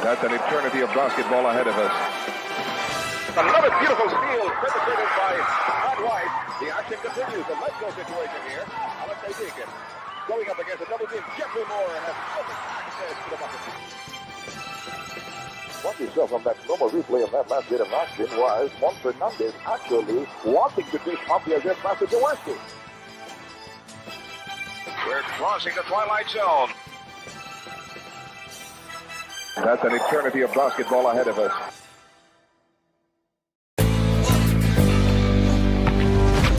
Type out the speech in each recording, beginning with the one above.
That's an eternity of basketball ahead of us. Another beautiful steal perpetrated by Todd White. The action continues. A let's go situation here. Atoy Deacon going up against a double team. Jeffrey Moore has open access to the bucket. What you saw from that normal replay of that last bit of action was Juan Fernandez actually wanting to dish off the aggressive pass to Jaworski. We're crossing the twilight zone. That's an eternity of basketball ahead of us.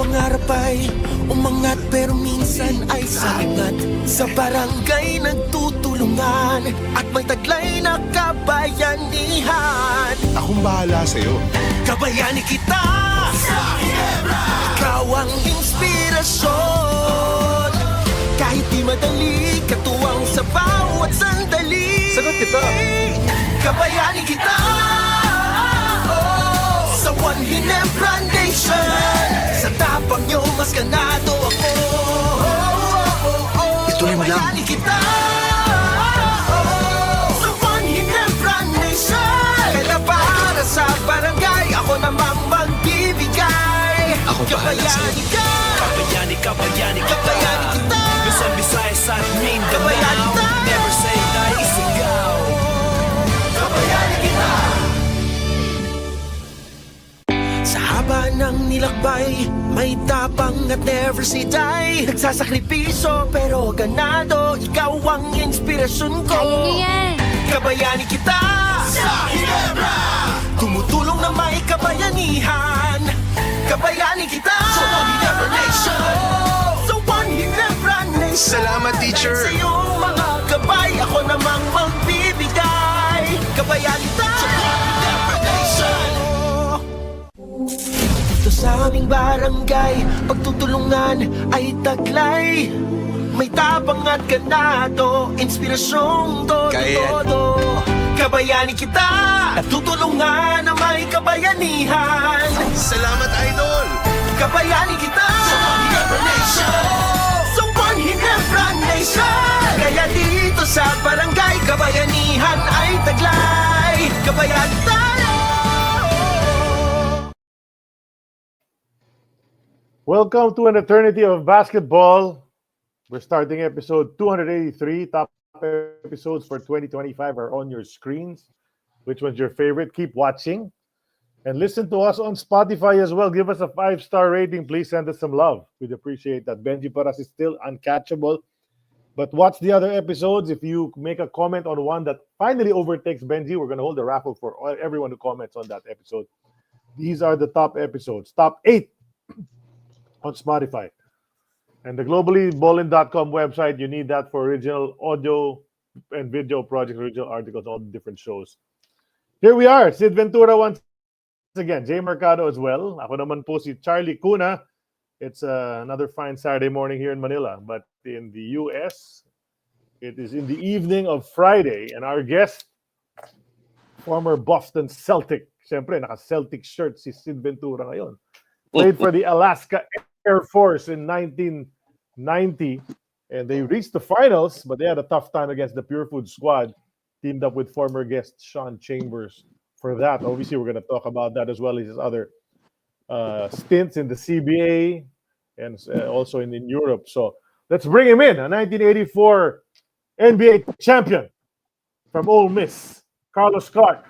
Pangarap ay umangat pero minsan ay salingat. Sa barangay nagtutulungan at may taglay na kabayanihan. Akong bahala sa'yo. Kabayani kita sa Ginebra. Ikaw ang inspirasyon. Kahit di madali, katuwang sa bawat sandali. Sagot kita. Kabayani kita. Sa One Ginebra Nation. Sa tapang nyo, mas ganado ako. Ituloy mo lang. Kabayani kita. Sa One Ginebra Nation. Kaya para sa barangay, ako namang magbibigay. Ako bahala sa'yo. Kabayani ka. Kabayani kita. Luzon, Visayas at Mindanao. Kabayani kita. Never say die, isigaw. Kabayani kita. Sa haba ng nilakbay, may tapang at never say die. Nagsasakripiso pero ganado, ikaw ang inspirasyon ko. Kaya niyo yan. Kabayani kita sa Ginebra. Tumutulong na may kabayanihan. Kabayani kita sa One Ginebra Nation. Sa One Ginebra Nation. Salamat, teacher. Sa iyong mga gabay, ako namang magbibigay. Kabayani kita sa One Ginebra Nation. Dito sa aming barangay, pagtutulungan ay taglay. May tapang at ganado, inspirasyong todo-todo. Kabayani kita, tutulungan na may kabayanihan. Salamat, idol. Kabayani kita sa One Ginebra Nation. Sa One Ginebra Nation. Kaya dito sa barangay, kabayanihan ay taglay. Kabayani tayo. Welcome to an eternity of basketball. We're starting episode 283. Top episodes for 2025 are on your screens. Which one's your favorite? Keep watching. And listen to us on Spotify as well. Give us a 5-star rating. Please send us some love. We'd appreciate that. Benji Paras is still uncatchable. But watch the other episodes. If you make a comment on one that finally overtakes Benji, we're going to hold a raffle for everyone who comments on that episode. These are the top episodes. Top 8 on Spotify. And the globallyballin.com website, you need that for original audio and video projects, original articles, all the different shows. Here we are, Sid Ventura once again, Jay Mercado as well. Ako naman po si Charlie Cuna. It's another fine Saturday morning here in Manila. But in the US, it is in the evening of Friday. And our guest, former Boston Celtic. Siyempre, naka-Celtic shirt si Sid Ventura ngayon. Played for the Alaska Air Force in 1990, and they reached the finals, but they had a tough time against the Pure Food squad, teamed up with former guest Sean Chambers for that. Obviously, we're going to talk about that as well as his other stints in the CBA and also in Europe. So let's bring him in, a 1984 NBA champion from Ole Miss, Carlos Clark.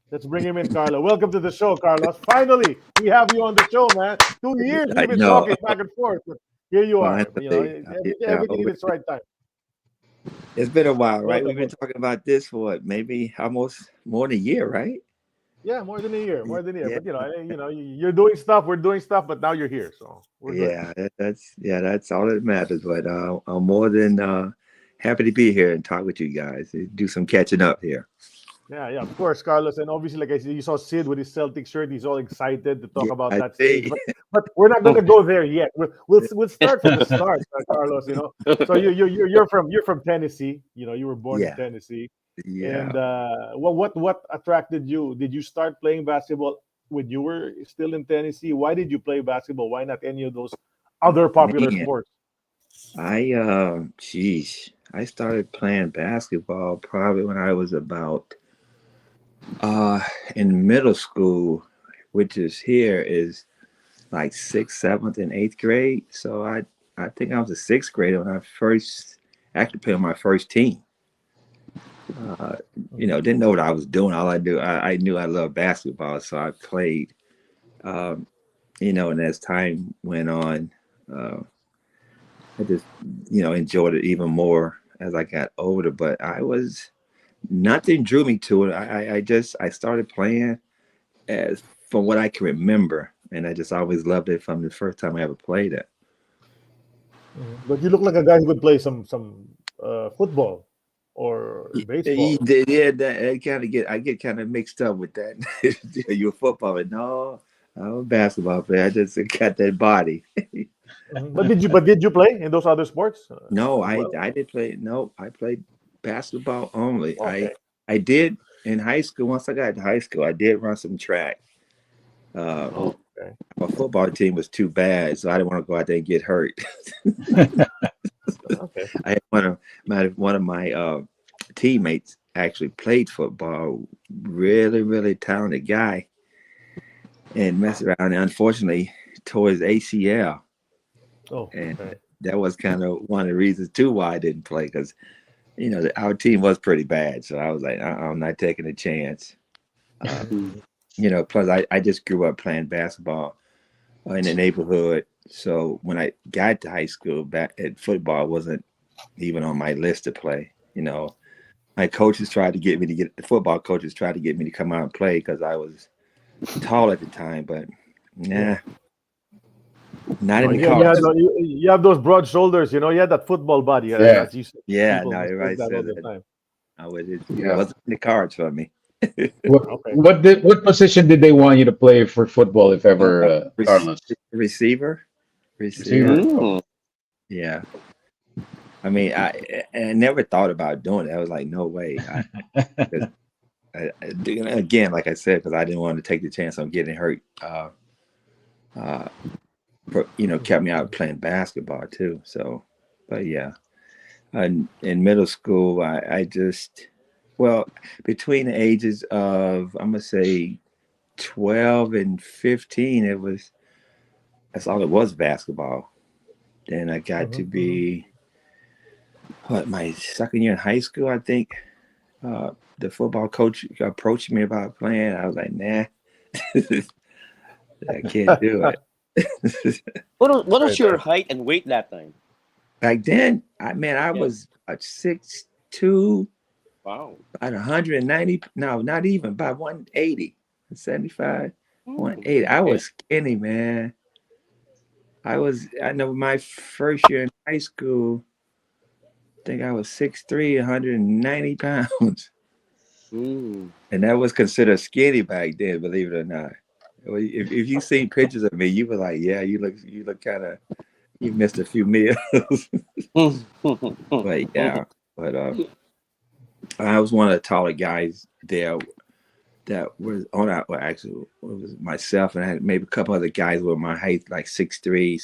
Let's bring him in, Carlo. Welcome to the show, Carlos. Finally, we have you on the show, man. 2 years we've been talking back and forth. But here you are. Everything in its right time. It's been a while, right? We've been talking about this for maybe almost more than a year, right? Yeah, more than a year. Yeah. But you're doing stuff. We're doing stuff. But now you're here, so we're good. That's all that matters. But I'm more than happy to be here and talk with you guys. Do some catching up here. Yeah, of course, Carlos. And obviously, like I said, you saw Sid with his Celtic shirt. He's all excited to talk about that stage. But we're not going to go there yet. We'll start from the start, Carlos. So you're from Tennessee. You were born in Tennessee. Yeah. And what attracted you? Did you start playing basketball when you were still in Tennessee? Why did you play basketball? Why not any of those other popular sports? I started playing basketball probably when I was about In middle school, which is here, is like sixth, seventh, and eighth grade. So I think I was a sixth grader when I first actually played on my first team. Didn't know what I was doing. All I knew I loved basketball, so I played. And as time went on, I just enjoyed it even more as I got older. But nothing drew me to it. I started playing as from what I can remember, and I just always loved it from the first time I ever played it. But you look like a guy who would play some football or baseball. Yeah, I get kind of mixed up with that. You're a footballer? No, I'm a basketball player. I just got that body. But did you play in those other sports? No, as well? I did play. No, I played basketball only. Okay. I did in high school. Once I got to high school, I did run some track. Okay. My football team was too bad, so I didn't want to go out there and get hurt. Okay. I had one of my teammates actually played football. Really, really talented guy, and messed around. And unfortunately, tore his ACL. Oh, And okay. that was kind of one of the reasons too why I didn't play, because our team was pretty bad. So I was like, I'm not taking a chance. Plus I just grew up playing basketball in the neighborhood. So when I got to high school, back at football wasn't even on my list to play. My coaches tried to get me the football coaches tried to get me to come out and play because I was tall at the time, but nah. Not in the college. You have those broad shoulders, you had that football body. Yeah. As you said, Yeah, people no, mistake everybody that said all the that. time. Yeah. It wasn't in the cards for me. What position did they want you to play for football, if ever, Carlos? Receiver. Yeah. I mean, I never thought about doing it. I was like, no way. Again, like I said, because I didn't want to take the chance on getting hurt. Kept me out playing basketball too. So, but yeah, in middle school, I just, between the ages of, I'm gonna say 12 and 15, that's all it was, basketball. Then I got to be, my second year in high school, I think. The football coach approached me about playing. I was like, nah, I can't do it. What was your height and weight that time? Back then, I was 6'2", Wow. about 190. No, not even, about 180, 75, 180. I was skinny, man. I know my first year in high school, I think I was 6'3", 190 pounds. And that was considered skinny back then, believe it or not. If you seen pictures of me, you were like, yeah, you look kind of, you missed a few meals. But yeah, I was one of the taller guys there that was on our, actually it was myself, and I had maybe a couple other guys with my height, like 6'3",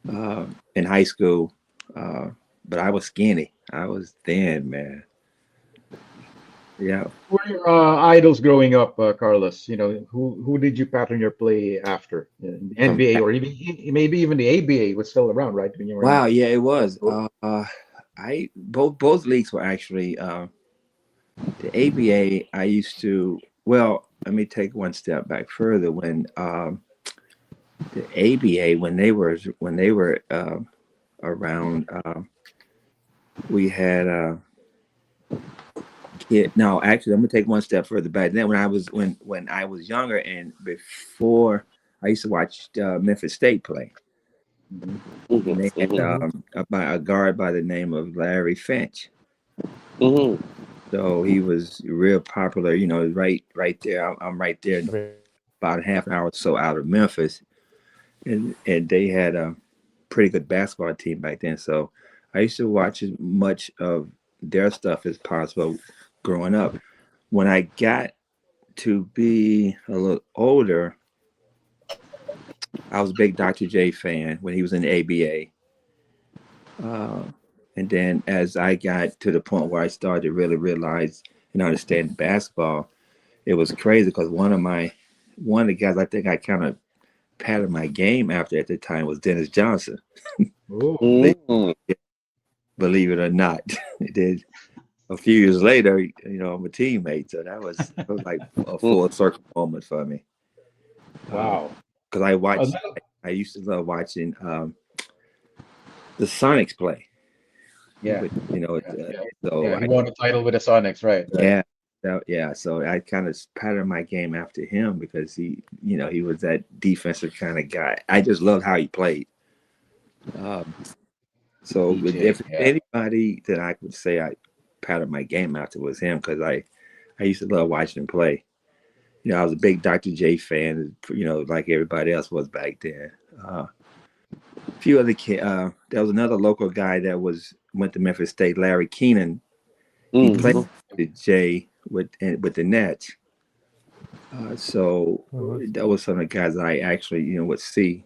6'4", in high school. But I was skinny. I was thin, man. Yeah. Who were your idols growing up, Carlos? Who did you pattern your play after? NBA or maybe even the ABA was still around, right? When you were Wow, yeah, it was. Both leagues were actually the ABA. I used to. Well, let me take one step back further. When the ABA, when they were around, we had. No, actually, I'm gonna take one step further back. Then when I was younger and before, I used to watch Memphis State play. And they had a guard by the name of Larry Finch. So he was real popular. Right there. I'm right there, about a half hour or so out of Memphis, and they had a pretty good basketball team back then. So I used to watch as much of their stuff as possible growing up. When I got to be a little older, I was a big Dr. J fan when he was in the ABA. And then as I got to the point where I started to really realize and understanding basketball. It was crazy because one of the guys I think I kind of patted my game after at the time was Dennis Johnson. Oh, Believe it or not. Then a few years later, I'm a teammate. So that was like a full circle moment for me. wow. Because I used to love watching the Sonics play. Yeah. So He won a title with the Sonics, right? So I kind of patterned my game after him because he was that defensive kind of guy. I just loved how he played. So if anybody that I could say I patterned my game after was him, because I used to love watching him play. I was a big Dr. J fan, like everybody else was back then. A few other kids. There was another local guy that went to Memphis State, Larry Keenan. He played with Jay with the Nets. So that was some of the guys I actually would see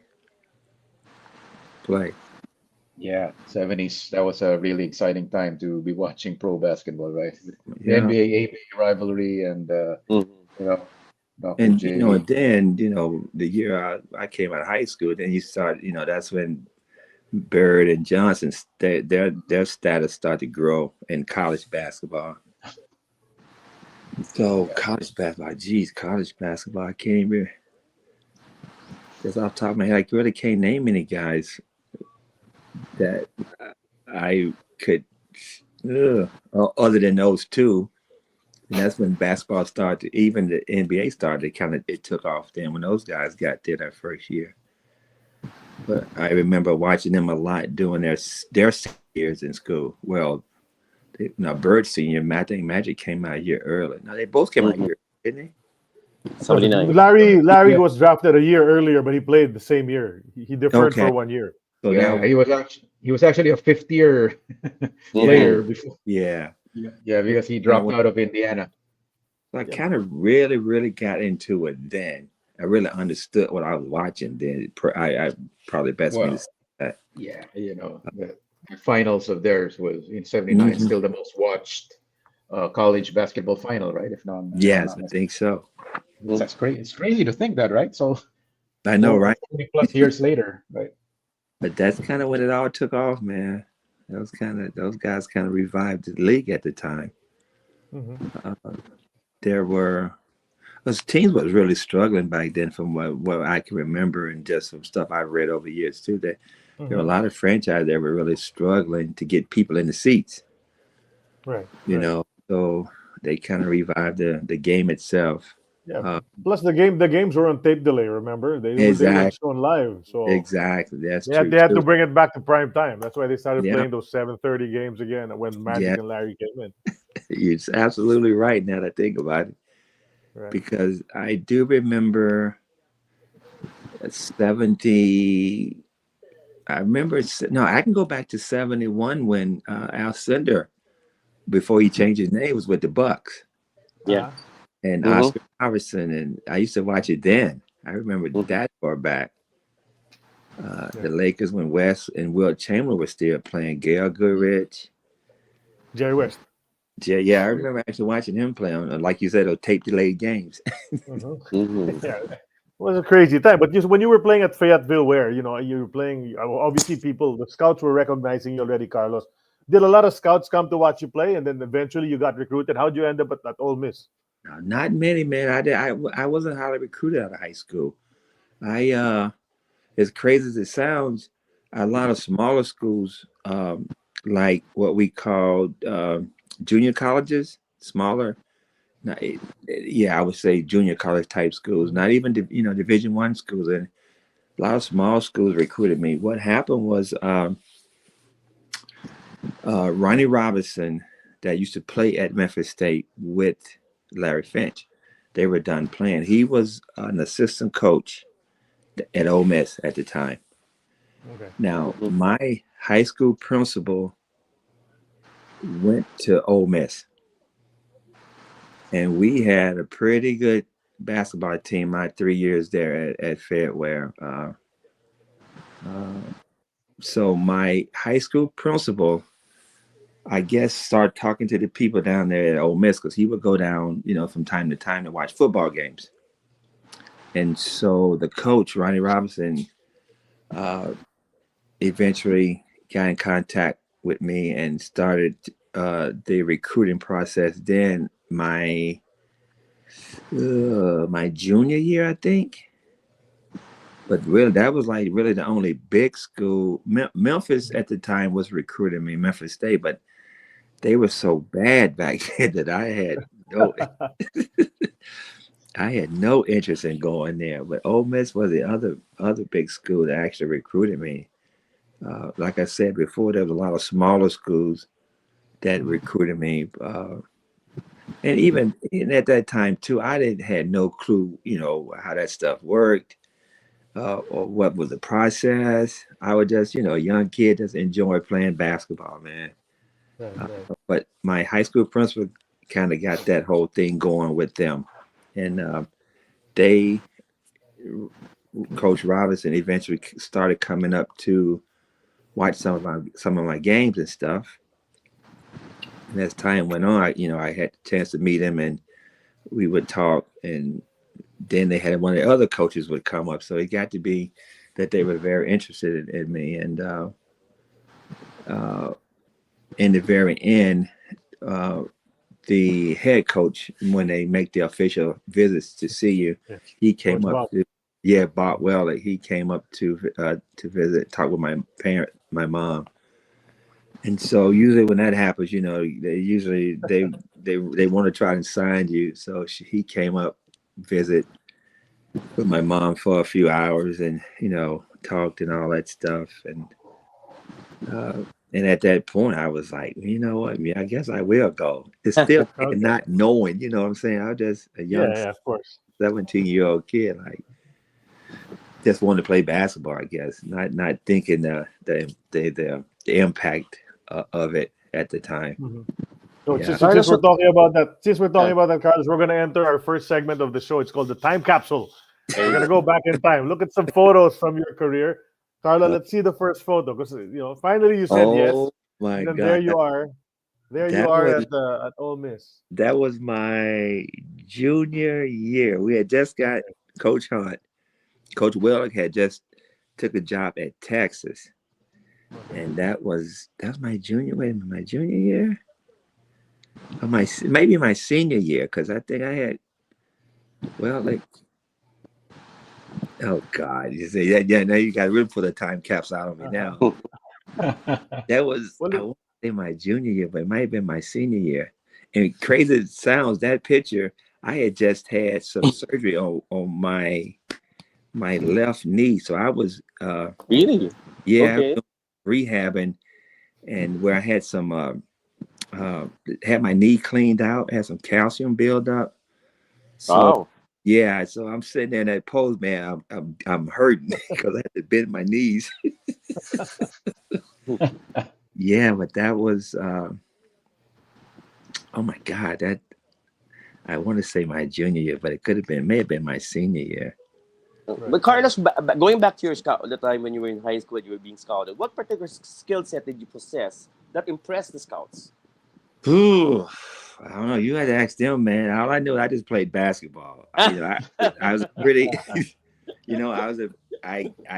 play. Yeah, 70s. That was a really exciting time to be watching pro basketball, right? The NBA ABA rivalry and Dr. And J. then the year I came out of high school, then you start that's when Bird and Johnson their status started to grow in college basketball. So college basketball, I can't even, just off the top of my head, I really can't name any guys that I could, other than those two. And that's when basketball started, even the NBA started, it took off then when those guys got there that first year. But I remember watching them a lot doing their years in school. Well, Bird senior, I think Magic came out a year early. No, they both came out a year, didn't they? 79. Larry was drafted a year earlier, but he played the same year. He deferred for 1 year. So he was actually a fifth-year player before. Yeah, because he dropped out of Indiana. So I kind of really, really got into it then. I really understood what I was watching then. I probably best me to say that. Yeah, the finals of theirs was in '79, still the most watched college basketball final, right? If not, yes, I think so. That's crazy. It's crazy to think that, right? So I know, right? 20+ years later, right? But that's kind of when it all took off, man. Those guys kind of revived the league at the time. Those teams was really struggling back then, from what I can remember, and just some stuff I've read over years too. That there were a lot of franchises that were really struggling to get people in the seats. Right. So they kind of revived the game itself. Yeah. Plus the games were on tape delay. Remember, they weren't shown live. So exactly, that's true. They had to bring it back to prime time. That's why they started Yeah. playing those 7:30 games again when Magic and Larry came in. You're absolutely right now that I think about it. Right. Because I do remember 70. I can go back to 71 when Al Cindor, before he changed his name, was with the Bucks. Yeah. And Oscar Robertson, and I used to watch it then. I remember that far back. The Lakers when West and Wilt Chamberlain were still playing. Gail Goodrich. Jerry West. Yeah, I remember actually watching him play on, like you said, those tape delayed games. Yeah, it was a crazy time. But just when you were playing at Fayetteville, where you were playing, obviously the scouts were recognizing you already, Carlos. Did a lot of scouts come to watch you play, and then eventually you got recruited? How'd you end up at Ole Miss? Not many, man. I wasn't highly recruited out of high school. As crazy as it sounds, a lot of smaller schools, like what we called junior colleges, smaller. I would say junior college type schools, not even Division I schools, and a lot of small schools recruited me. What happened was Ronnie Robinson, that used to play at Memphis State with Larry Finch, they were done playing. He was an assistant coach at Ole Miss at the time. Okay. Now, my high school principal went to Ole Miss, and we had a pretty good basketball team my 3 years there at Fairware. So my high school principal, I guess, start talking to the people down there at Ole Miss because he would go down, from time to time to watch football games. And so the coach, Ronnie Robinson, eventually got in contact with me and started the recruiting process. Then my junior year, I think. But really, that was like really the only big school. Memphis at the time was recruiting me, Memphis State, but they were so bad back then that I had no interest in going there. But Ole Miss was the other big school that actually recruited me. Like I said before, there was a lot of smaller schools that recruited me. And even at that time too, had no clue, how that stuff worked. Or what was the process. I was just, a young kid that's enjoying playing basketball, man. But my high school principal kind of got that whole thing going with them. And Coach Robinson eventually started coming up to watch some of my games and stuff. And as time went on, I had the chance to meet him and we would talk, and then they had one of the other coaches would come up. So it got to be that they were very interested in me. And in the very end, the head coach, when they make the official visits to see you, he came up to, Bob Weller. He came up to visit, talk with my mom. And so usually when that happens, they want to try and sign you. So he came up, visit with my mom for a few hours, and talked and all that stuff. And at that point, I was like, you know what? I guess I will go. It's still not knowing, you know what I'm saying? I was just a young, of course, 17-year-old kid, like just wanted to play basketball. I guess not thinking the impact of it at the time. Mm-hmm. So since we're talking about that, Carlos, we're going to enter our first segment of the show. It's called the Time Capsule. We're going to go back in time. Look at some photos from your career. Carla, let's see the first photo, because finally you said yes. Oh my God! There you are. At Ole Miss. That was my junior year. We had just got Coach Hunt. Coach Willock had just took a job at Texas, and that was my junior. Wait a minute, my junior year. Or maybe my senior year, because I think I had. Well, like. Oh God! You say now you got to really put a time capsule out on me now. That was I won't say my junior year, but it might have been my senior year. And crazy as it sounds, that picture, I had just had some surgery on my left knee, so I was really rehabbing, and where I had some had my knee cleaned out, had some calcium build up. So. Yeah, so I'm sitting there in that pose, man. I'm hurting because I had to bend my knees. Yeah, but that was oh my God, that I want to say my junior year, but it may have been my senior year. But Carlos, going back to your scout, the time when you were in high school, you were being scouted. What particular skill set did you possess that impressed the scouts? Ooh, I don't know. You had to ask them, man. All I knew, I just played basketball. I was pretty. I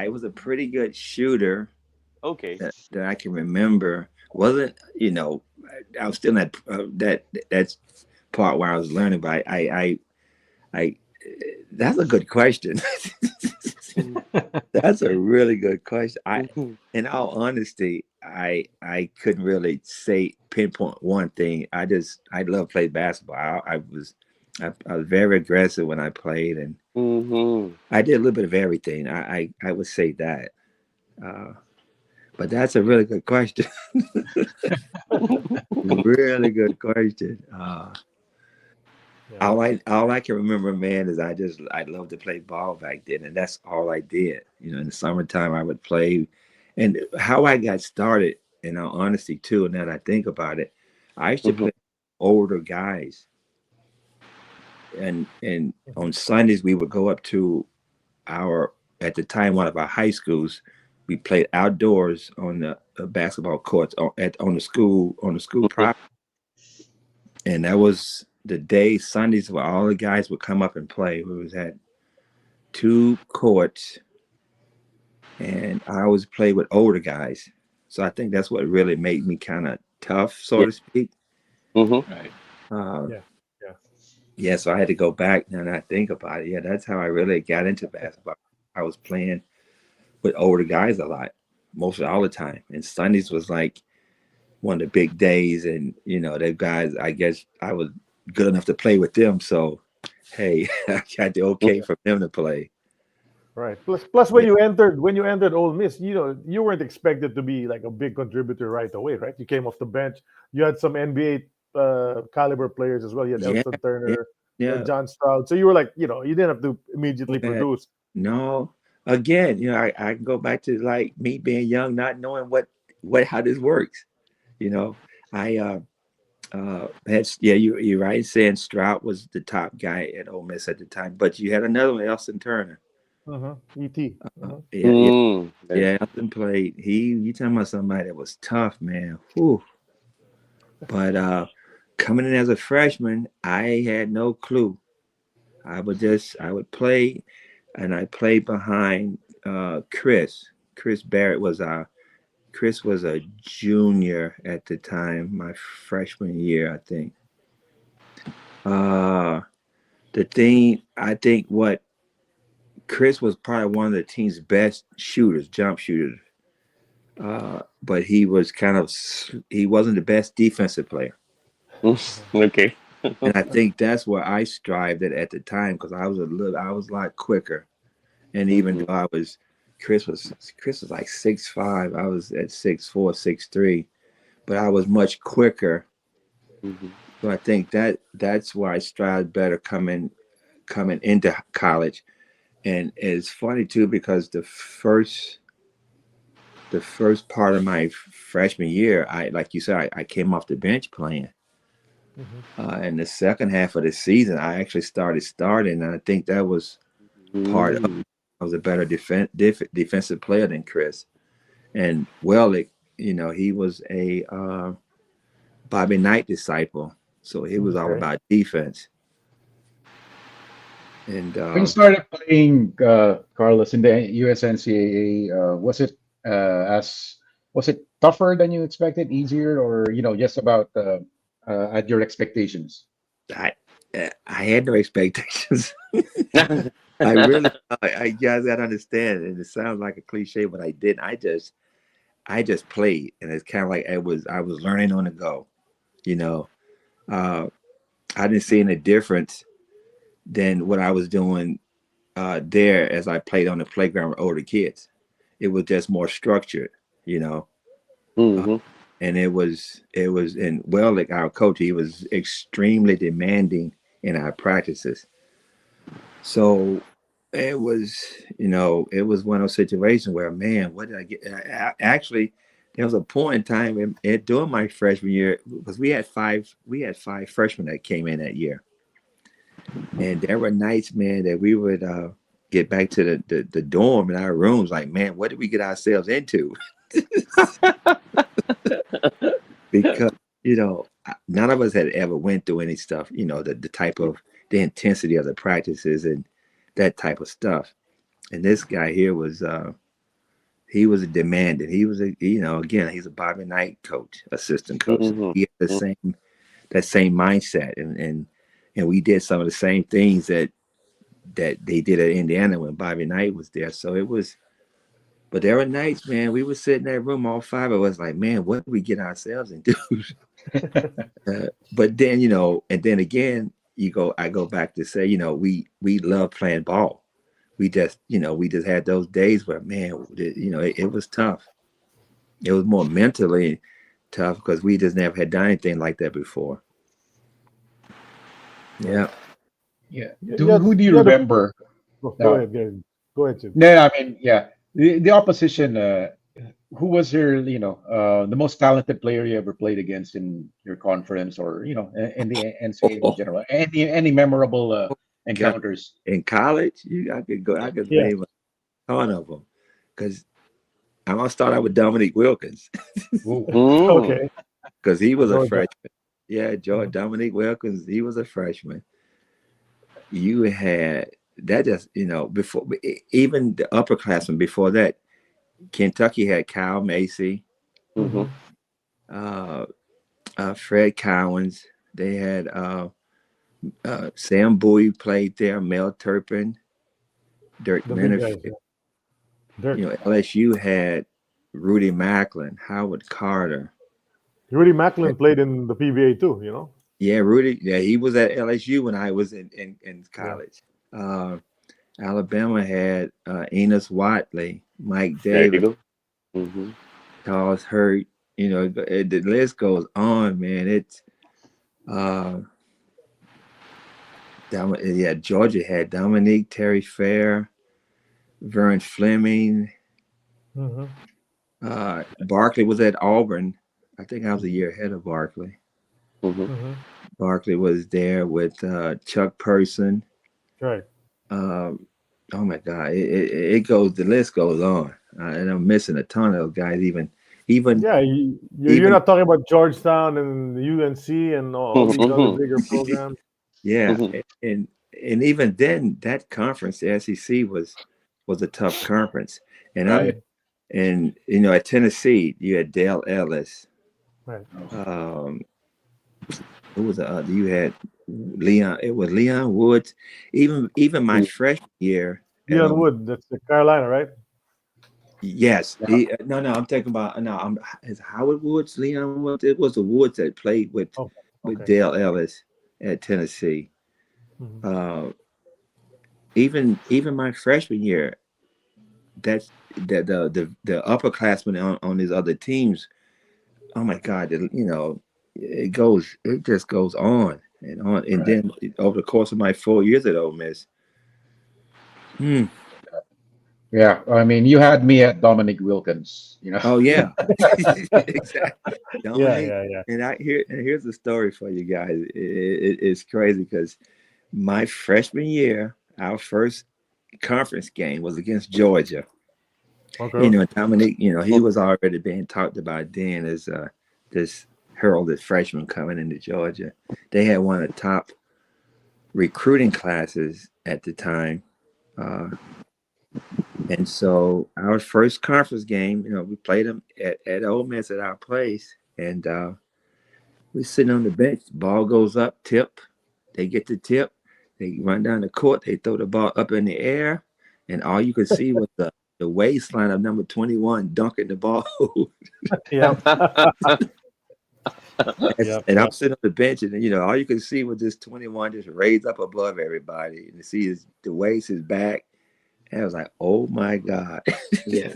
was a pretty good shooter. Okay. That I can remember. Wasn't I was still in that part where I was learning, but I that's a good question. That's a really good question. In all honesty, I couldn't really pinpoint one thing. I love playing basketball. I was very aggressive when I played, and I did a little bit of everything. I would say that. But that's a really good question. Really good question. All I can remember, man, is I loved to play ball back then, and that's all I did. In the summertime I would play, and how I got started, in all honesty, too. And then I think about it, I used to play older guys, and on Sundays we would go up to at the time one of our high schools we played outdoors on the basketball courts on the school property, and that was the day Sundays where all the guys would come up and play. We was at 2 courts, and I always played with older guys, so I think that's what really made me kind of tough, so to speak. Mm-hmm. Yeah, so I had to go back and I think about it. Yeah, that's how I really got into basketball. I was playing with older guys a lot, mostly all the time. And Sundays was like one of the big days. And, you know, they guys, I guess I was good enough to play with them. So, hey, I got the okay for them to play. Right. Plus, when you entered Ole Miss, you know, you weren't expected to be like a big contributor right away, right? You came off the bench. You had some NBA caliber players as well. You had Elton Turner, and John Stroud. So you were like, you know, you didn't have to immediately produce. No. Again, you know, I can go back to like me being young, not knowing how this works. You know, I you're right saying Stroud was the top guy at Ole Miss at the time, but you had another one, Elton Turner. E.T. Elton played. You talking about somebody that was tough, man. Whew. But coming in as a freshman, I had no clue. I would play, and I played behind Chris. Chris was a junior at the time, my freshman year, I think. Chris was probably one of the team's best shooters, jump shooters. But he wasn't the best defensive player. Okay. And I think that's where I strived at the time, because I was a lot quicker. And even though Chris was like 6'5", I was at 6'4", 6'3", but I was much quicker. So I think that's why I strived better coming into college. And it's funny too, because the first part of my freshman year, like you said, I came off the bench playing. And the second half of the season, I actually starting, and I think that was part of it. I was a better defensive player than Chris. And Wellick, you know, he was a Bobby Knight disciple, so he was all about defense. And when you started playing, Carlos, in the USNCAA, was it tougher than you expected, easier, or just about at your expectations? I had no expectations. I guys gotta understand, and it sounds like a cliche, but I didn't. I just played, and it's kind of like I was learning on the go. You know, I didn't see any difference than what I was doing there as I played on the playground with older kids. It was just more structured, you know. And it was and like our coach, he was extremely demanding in our practices. So it was one of those situations where, man, what did I get? Actually, there was a point in time during my freshman year, because we had five freshmen that came in that year. And there were nights, man, that we would get back to the dorm in our rooms, like, man, what did we get ourselves into? Because, none of us had ever went through any stuff, the type of the intensity of the practices and that type of stuff. And this guy here was he was demanding. He was again, he's a Bobby Knight coach, assistant coach. He had that same mindset, and we did some of the same things that they did at Indiana when Bobby Knight was there. So it was, but there were nights, man, we would sit in that room, all five of us, like, man, what did we get ourselves into? But then, and then again, I go back to say, we love playing ball. We just had those days where, man, it was tough. It was more mentally tough because we just never had done anything like that before. Yeah. Who do you remember? Go ahead, Jim. No, I mean, the opposition. Who was your, the most talented player you ever played against in your conference, or in the NCAA in general? Any memorable encounters in college? I could name a ton of them, because I'm gonna start out with Dominique Wilkins Ooh. Okay. because he was a Georgia. freshman. Yeah, George Dominique Wilkins, he was a freshman. You had that just before even the upperclassmen before that. Kentucky had Kyle Macy, Mm-hmm. Fred Cowens. They had Sam Bowie played there, Mel Turpin, Dirk The big guys. Menifee. Yeah. Dirk. LSU had Rudy Macklin, Howard Carter. Rudy Macklin played in the PBA too, you know? Yeah, Rudy. Yeah, he was at LSU when I was in college. Alabama had Enos Watley, Mike There you Davis, go. Mm-hmm. Charles Hurt. The list goes on, man. It's Georgia had Dominique Terry Fair, Vern Fleming. Mm-hmm. Barkley was at Auburn. I think I was a year ahead of Barkley. Mm-hmm. Mm-hmm. Barkley was there with Chuck Person. Right. Oh my God! It goes. The list goes on, and I'm missing a ton of those guys. Even Yeah, you're not talking about Georgetown and UNC and all these other bigger programs. yeah, Mm-hmm. and even then, that conference, the SEC, was a tough conference. And Right. at Tennessee, you had Dale Ellis. Right. Who was you had Leon? It was Leon Woods. Even my freshman year. Leon Wood, that's the Carolina, right? Yes. No, I'm talking about is Howard Woods, Leon Woods. It was the Woods that played with Dale Ellis at Tennessee. Mm-hmm. Even my freshman year, the upperclassmen on these other teams. Oh my God! It just goes on and on, and then over the course of my 4 years at Ole Miss. Yeah, I mean, you had me at Dominic Wilkins. Oh yeah, exactly. Yeah. And here's the story for you guys. It's crazy because my freshman year, our first conference game was against Georgia. Okay. Dominic, he was already being talked about then as this heralded freshman coming into Georgia. They had one of the top recruiting classes at the time. And so our first conference game, we played them at Ole Miss at our place. And we're sitting on the bench. Ball goes up, tip. They get the tip. They run down the court. They throw the ball up in the air. And all you could see was the waistline of number 21 dunking the ball. Yeah. And I'm sitting on the bench, and all you can see was this 21 just raised up above everybody, and to see the waist, his back, and I was like, "Oh my God!" Yeah.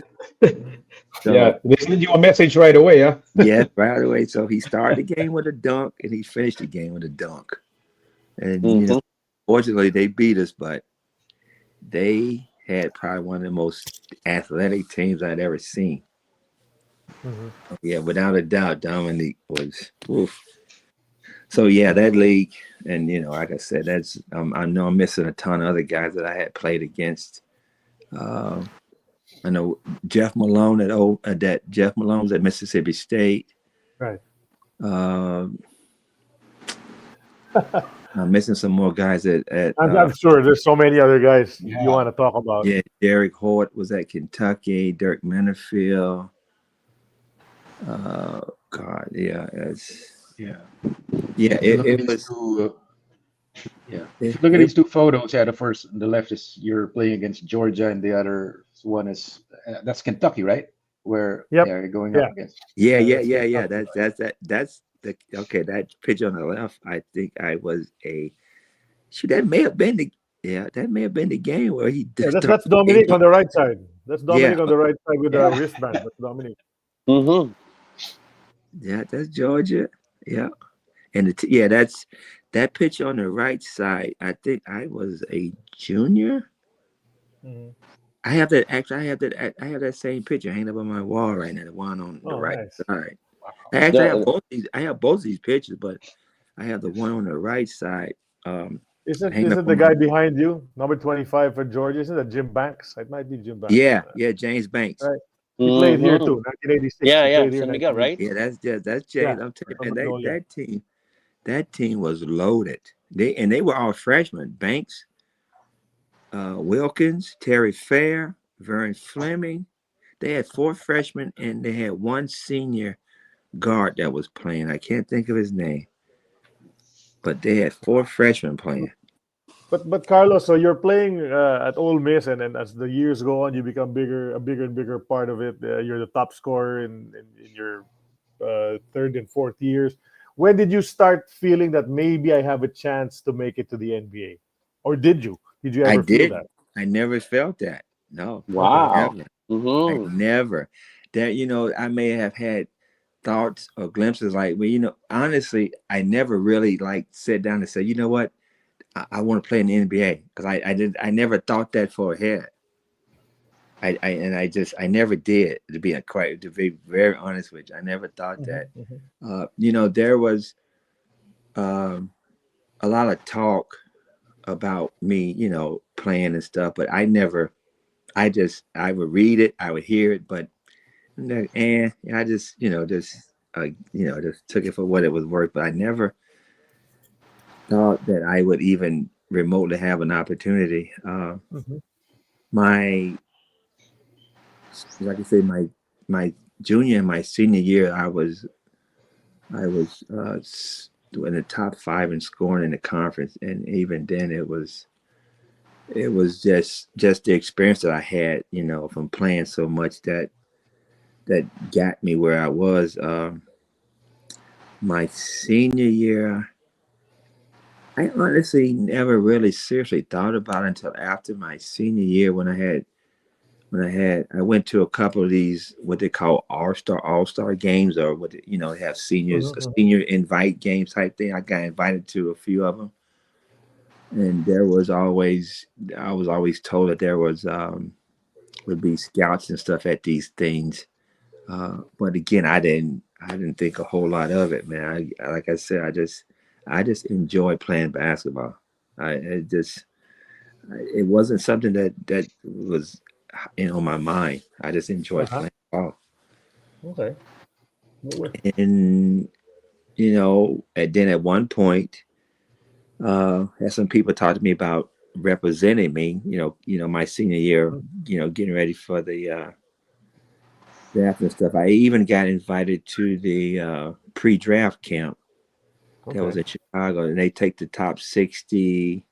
Yeah, they sent you a message right away, huh? Yeah, right away. So he started the game with a dunk, and he finished the game with a dunk. And fortunately, they beat us, but they had probably one of the most athletic teams I'd ever seen. Mm-hmm. Yeah, without a doubt, Dominique was. Oof. So yeah, that league, and like I said, that's I know I'm missing a ton of other guys that I had played against. I know Jeff Malone Jeff Malone's at Mississippi State. Right. I'm missing some more guys at I'm sure there's so many other guys Yeah. you want to talk about. Yeah, Derek Hort was at Kentucky. Dirk Menifee. God, yeah, it was. If you look at these two photos, the left is you're playing against Georgia, and the other one is that's Kentucky, right? Where they're going up against. Yeah. That's that picture on the left. I think I was that may have been the game where he. Yeah, that's Dominic on the right side. That's Dominic on the right side with the wristband. That's Dominic. Mm-hmm. Yeah, that's Georgia. Yeah, and that's that picture on the right side. I think I was a junior. Mm-hmm. I have that. Actually, I have that same picture hanging up on my wall right now. The one on the right side. Actually, I have both these pictures, but I have the one on the right side. Isn't the guy behind you, number 25 for Georgia? Isn't that Jim Banks? It might be Jim Banks. Yeah, James Banks. Right. He played here Mhm. too. 1986. Yeah, He yeah. played here. San Miguel, right? Yeah, that's Jay. Yeah, I'm telling from you, man, Magnolia. that team was loaded. They were all freshmen. Banks, Wilkins, Terry Fair, Vern Fleming. They had 4 freshmen and they had one senior guard that was playing. I can't think of his name, but they had 4 freshmen playing. But Carlos, so you're playing at Ole Miss, and then as the years go on, you become a bigger and bigger part of it. You're the top scorer in your third and fourth years. When did you start feeling that maybe I have a chance to make it to the NBA, or did you? Did you I ever feel did. that? I never felt that. No, Okay. Wow. never. I Mm-hmm. never. That I may have had thoughts or glimpses like, well, honestly, I never really like sat down and said, you know what, I want to play in the NBA because I never thought that for ahead. I never did, to be very honest with you. I never thought that. There was a lot of talk about me, playing and stuff, but I never. I would read it, I would hear it, but I just took it for what it was worth. But I never thought that I would even remotely have an opportunity. My, like I say, my junior and my senior year, I was in the top 5 in scoring in the conference, and even then, it was just the experience that I had, from playing so much that got me where I was. My senior year, I honestly never really seriously thought about it until after my senior year when I went to a couple of these what they call all-star games, or what they have senior invite games type thing. I got invited to a few of them, and I was always told that there was would be scouts and stuff at these things. But again, I didn't think a whole lot of it, man. Like I said, I just enjoy playing basketball. It wasn't something that was on my mind. I just enjoyed playing ball. Okay. And and then at one point, had some people talk to me about representing me. My senior year, getting ready for the draft and stuff. I even got invited to the pre-draft camp that was in Chicago, and they take the top 60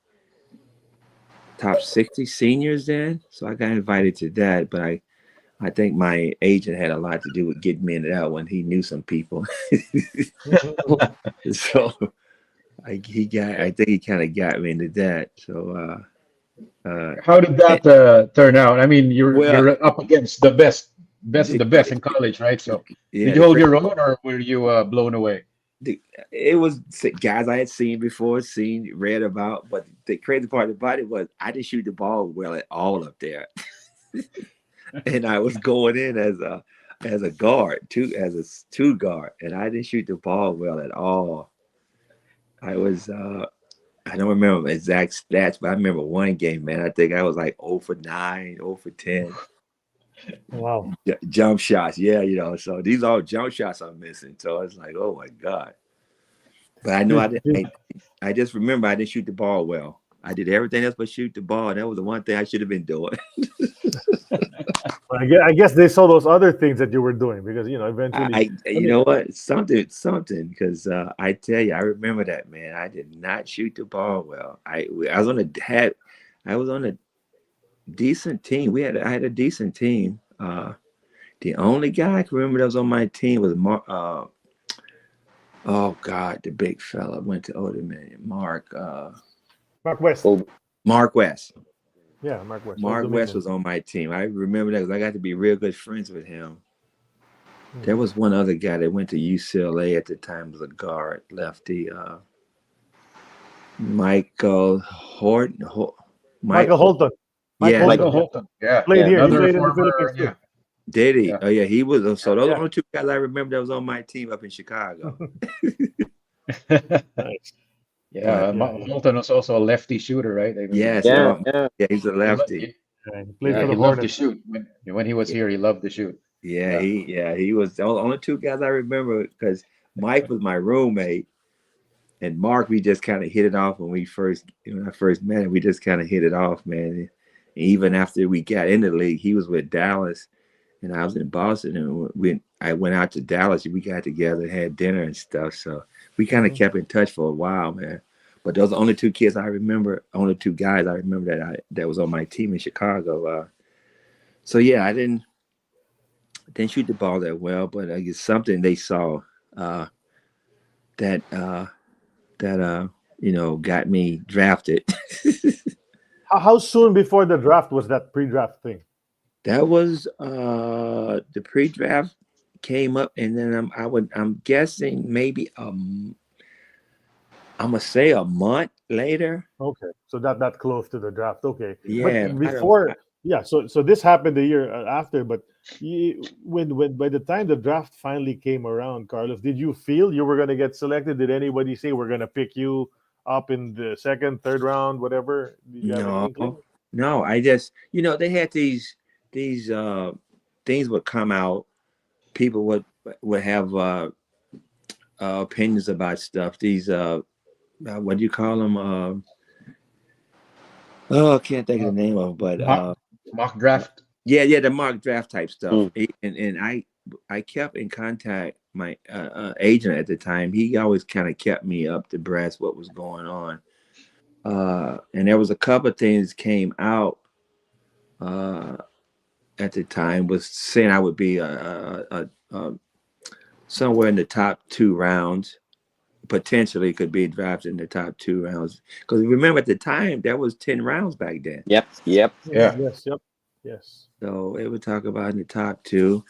seniors then. So I got invited to that, but I think my agent had a lot to do with getting me into that one. He knew some people, so I think he kind of got me into that. So How did that turn out? I mean, you're well, you're up against the best of the best in college, right? So yeah, did you hold your own, or were you blown away? it was guys I had read about, but the crazy part about it was I didn't shoot the ball well at all up there, and I was going in as a guard, as a two guard, and I didn't shoot the ball well at all. I was I don't remember exact stats, but I remember one game, man. I think I was like 0 for 9, 0 for 10. Wow. Jump shots, yeah, so these are all jump shots I'm missing. So it's like, oh my God. But I know I just remember I didn't shoot the ball well. I did everything else but shoot the ball. That was the one thing I should have been doing. But I guess they saw those other things that you were doing, because eventually. You know what? Something. Because I tell you, I remember that, man. I did not shoot the ball well. I was on a decent team. I had a decent team. The only guy I can remember that was on my team was oh God, the big fella went to Mark West. Mark West. Yeah, Mark West. Mark West was on my team. I remember that because I got to be real good friends with him. There was one other guy that went to UCLA at the time, was a guard, lefty. Michael Horton. Michael Holton. Yeah, Michael Holton. Yeah, Played here. He another played in the former. Philippines too. Yeah. did he? Yeah. Oh yeah, he was. So those Yeah. are the only 2 guys I remember that was on my team up in Chicago. Nice. Yeah, Holton was also a lefty shooter, right? I mean, Yes, Yeah, yeah. he's a lefty. Yeah, he played Yeah, for he the loved to Hornets. shoot. When he was here, he loved to shoot. Yeah, he was the only two guys I remember because Mike was my roommate, and Mark, we just kind of hit it off when I first met him. We just kind of hit it off, man. And even after we got in the league, he was with Dallas, and I was in Boston, and I went out to Dallas. And we got together, had dinner and stuff. So we kind of kept in touch for a while, man. But those are the only two kids I remember, only two guys I remember that was on my team in Chicago. So yeah, I didn't shoot the ball that well, but I guess something they saw that got me drafted. How soon before the draft was that pre-draft thing? That was the pre-draft came up, and then I'm guessing maybe I'm gonna say a month later. Okay, so that close to the draft. Okay, Yeah, but before, yeah. So this happened a year after, but when by the time the draft finally came around, Carlos, did you feel you were gonna get selected? Did anybody say we're gonna pick you up in the second, third round, whatever? Did you have an inkling? No. I just they had these things would come out. People would have opinions about stuff. These what do you call them? I can't think of the name of them, but mock draft. Yeah, the mock draft type stuff. And I kept in contact my agent at the time. He always kind of kept me up to breast what was going on. And there was a couple of things came out at the time was saying I would be somewhere in the top 2 rounds. Potentially could be drafted in the top 2 rounds. Because remember at the time there was 10 rounds back then. Yep. Yeah. Yes. So it would talk about in the top 2.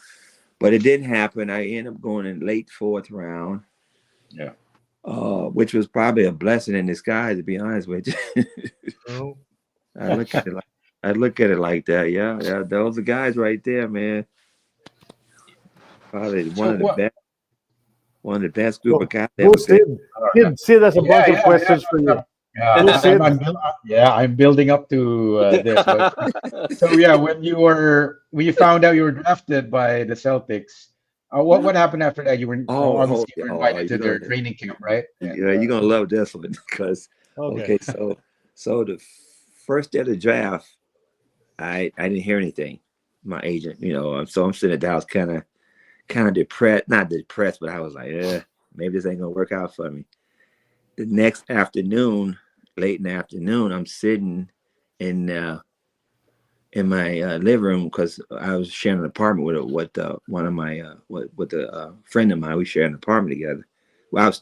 But it didn't happen. I ended up going in late 4th round. Yeah. Which was probably a blessing in disguise, to be honest with you. I look at it like that. Yeah. Those are guys right there, man. Probably one of the best group of guys ever. Sid has a bunch of questions for you. I'm building up to this. So yeah, when you found out you were drafted by the Celtics, what happened after that? You were obviously invited to their training camp, right? Yeah, you're gonna love this one because so the first day of the draft, I didn't hear anything. My agent, so I'm sitting at the house kind of depressed, not depressed, but I was like, maybe this ain't gonna work out for me. The next afternoon, late in the afternoon, I'm sitting in my living room because I was sharing an apartment with one of my with a friend of mine. We shared an apartment together. Well,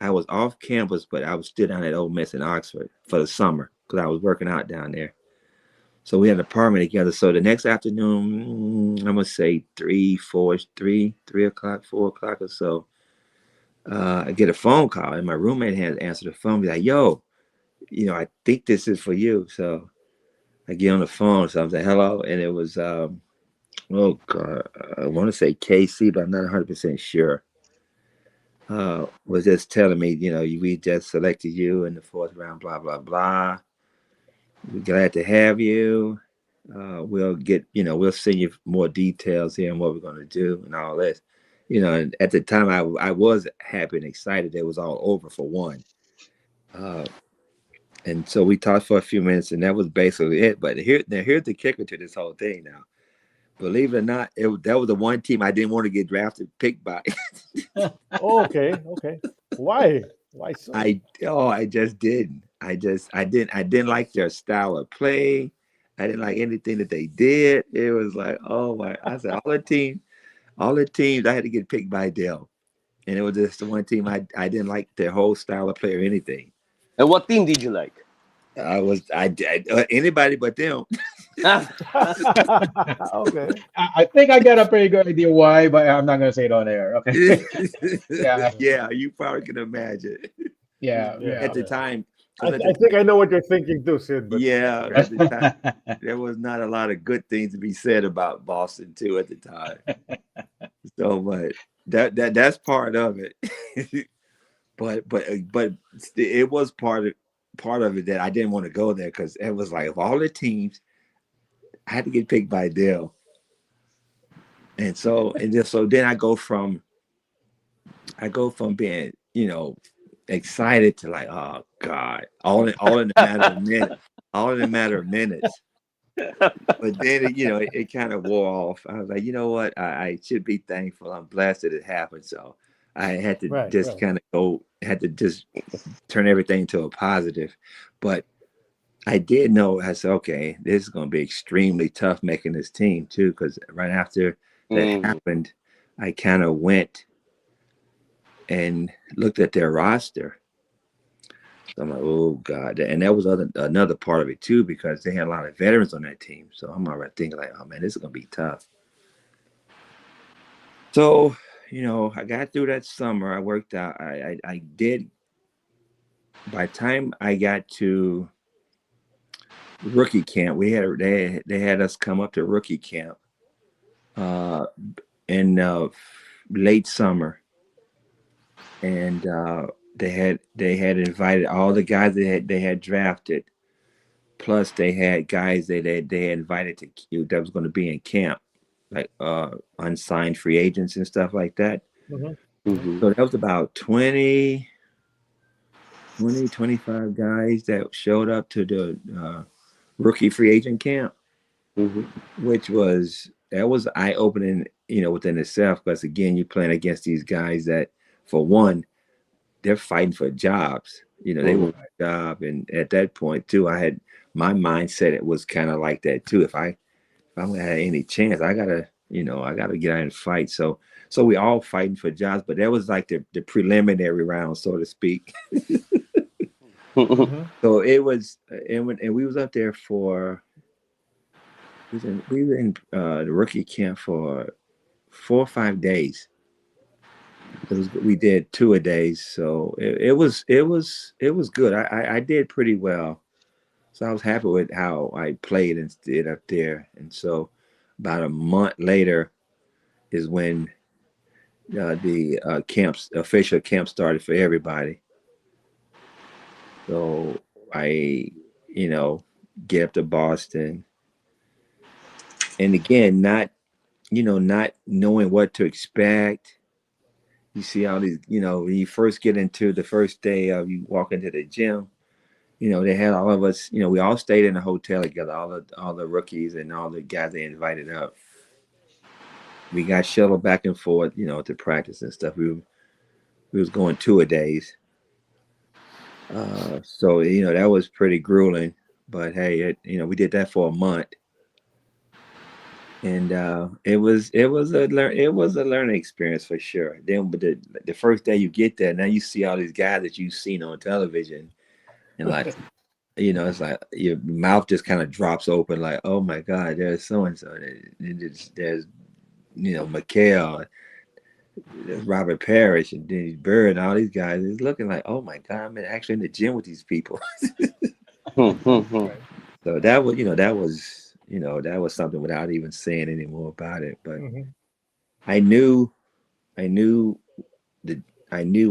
I was off campus, but I was still down at Ole Miss in Oxford for the summer because I was working out down there. So we had an apartment together. So the next afternoon, I'm gonna say 3 o'clock, 4 o'clock or so. I get a phone call, and my roommate had answered the phone. Be like, "Yo, I think this is for you." So I get on the phone. So I was like, "Hello," and it was, I want to say KC, but I'm not 100% sure. Was just telling me, we just selected you in the 4th round, blah blah blah. We're glad to have you. We'll send you more details here on what we're gonna do and all this. And at the time I was happy and excited that it was all over for one. And so we talked for a few minutes, and that was basically it. But here's the kicker to this whole thing now. Believe it or not, that was the one team I didn't want to get picked by. Okay. Why so? I just didn't. I didn't like their style of play. I didn't like anything that they did. It was like, oh my! I said all the teams I had to get picked by Dell, and it was just the one team I didn't like their whole style of play or anything. And what team did you like? Anybody but them. Okay. I think I got a pretty good idea why, but I'm not gonna say it on air. Okay. Yeah, you probably can imagine. Yeah. At the time. I think I know what you're thinking too, Sid. But... Yeah, at the time, there was not a lot of good things to be said about Boston too at the time. So, but that's part of it. but it was part of it that I didn't want to go there because it was like of all the teams, I had to get picked by Dale. And so then I go from being, excited to like, oh God, all in a matter of minutes, all in a matter of minutes. But then it kind of wore off. I was like, you know what? I should be thankful. I'm blessed that it happened. So I had to just kind of just turn everything to a positive. But I did know, I said, okay, this is going to be extremely tough making this team too, because right after that happened, I kind of went and looked at their roster. So I'm like, oh God. And that was another part of it too, because they had a lot of veterans on that team. So I'm already thinking like, oh man, this is going to be tough. So, I got through that summer. I worked out. I did. By the time I got to rookie camp, they had us come up to rookie camp in late summer. And they had invited all the guys they had drafted, plus they had guys they had invited that was going to be in camp, like unsigned free agents and stuff like that. Mm-hmm. So that was about 20, 25 guys that showed up to the rookie free agent camp, which was eye-opening, within itself, because again, you're playing against these guys that, for one, they're fighting for jobs. They want a job, and at that point too, I had my mindset. It was kind of like that too. If I'm gonna have any chance, I gotta get out and fight. So we all fighting for jobs, but that was like the preliminary round, so to speak. So it was, and we was up there for. We were in the rookie camp for 4 or 5 days. We did 2 a days, so it was good. I did pretty well, so I was happy with how I played and did up there. And so about a month later is when the official camp started for everybody. So I get up to Boston, and again, not knowing what to expect. You see all these, when you first get into the first day of you walk into the gym, they had all of us, we all stayed in a hotel together, all the rookies and all the guys they invited up. We got shuttled back and forth, to practice and stuff. We was going 2 a days. So, that was pretty grueling, but hey, we did that for a month. And it was a learning experience for sure. Then, but the first day you get there, now you see all these guys that you've seen on television, and like, it's like your mouth just kind of drops open, like, oh my God, there's so and so. There's McHale, there's Robert Parrish, and Dennis Bird, and all these guys. It's looking like, oh my God, I'm actually in the gym with these people. So that was something without even saying any more about it. But I knew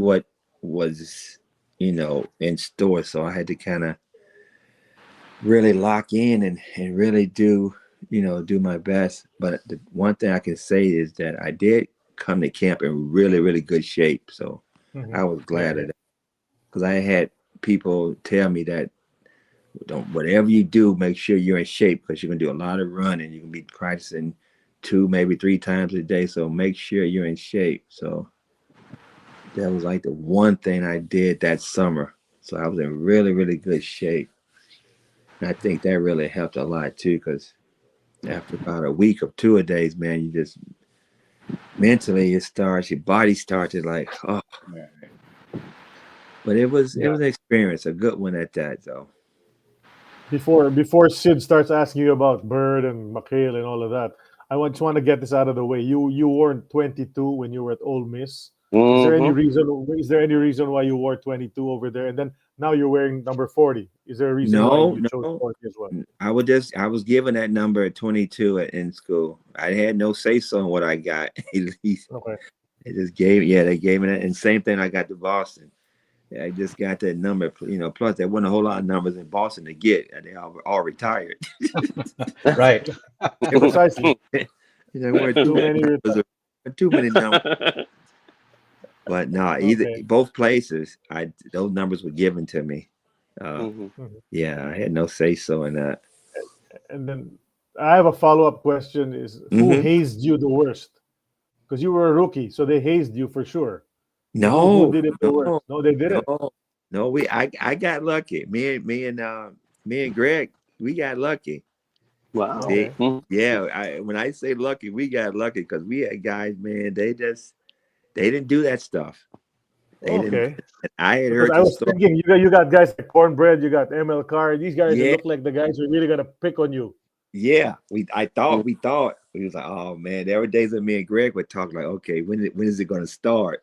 what was, in store. So I had to kind of really lock in and really do my best. But the one thing I can say is that I did come to camp in really, really good shape. So I was glad of that, because I had people tell me that, whatever you do, make sure you're in shape, because you're gonna do a lot of running. You're gonna be practicing 2, maybe 3 times a day. So make sure you're in shape. So that was like the one thing I did that summer. So I was in really, really good shape. And I think that really helped a lot too, because after about a week of 2 a days, man, you just mentally your body started like, oh. But it was an experience, a good one at that though. Before Sid starts asking you about Bird and McHale and all of that, I just want to get this out of the way. You weren't 22 when you were at Ole Miss. Is there any reason why you wore 22 over there, and then now you're wearing number 40? Is there a reason why you chose 40 as well? I was given that number at 22 in school. I had no say so in what I got. At least Okay. they gave me that, and same thing I got to Boston. I just got that number. Plus there wasn't a whole lot of numbers in Boston to get, and they all retired. Right. There were Precisely. there weren't Too many. too many numbers. But no, either Okay. both places, those numbers were given to me. Mhm. Yeah, I had no say so in that. And then I have a follow-up question: Is who Mhm. hazed you the worst? Because you were a rookie, so they hazed you for sure. So who No, did it the worst? no, No, they didn't. no. I got lucky. Me and Greg, we got lucky. Wow. They, Okay. Mhm. yeah. When I say lucky, we got lucky because we had guys, man. They didn't do that stuff. They didn't. Okay. I had Because heard I the was story. thinking you got guys like Cornbread, you got ML Carr. These guys that Yeah, look like the guys who are really gonna pick on you. yeah. I thought we was like, oh man. There were days that me and Greg would talk like, okay, when is it going to start?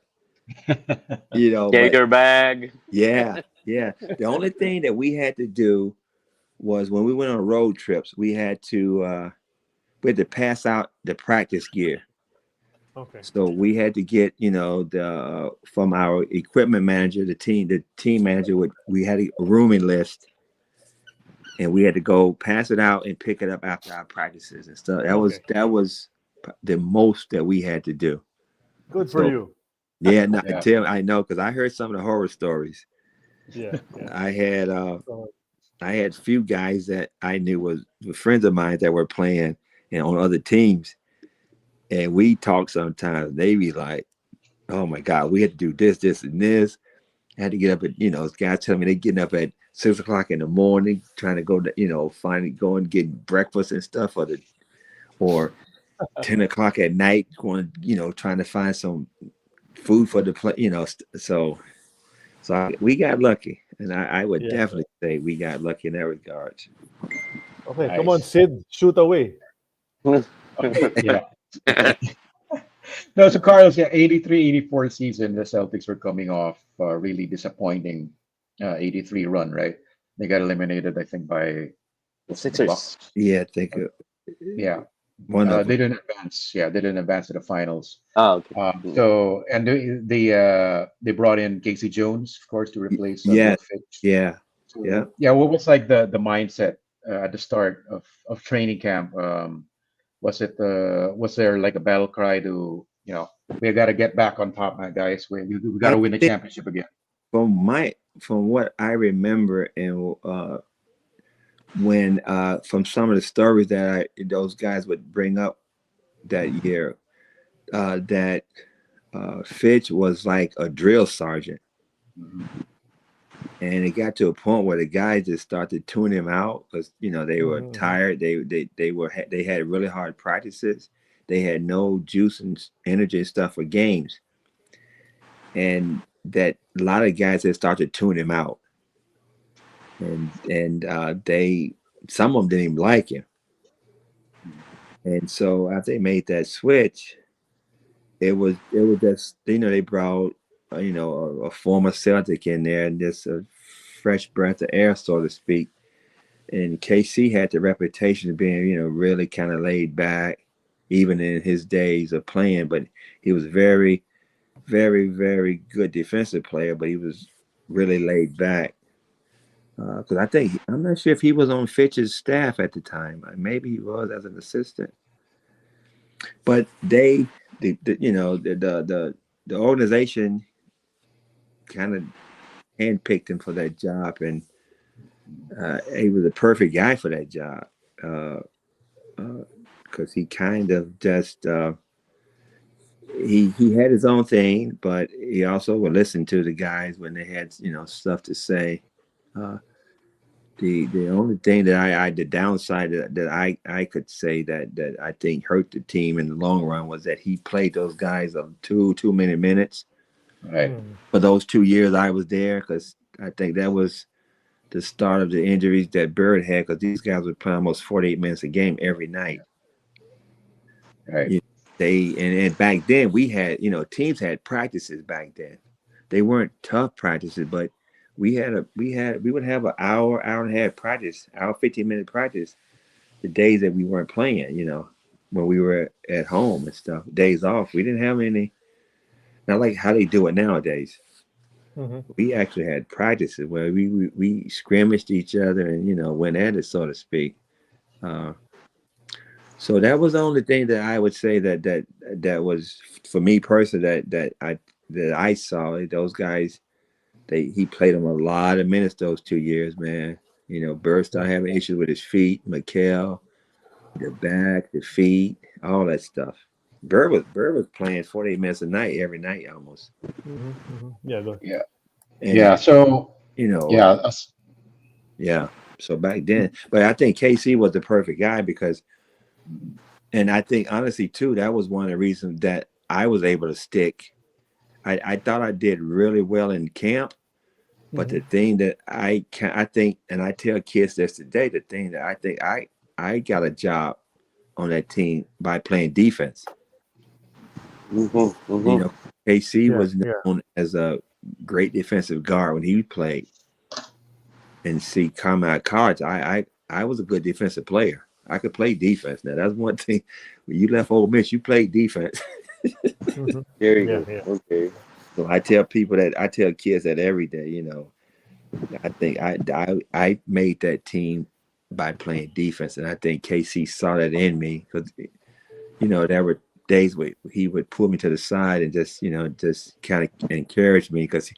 Carry But your bag. yeah, yeah. The only thing that we had to do was when we went on road trips, we had to pass out the practice gear. Okay. So we had to get, the from our equipment manager, the team manager we had a rooming list, and we had to go pass it out and pick it up after our practices and stuff. Okay. That was the most that we had to do. Good for So you. yeah, no, Yeah. I know because I heard some of the horror stories. Yeah. Yeah. I had So, I had few guys that I knew were friends of mine that were playing and on other teams, and we talked sometimes. They be like, "Oh my God, we had to do this, this, and this." I had to get up at guys tell me they getting up at 6 o'clock in the morning trying to go to go and get breakfast and stuff, or 10 o'clock at night going trying to find some food for the play. We got lucky, and I would yeah. definitely say we got lucky in that regard. Okay. Come on, Nice. Sid. Shoot away. Okay. Yeah. No, so Carlos, yeah, 83, 84 season, the Celtics were coming off a really disappointing 83 run, right? They got eliminated, I think, by The the Sixers. Bucks. Yeah, I think Yeah. one of them. They didn't advance. Yeah, they didn't advance to the finals. Ah, okay. So, and they brought in Casey Jones, of course, to replace Yeah, Bill Fitch. yeah, yeah. So, yeah, what was like the mindset at the start of training camp? Was there like a battle cry to, we got to get back on top, man, guys. We got I to win the think championship again. from what I remember and when from some of the stories that those guys would bring up that year, that Fitch was like a drill sergeant, Mhm. and it got to a point where the guys just started tuning him out because they were Mhm. tired. They had really hard practices. They had no juice and energy and stuff for games, and that a lot of guys had started tuning him out, and some of them didn't even like him. And so after they made that switch, it was just they brought a former Celtic in there and just a fresh breath of air, so to speak. And KC had the reputation of being really kind of laid back, even in his days of playing. But he was very, very, very good defensive player. But he was really laid back because I'm not sure if he was on Fitch's staff at the time. Maybe he was as an assistant. But the organization kind of handpicked him for that job, and he was the perfect guy for that job because he kind of just he had his own thing, but he also would listen to the guys when they had stuff to say. Uh, the only thing that the downside that I could say that I think hurt the team in the long run was that he played those guys of too many minutes Right. Mm. for those 2 years I was there, because I think that was the start of the injuries that Bird had, because these guys were playing almost 48 minutes a game every night. Right. You and back then we had teams had practices back then. They weren't tough practices, but we would have an hour and a half practice, 15-minute practice the days that we weren't playing, when we were at home and stuff, days off. We didn't have any, not like how they do it nowadays. we actually had practices where we scrimmaged each other and went at it, so to speak. So that was the only thing that I would say that was for me personally that I saw. Those guys, he played them a lot of minutes those 2 years, man. Bird started having issues with his feet, McHale, the back, the feet, all that stuff. Bird was playing 48 minutes a night every night almost. Yeah. Yeah. And Yeah. So yeah. yeah. So back then, but I think KC was the perfect guy because, and I think honestly too, that was one of the reasons that I was able to stick. I thought I did really well in camp, but the thing that I think, and I tell kids this today, the thing that I think I got a job on that team by playing defense. KC was known as a great defensive guard when he played. And see, coming out of college, I was a good defensive player. I could play defense. Now that's one thing. When you left Ole Miss, you played defense. There you go. Okay. So I tell kids that every day. I think I made that team by playing defense, and I think KC saw that in me because there were days where he would pull me to the side and just kind of encourage me because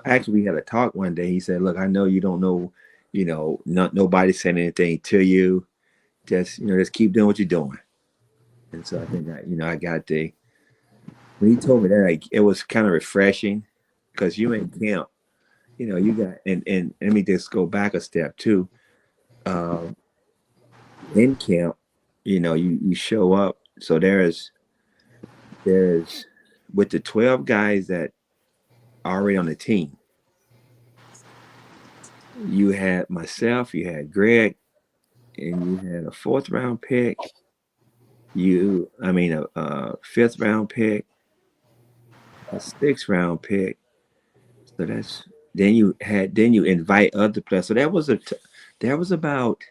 actually we had a talk one day. He said, "Look, I know you don't know, nobody saying anything to you. Just keep doing what you're doing." And so I think I got when he told me that, it was kind of refreshing because you in camp, you got and let me just go back a step too. In camp, you show up. So there's with the 12 guys that are already on the team. You had myself, you had Greg, and you had a 4th round pick. A 5th round pick, a 6th round pick. So then you invite other players. So that's about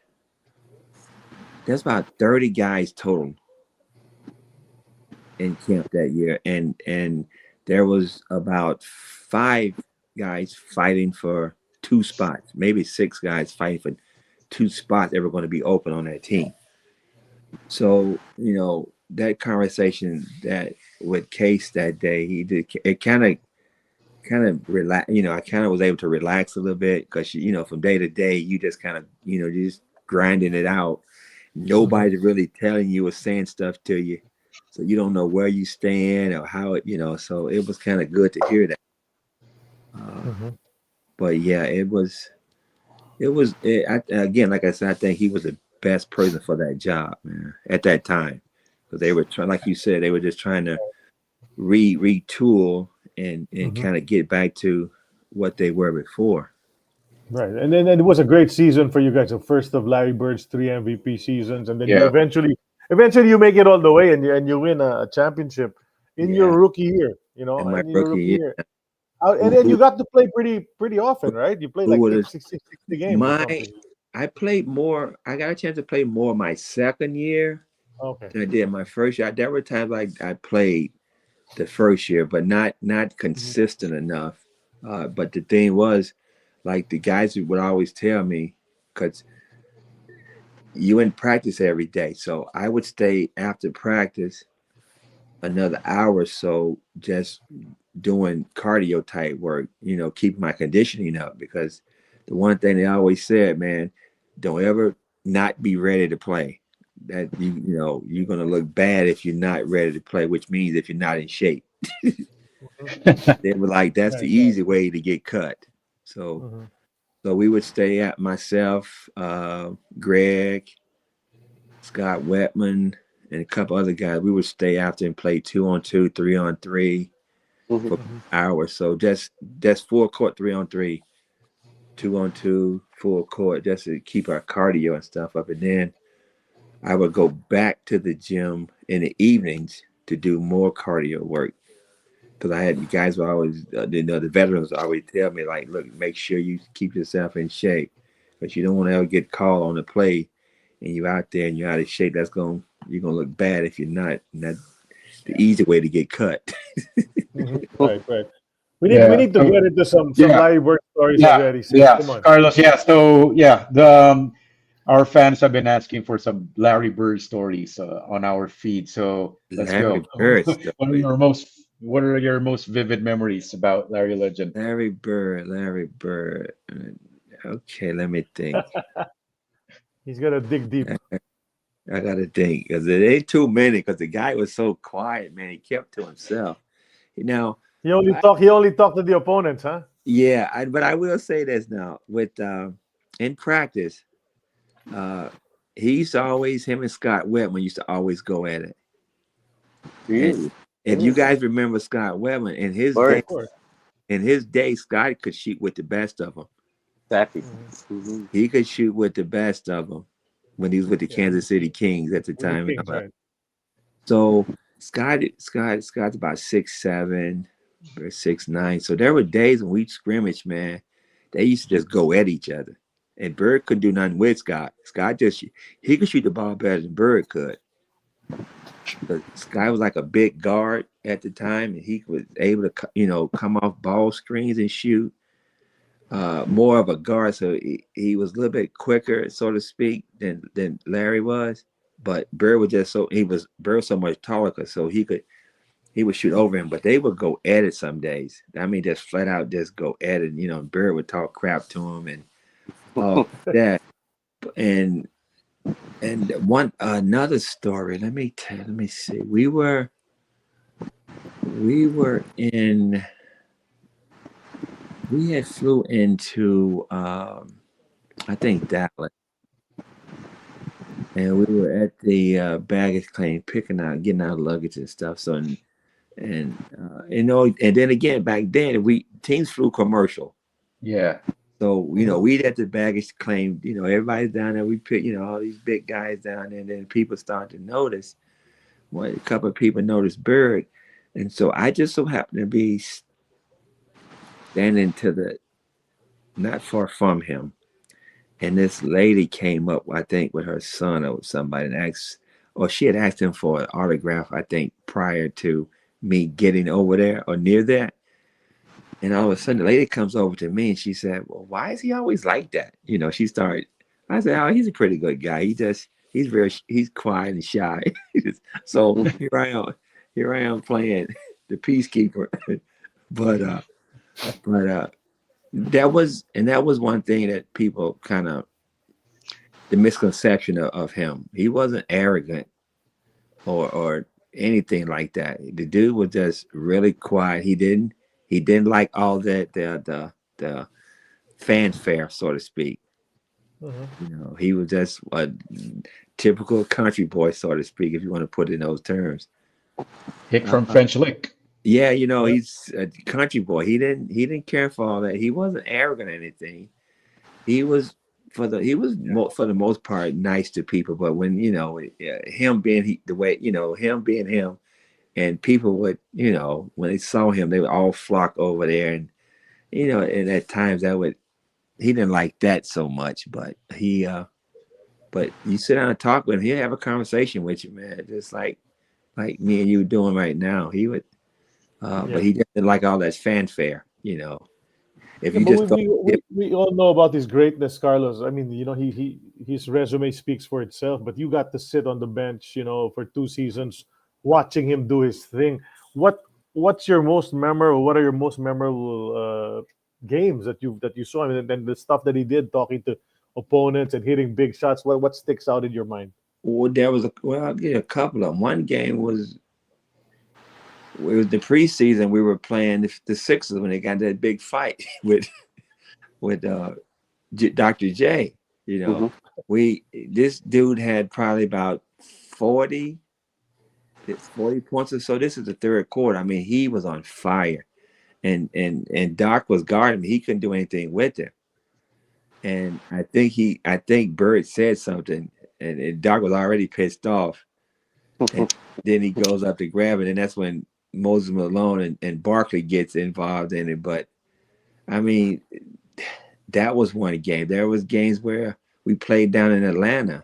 30 guys total in camp that year, and there was about 5 guys fighting for 2 spots, maybe 6 guys fighting for 2 spots that were going to be open on that team. So that conversation that with Case that day, he did it kind of relax. I kind of was able to relax a little bit because from day to day you just kind of just grinding it out. Nobody's really telling you or saying stuff to you. So you don't know where you stand or how it, so it was kind of good to hear that. But yeah, again, like I said, I think he was the best person for that job, man, at that time. Because they were trying, like you said, they were just trying to retool and kind of get back to what they were before. Right, and then it was a great season for you guys. The first of Larry Bird's 3 MVP seasons, and then you eventually you make it all the way, and you win a championship in your rookie year. In my rookie year. And then you got to play pretty often, right? You played like 60 games. I played more. I got a chance to play more my second year than I did my first year. There were times I played the first year, but not consistent enough. But the thing was, like the guys would always tell me, because you in practice every day. So I would stay after practice another hour or so just doing cardio type work, keeping my conditioning up. Because the one thing they always said, man, don't ever not be ready to play. That you're gonna look bad if you're not ready to play, which means if you're not in shape. They were like, that's the easy way to get cut. So we would stay at myself, Greg, Scott Wetman, and a couple other guys. We would stay after and play 2-on-2, 3-on-3 for hours. So just full court 3-on-3, 2-on-2, full court, just to keep our cardio and stuff up. And then I would go back to the gym in the evenings to do more cardio work. Because I had, you guys were always, the veterans always tell me, like, look, make sure you keep yourself in shape. But you don't want to ever get called on the play and you're out there and you're out of shape. You're going to look bad if you're not. And that's the easy way to get cut. Right. We Yeah. need to So, get into some yeah. Larry Bird stories Yeah. already. Sis. Yeah. Come on. Carlos. Yeah. So yeah, the our fans have been asking for some Larry Bird stories on our feed. So let's Larry go. Bird What are story. your most vivid memories about Larry Legend? Larry Bird. Larry Bird. Okay, let me think. He's gonna dig deep. I gotta think because it ain't too many. Because the guy was so quiet, man. He kept to himself. Now, He only talked to the opponents, huh? yeah. But I will say this now. With in practice, uh, he used to always him and Scott Whitman used to always go at it. And Really? if you guys remember Scott Whitman Or Of course. in his day, Scott could shoot with the best of them. exactly. Mm-hmm. Mm-hmm. He could shoot with the best of them when he was with the Yeah. Kansas City Kings at the With the time. Kings, right? So Scott's about 6'7" or 6'9". So there were days when we scrimmaged, man. They used to just go at each other. And Bird couldn't do nothing with Scott. Scott he could shoot the ball better than Bird could. But Scott was like a big guard at the time, and he was able to, come off ball screens and shoot. More of a guard, so he was a little bit quicker, so to speak, than Larry was. But Bird was Bird was so much taller, so he would shoot over him. But they would go at it some days. I mean, just flat out just go at it. Bird would talk crap to him and all that. And another story. Let me see. We were in. We had flew into I think Dallas, and we were at the baggage claim, getting out luggage and stuff. So and then again back then teams flew commercial. Yeah. So we'd at the baggage claim. Everybody's down there. We pick all these big guys down there, and then people start to notice. Well, a couple of people noticed Bird, and so I just so happened to be standing not far from him. And this lady came up, I think, with her son or somebody and asked, or she had asked him for an autograph, I think, prior to me getting over there or near that. And all of a sudden, the lady comes over to me and she said, "Well, why is he always like that?" She started. I said, "Oh, he's a pretty good guy. He's quiet and shy." So here I am playing the peacekeeper, but that was one thing that people kind of the misconception of him. He wasn't arrogant or anything like that. The dude was just really quiet. He didn't like all that the fanfare, so to speak. Mm-hmm. He was just a typical country boy, so to speak, if you want to put it in those terms. Hick from French Lick. Yeah, he's a country boy. He didn't care for all that. He wasn't arrogant or anything. He was for the most part nice to people. But when him being him being him, and people would when they saw him, they would all flock over there, and and at times he didn't like that so much. But but you sit down and talk with him, he'll have a conversation with you, man, just like me and you doing right now. He would. But he didn't like all that fanfare, If you just we all know about his greatness, Carlos. I mean, his resume speaks for itself. But you got to sit on the bench, for 2 seasons, watching him do his thing. What's your most memorable? What are your most memorable games that you saw? I mean, and the stuff that he did, talking to opponents and hitting big shots. What sticks out in your mind? well, I'll get a couple of them. One game was. It was the preseason. We were playing the Sixers when they got that big fight with Dr. J. This dude had probably about 40 points or so. This is the third quarter. I mean, he was on fire, and Doc was guarding me. He couldn't do anything with him. And I think Bird said something, and Doc was already pissed off. And then he goes up to grab it, and that's when Moses Malone and Barkley gets involved in it. But I mean, that was one game. There was games where we played down in Atlanta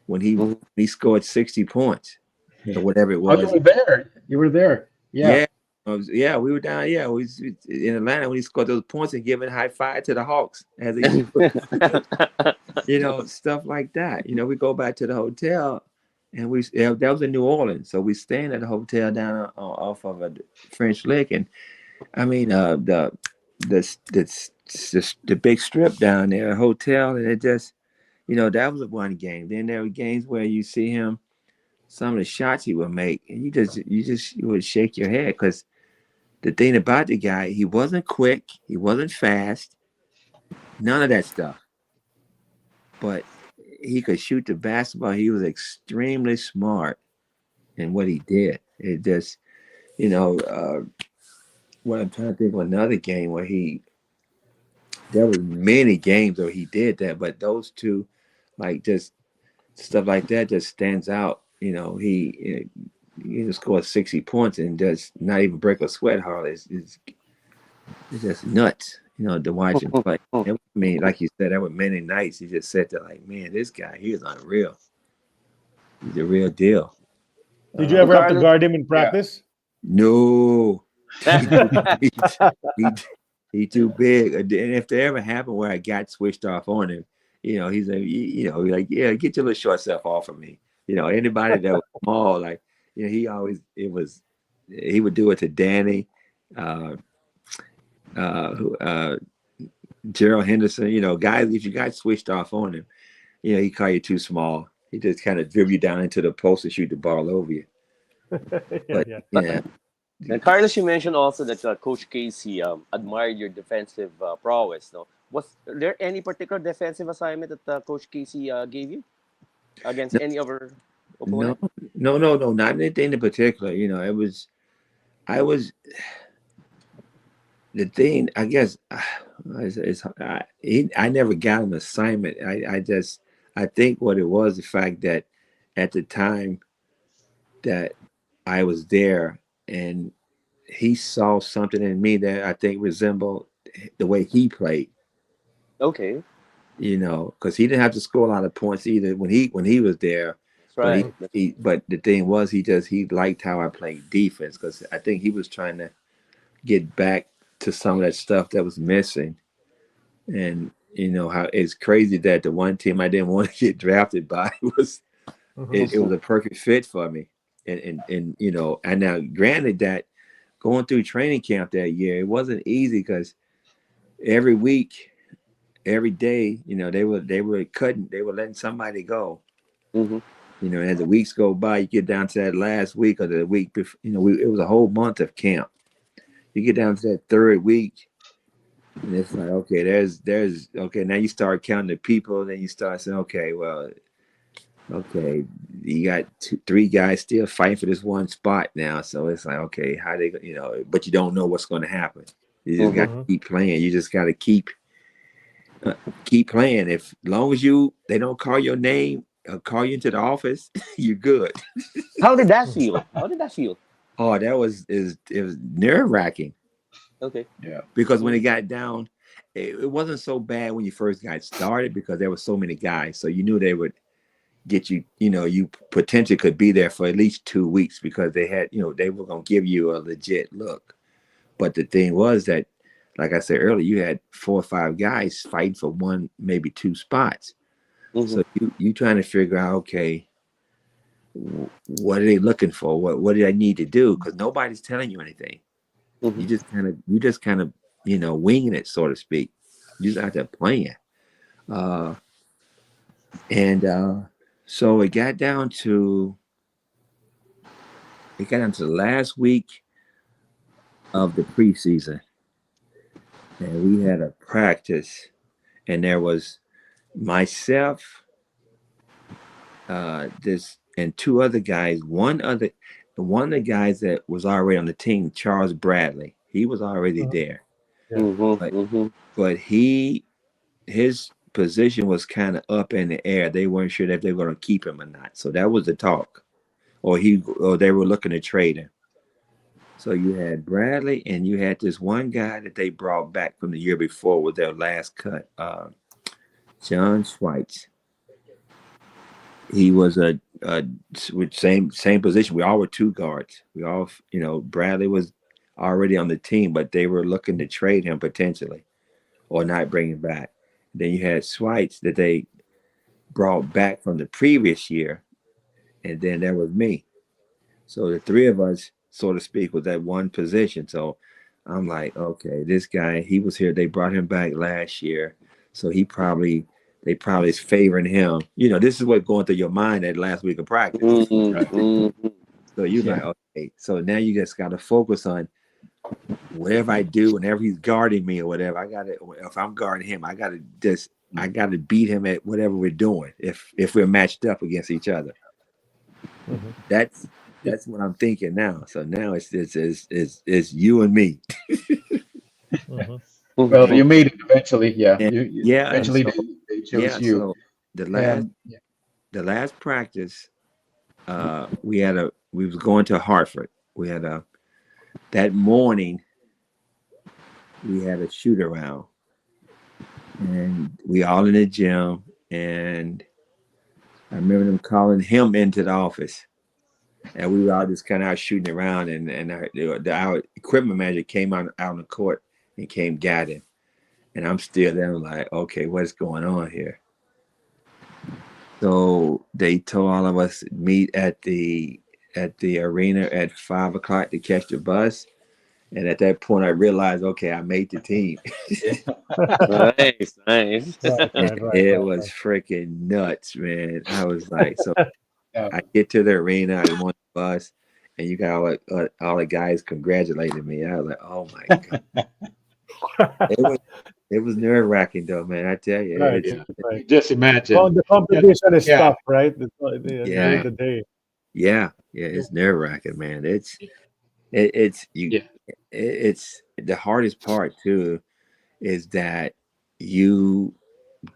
when he scored 60 points or whatever it was. Oh, you were there. You were there. Yeah. Yeah, we were down. Yeah, we was in Atlanta when he scored those points and giving high five to the Hawks as they, stuff like that. We go back to the hotel, and that was in New Orleans, so we staying at the hotel down off of a French Lick, and I mean the big strip down there, hotel, and it just that was one game. Then there were games where you see him, some of the shots he would make, and you would shake your head because. The thing about the guy, he wasn't quick, he wasn't fast, none of that stuff. But he could shoot the basketball. He was extremely smart in what he did. It just, what I'm trying to think of another game where there was many games where he did that, but those two, like just stuff like that just stands out. He just scored 60 points and does not even break a sweat hardly. It's just nuts, to watch him play. I mean, like you said, there were many nights you just said that, like, man, this guy, he is unreal. He's the real deal. Did you ever have to guard him in practice? No. He too big. And if that ever happened where I got switched off on him, he's like, like, yeah, get your little short self off of me. Anybody that was small, like, he would do it to Danny, Gerald Henderson, guys, if you got switched off on him, he call you too small. He just kind of dribble you down into the post and shoot the ball over you. Yeah. And Carlos, you mentioned also that Coach Casey admired your defensive prowess. No, was there any particular defensive assignment that Coach Casey gave you against any other opponent? No, not anything in particular. I was the thing. I guess I never got an assignment. I think what it was the fact that at the time that I was there and he saw something in me that I think resembled the way he played. Okay. Because he didn't have to score a lot of points either when he was there. Right. But the thing was, he liked how I played defense because I think he was trying to get back to some of that stuff that was missing. And how it's crazy that the one team I didn't want to get drafted by was it was a perfect fit for me. And now granted that going through training camp that year, it wasn't easy because every week, every day, they were letting somebody go. Mm-hmm. And as the weeks go by, you get down to that last week or the week before, it was a whole month of camp. You get down to that third week, and it's like, okay, there's okay, now you start counting the people, then you start saying, okay, you got 3 guys still fighting for this one spot now. So it's like, okay, how they, but you don't know what's going to happen. You just got to keep playing. You just got to keep playing. As long as they don't call your name, call you into the office, you're good. How did that feel? Oh, it was nerve wracking. Okay. Yeah. Because when it got down, it wasn't so bad when you first got started because there were so many guys. So you knew they would get you, you potentially could be there for at least 2 weeks because they had, they were going to give you a legit look. But the thing was that, like I said earlier, you had 4 or 5 guys fighting for 1, maybe 2 spots. Mm-hmm. So you trying to figure out, okay, what are they looking for? What do I need to do? Because nobody's telling you anything. Mm-hmm. You just kind of winging it, so to speak. You just out there playing. So it got down to the last week of the preseason, and we had a practice, and there was myself, and 2 other guys. One of the guys that was already on the team, Charles Bradley, he was already there. Mm-hmm. But his position was kind of up in the air. They weren't sure if they were going to keep him or not. So that was the talk. Or they were looking to trade him. So you had Bradley and you had this one guy that they brought back from the year before with their last cut, John Schweitz. He was with same position. We all were 2 guards. We all, Bradley was already on the team, but they were looking to trade him potentially or not bring him back. Then you had Swites that they brought back from the previous year, and then there was me. So the three of us, so to speak, was at one position. So I'm like, okay, this guy, he was here. They brought him back last year, so they probably is favoring him. You know, this is what going through your mind at last week of practice. Mm-hmm. So you're like, okay, so now you just got to focus on whatever I do, whenever he's guarding me or whatever. If I'm guarding him, I got to beat him at whatever we're doing. If we're matched up against each other, that's what I'm thinking now. So now it's you and me. Well, you made it eventually. Yeah. And, Eventually and so, they chose you. So the last practice, we was going to Hartford. We had that morning we had a shoot around, and we all in the gym, and I remember them calling him into the office, and we were all just kind of out shooting around, and our equipment manager came out on the court and got him, and I'm still there. I'm like, okay, what's going on here? So they told all of us meet at the arena at 5 o'clock to catch the bus. And at that point, I realized, okay, I made the team. Nice. It was freaking nuts, man. I was like, so I get to the arena, I want the bus, and you got all the guys congratulating me. I was like, oh my God. It was nerve wracking though, man. I tell you. Right. Just imagine. Well, the competition is tough, right? The day. Yeah, it's nerve wracking, man. It's the hardest part too, is that you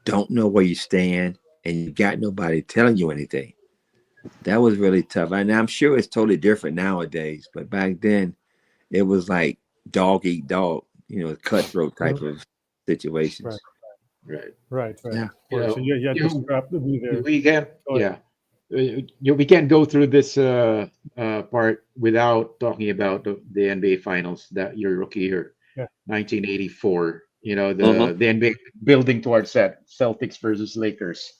don't know where you stand and you got nobody telling you anything. That was really tough. And I'm sure it's totally different nowadays, but back then it was like dog eat dog, cutthroat type of situations. Right. Yeah. So you had to scrap to be there. We can't go through this part without talking about the NBA Finals, that your rookie year, 1984. The NBA building towards that, Celtics versus Lakers.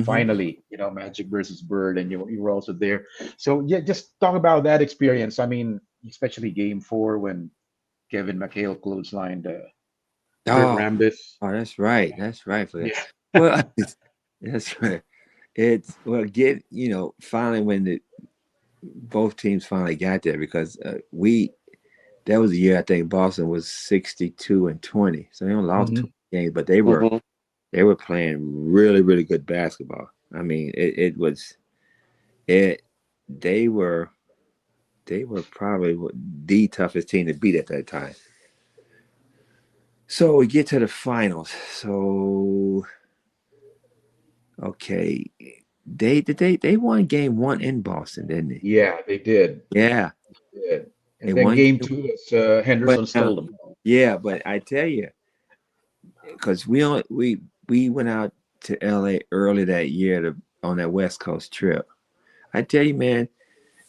Finally, Magic versus Bird, and you were also there. So yeah, just talk about that experience. I mean, especially Game 4 when Kevin McHale clotheslined Kurt Rambis. Oh, that's right. Yeah. Well, that's right. Finally when both teams finally got there, because that was the year I think Boston was 62-20, so they only lost 2 games, but they were playing really, really good basketball. I mean, they were probably the toughest team to beat at that time. So we get to the finals. So okay, they won game 1 in Boston, didn't they? Yeah, they did. Yeah. They did. And then game 2 was Henderson stole them. Yeah, but I tell you, because we went out to LA early that year on that West Coast trip. I tell you, man,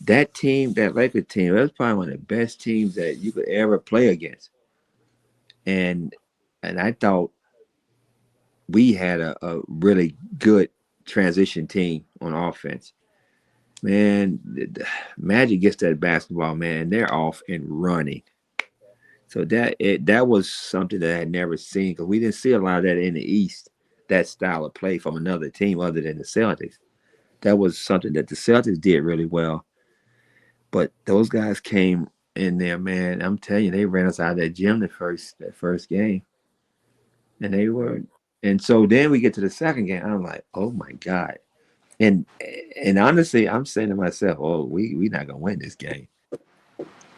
that team, that Lakers team, that was probably one of the best teams that you could ever play against. And I thought we had a really good transition team on offense. Man, the Magic gets that basketball, man, they're off and running. So that was something that I had never seen, because we didn't see a lot of that in the East, that style of play from another team other than the Celtics. That was something that the Celtics did really well. But those guys came in there, man. I'm telling you, they ran us out of that gym that first game. And so then we get to the second game. I'm like, oh my God. And honestly, I'm saying to myself, oh, we're not gonna win this game.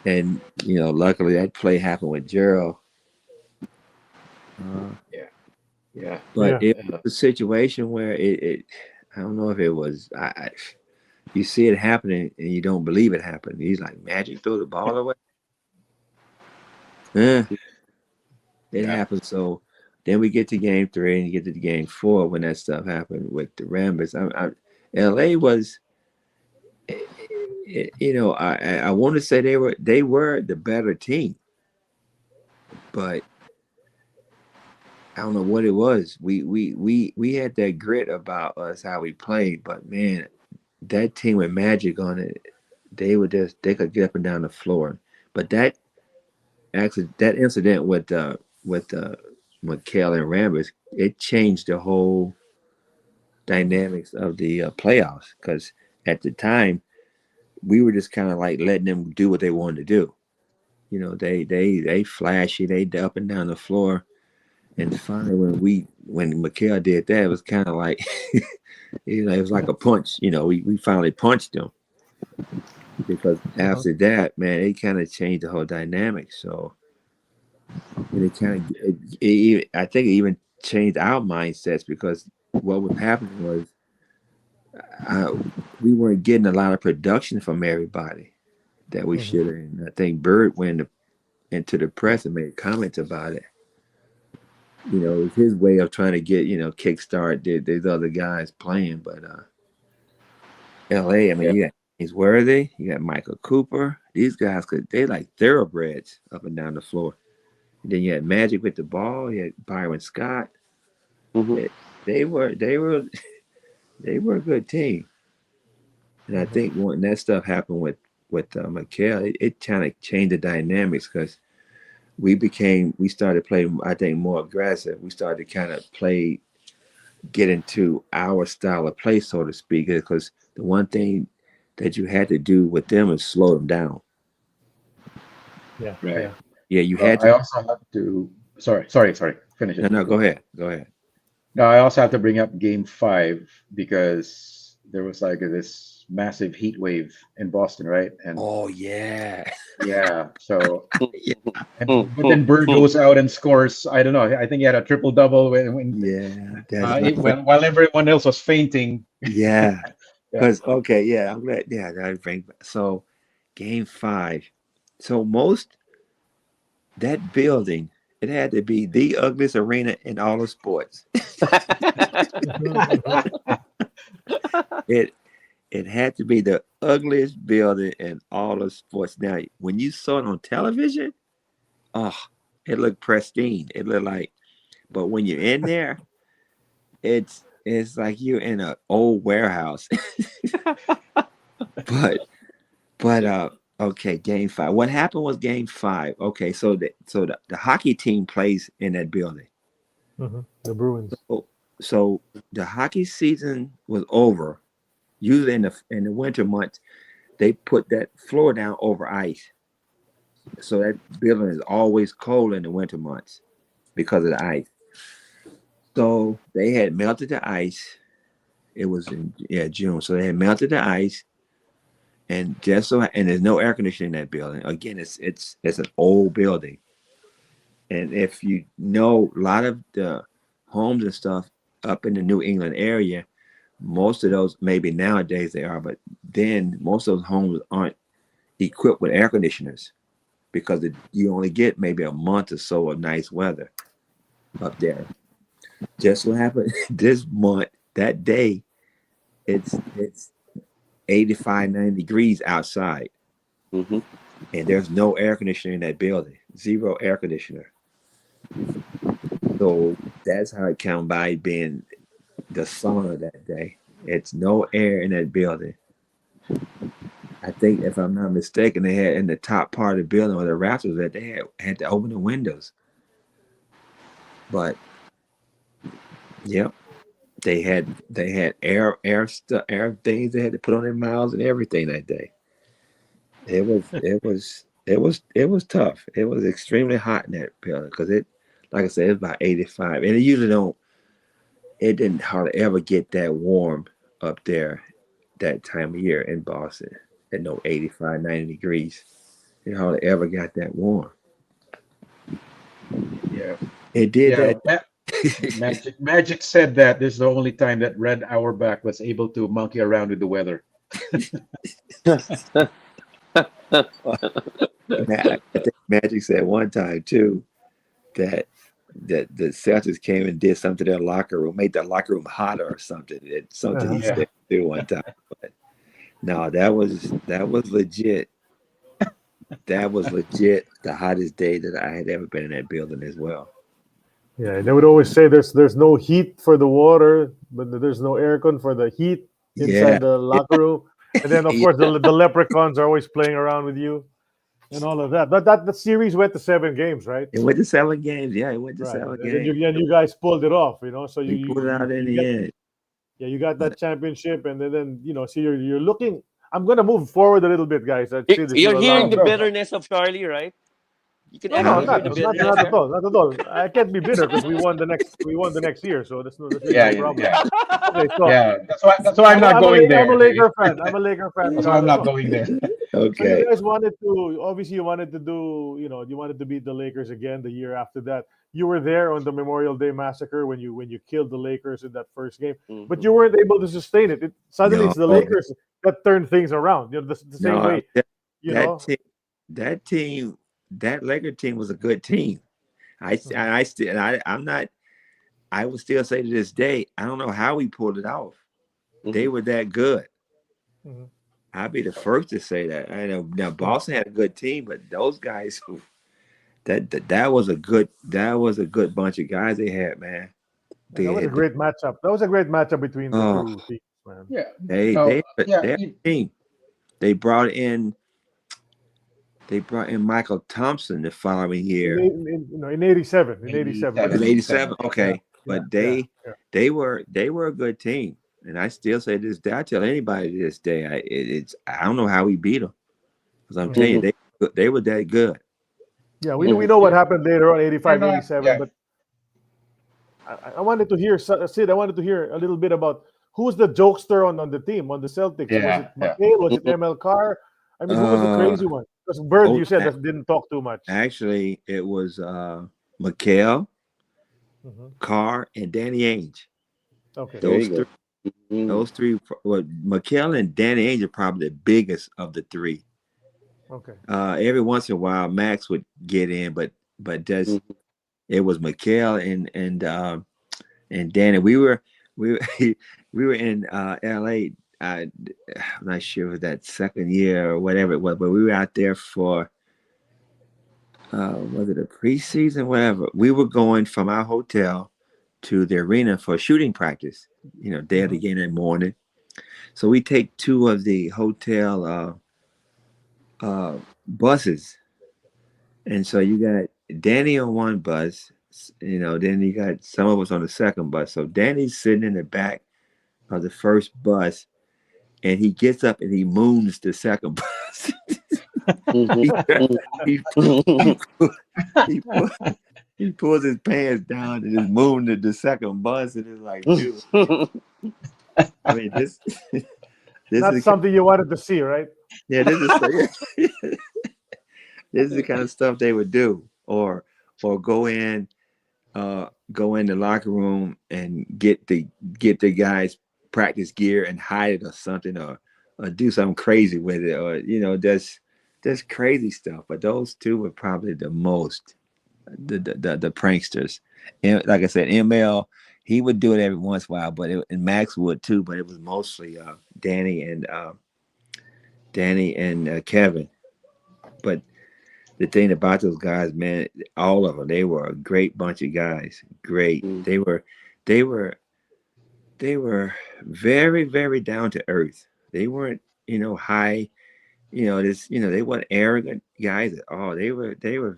And luckily that play happened with Gerald. Yeah. But it was a situation where it I don't know if it was you see it happening and you don't believe it happened. He's like, Magic threw the ball away. It happened. So then we get to game 3 and you get to game 4 when that stuff happened with the Rambis. LA was, I want to say they were the better team. but I don't know what it was. We had that grit about us how we played, but man, that team with Magic on it, they could get up and down the floor. But that incident with McHale and Rambis, it changed the whole dynamics of the playoffs because at the time we were just kind of like letting them do what they wanted to do. You know, they flashy, they up and down the floor. And finally, when McHale did that, it was kind of like, it was like a punch. You know, we finally punched them because after that, man, it kind of changed the whole dynamic. So, and I think it even changed our mindsets because what was happening was we weren't getting a lot of production from everybody that we should have. And I think Bird went into the press and made comments about it. You know, it was his way of trying to get, kickstart these other guys playing. But LA, I mean, you got James Worthy, you got Michael Cooper. These guys they like thoroughbreds up and down the floor. And then you had Magic with the ball, you had Byron Scott. Mhm. They were a good team. And I think when that stuff happened with McHale, it kind of changed the dynamics because we started playing, I think, more aggressive. We started to kind of get into our style of play, so to speak, because the one thing that you had to do with them is slow them down. Yeah. Right. Yeah. Yeah, you had I to. also have to. Sorry. Finish it. No, go ahead. No, I also have to bring up Game 5 because there was like this massive heat wave in Boston, right? And Oh yeah. yeah, so Mm, but then Bird mm. goes out and scores. I don't know. I think he had a triple double when Yeah, that's right. while everyone else was fainting. Yeah, Yeah. because okay, yeah, I'm glad. Yeah, that brings so Game 5. So that building, it had to be the ugliest arena in all of sports. It had to be the ugliest building in all of sports. Now, when you saw it on television, oh, it looked pristine. It looked like, but when you're in there, it's like you're in an old warehouse. but okay, Game 5. What happened was Game 5. Okay, so the hockey team plays in that building. The Bruins. So the hockey season was over. Usually in the winter months, they put that floor down over ice. So that building is always cold in the winter months because of the ice. So they had melted the ice. It was in June. So they had melted the ice, and there's no air conditioning in that building. Again, it's an old building, and if you know, a lot of the homes and stuff up in the New England area, most of those, maybe nowadays they are, but then most of those homes aren't equipped with air conditioners because you only get maybe a month or so of nice weather up there. Just what happened this month, that day, it's 85, 90 degrees outside. Mhm. And there's no air conditioner in that building. Zero air conditioner. So that's how it came by being the sauna that day. It's no air in that building. I think, if I'm not mistaken, they had in the top part of the building where the rafters that they had to open the windows. But yep, they had air things they had to put on their mouths and everything that day. It was tough. It was extremely hot in that building because like I said, it's about 85, and it didn't hardly ever get that warm up there that time of year in Boston at no 85, 90 degrees. It hardly ever got that warm. Yeah. It did Yeah. that. Magic said that this is the only time that Red Auerbach was able to monkey around with the weather. I think Magic said one time too that the Celtics came and did something to their locker room, made their locker room hotter or something. It's something he said too one time. But no, that was legit. that was legit the hottest day that I had ever been in that building as well. Yeah, they would always say there's no heat for the water, but there's no aircon for the heat Yeah, inside the locker room. And then of yeah. course the leprechauns are always playing around with you and all of that. But that the series went to 7 games, right? It went to 7 games. Yeah, it went to Right. 7 games. And you guys pulled it off, So We pulled it out in you the get end. you got that championship, and then so you're looking. I'm gonna move forward a little bit, guys. I'd say this. You're You allow hearing the me. Sure. bitterness of Charlie, right? You can No, no, I'm actually Huh? hear not. the Not, bitterness not at there. all. Not at all. I can't be bitter because we won the next year, so that's really Yeah, no yeah, problem. yeah. Okay, so Yeah. That's why I'm not going I'm a there. Laker fan. I'm a Laker fan, That's why I'm Carlos. not So, going there. so you Okay. guys wanted to obviously you wanted to do you wanted to beat the Lakers again the year after that. You were there on the Memorial Day massacre when you killed the Lakers in that first game, but Mhm. you weren't able to sustain it. Suddenly No, it's the Lakers that turned things around. The same no, way. You that know. team, that team, that Laker team was a good team. Mhm, I still, and I'm not. I would still say to this day, I don't know how we pulled it off. They Mhm. were that good. mhm. I'd be the first to say that. I know now Boston had a good team, but those guys, that was a good bunch of guys they had, man. And They that was a had great matchup. That was a great matchup between the oh two teams, man. Yeah. they No. they Yeah. they had a team. They brought in Michael Thompson the following year. In 87, in 87. 87, In 87. 87, Yeah, okay. yeah, But yeah, yeah. they were a good team. And I still say this day, I tell anybody to this day, I don't know how we beat them. Because I'm telling you, Mhm. they were that good. Yeah, we Mhm. know what Yeah. happened later on, They're 85, not. 87. Yeah. But I wanted to hear, Sid, I wanted to hear a little bit about who's the jokester on the team, on the Celtics. Was Yeah. it Yeah. McHale? Was it Mhm. ML Carr? I mean, who was the Uh crazy one? Because Bird, oh you said that didn't talk too much. actually it was Mikael, Hmm. Carr, and Danny Ainge. Okay. There Those you three go. Mhm. those three well, Mikael and Danny Ainge are probably the biggest of the three. Okay. Every once in a while Max would get in, but just Mhm. it was Mikael and Danny. We were we were in LA. I'm not sure if it was that second year or whatever it was, but we were out there for was it a preseason, whatever. We were going from our hotel to the arena for shooting practice, day of the Hmm. game that morning. So we take two of the hotel buses. And so you got Danny on one bus, then you got some of us on the second bus. So Danny's sitting in the back of the first bus, and he gets up and he moons the second bus. Mhm. he, Mhm. he, he, he, pull- he pulls his pants down and is mooning the second bus, and it's like, dude, I mean, this this Not is something you wanted to see, right? yeah, this is this is the kind of stuff they would do, or go in the locker room and get the guys practice gear and hide it or something, or do something crazy with it, or that's crazy stuff. But those two were probably the most the pranksters. And like I said, ML, he would do it every once in a while, and Max would too, but it was mostly Danny and Kevin. But the thing about those guys, man, all of them, they were a great bunch of guys. Great. Mhm. They were they were very, very down to earth. They weren't, high, they weren't arrogant guys at all. They were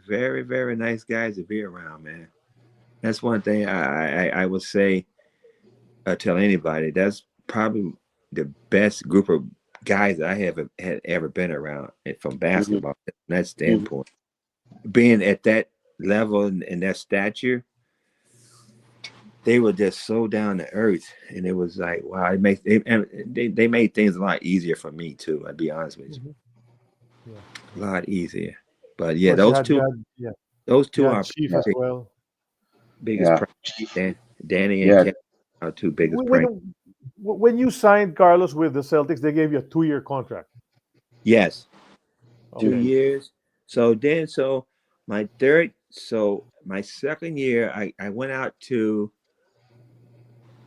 very, very nice guys to be around, man. That's one thing I would say, tell anybody. That's probably the best group of guys that I had ever been around from Mhm. basketball from that Mhm. standpoint. Being at that level and that stature, they were just so down to earth, and it was like, wow, they made things a lot easier for me too. I'll be honest with you, Mhm. Yeah, a yeah. lot easier. But Of yeah, course, yeah, those you two had are Chief Yeah. as well. biggest Yeah. prank. Danny and Yeah. Kevin are two biggest prank. When you signed Carlos with the Celtics, they gave you a 2-year contract. Yes, two Okay. years. So my second year, I went out to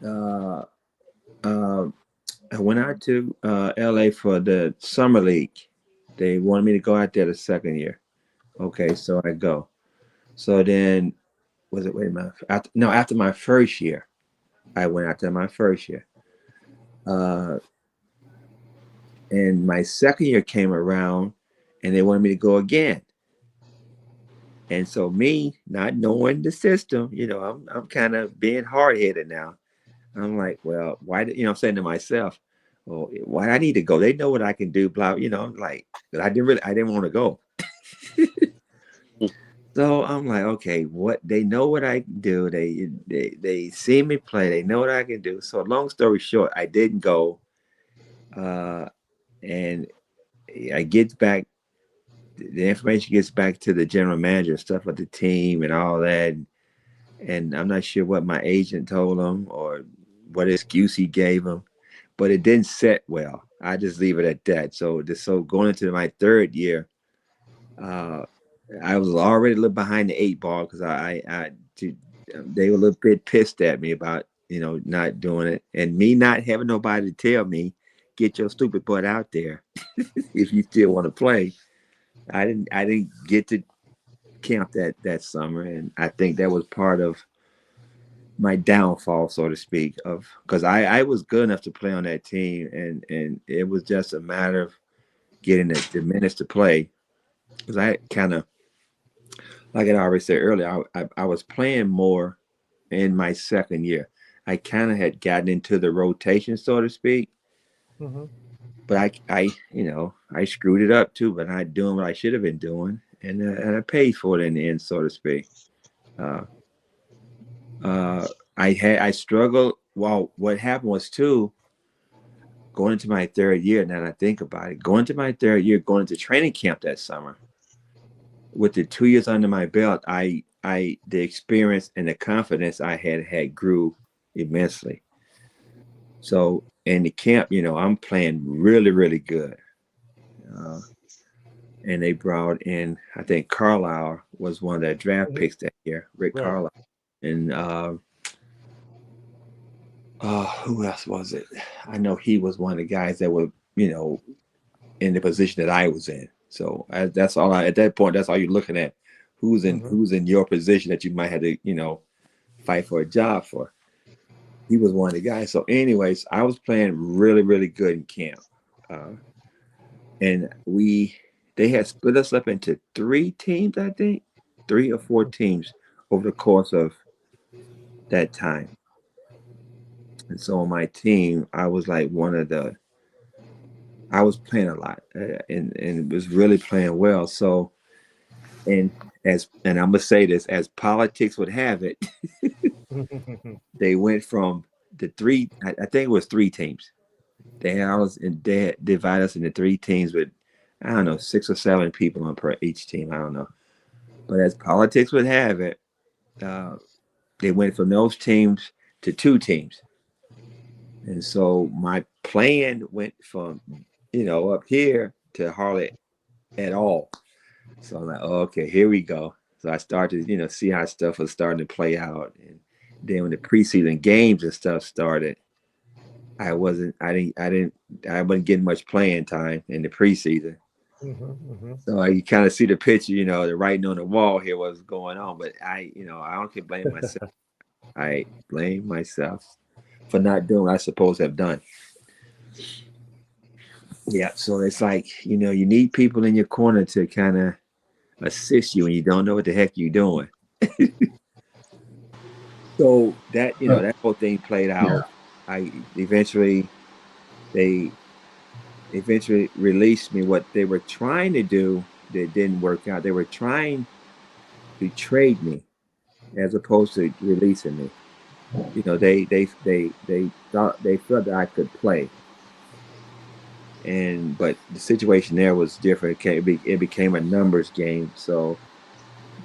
uh, uh, LA for the summer league. They wanted me to go out there the second year. Okay, so I go. So then, was it, wait a minute, after my first year, I went out there my first year. And my second year came around and they wanted me to go again. And so me not knowing the system, I'm kind of being hard headed now. I'm like, well, why? I'm saying to myself, well, why I need to go? They know what I can do. Blah, I'm like, but I didn't want to go. So I'm like, okay, what? They know what I can do. They see me play. They know what I can do. So long story short, I didn't go, and I get back. The information gets back to the general manager, stuff with the team and all that. And I'm not sure what my agent told him or what excuse he gave him, but it didn't set well. I just leave it at that. So going into my third year, I was already a little behind the eight ball because they were a little bit pissed at me about not doing it and me not having nobody to tell me, get your stupid butt out there if you still want to play. I didn't get to camp that summer, and I think that was part of my downfall, so to speak, of because I was good enough to play on that team, and it was just a matter of getting the minutes to play. Because I kind of, like I already said earlier, I was playing more in my second year. I kind of had gotten into the rotation, so to speak. Mm-hmm. But I screwed it up too, but not doing what I should have been doing, and I paid for it in the end, so to speak. I struggled. Well, what happened was too, going into my third year. Now that I think about it, going into my third year, going into training camp that summer, with the 2 years under my belt, the experience and the confidence I had grew immensely. So in the camp, I'm playing really, really good. And they brought in, I think Carlisle was one of their draft picks that year, Rick Right. Carlisle. And who else was it? I know he was one of the guys that were, in the position that I was in. So that's all. At that point, that's all you're looking at. Who's in your position that you might have to, fight for a job for. He was one of the guys. So, anyways, I was playing really, really good in camp, and they had split us up into 3 teams. I think 3 or 4 teams over the course of that time. And so on my team, I was like I was playing a lot and was really playing well. So, and I'm gonna say this, as politics would have it, they went from the 3. I think it was 3 teams. They had divided us into 3 teams with, I don't know, 6 or 7 people on per each team. I don't know, but as politics would have it, they went from those teams to 2 teams, and so my plan went from up here to hardly at all. So I'm like, oh, okay, here we go. So I started, see how stuff was starting to play out, and then when the preseason games and stuff started, I wasn't getting much playing time in the preseason. So you kind of see the picture, the writing on the wall here, what's going on. But I don't blame myself. I blame myself for not doing what I supposed to have done. Yeah, so it's like, you need people in your corner to kind of assist you when you don't know what the heck you're doing. So that, that whole thing played out. They eventually released me. What they were trying to do that didn't work out. They were trying to trade me as opposed to releasing me. They thought, they felt that I could play. But the situation there was different. It became a numbers game. So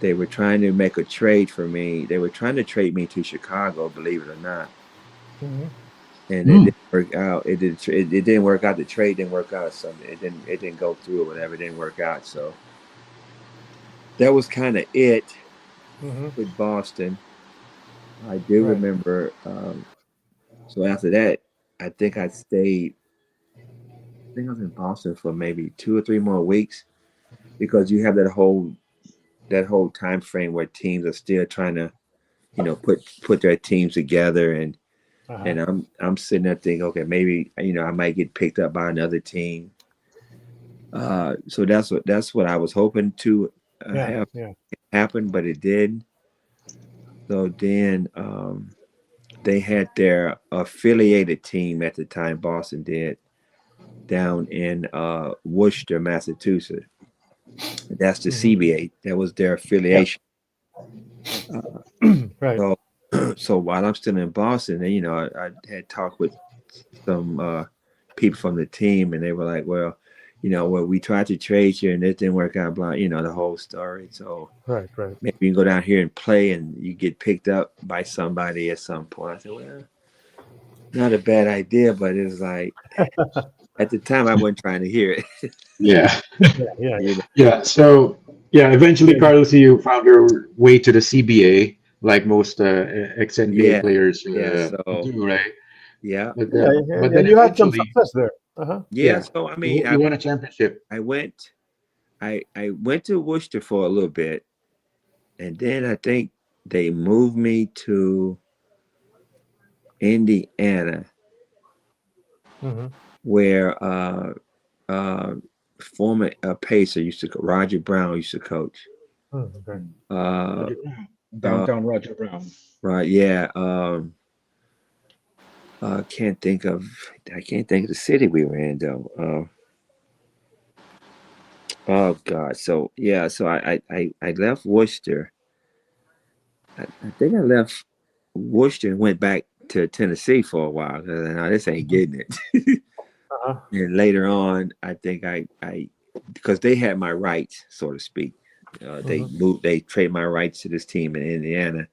they were trying to make a trade for me. They were trying to trade me to Chicago, believe it or not. And it didn't work out. It didn't work out. The trade didn't work out. So it didn't go through or whatever. It didn't work out. So that was kind of it with Boston. I do remember. So after that, I think I stayed think I was in Boston for maybe 2 or 3 more weeks because you have that whole time frame where teams are still trying to, put their teams together, and Uh-huh. and I'm sitting there thinking, okay, maybe I might get picked up by another team. So that's what I was hoping to Yeah, have yeah. happen, but it didn't. So then they had their affiliated team at the time. Boston did down in Worcester, Massachusetts. That's the Mhm. CBA. That was their Yeah. affiliation. Right. So, so while I'm still in Boston, and, I had talked with some people from the team, and they were like, "Well, well, we tried to trade you, and it didn't work out." Blah, the whole story. So Right. Right. maybe you can go down here and play, and you get picked up by somebody at some point. I said, "Well, not a bad idea," but it's like at the time I wasn't trying to hear it. Yeah. Yeah. Yeah. you know? Yeah. So yeah, eventually, Yeah. Carlos, you found your way to the CBA, like most ex-NBA Yeah, players yeah. So do, right? yeah, Yeah. But then And you had some eventually, success there. Uh-huh. yeah. yeah, So I mean, you won a championship. I went. I went to Worcester for a little bit, and then I think they moved me to Indiana, Mm-hmm. where uh, former Pacer Roger Brown used to coach. Okay. Uh, Roger Brown. uh, Downtown Roger Brown. right, yeah. Can't think of I can't think of the city we were in though. Oh God. So yeah. So I left Worcester. I think I left Worcester and went back to Tennessee for a while because I know this ain't getting it. Uh-huh. And later on, I think I because they had my rights, so to speak. Mm-hmm. They traded my rights to this team in Indiana.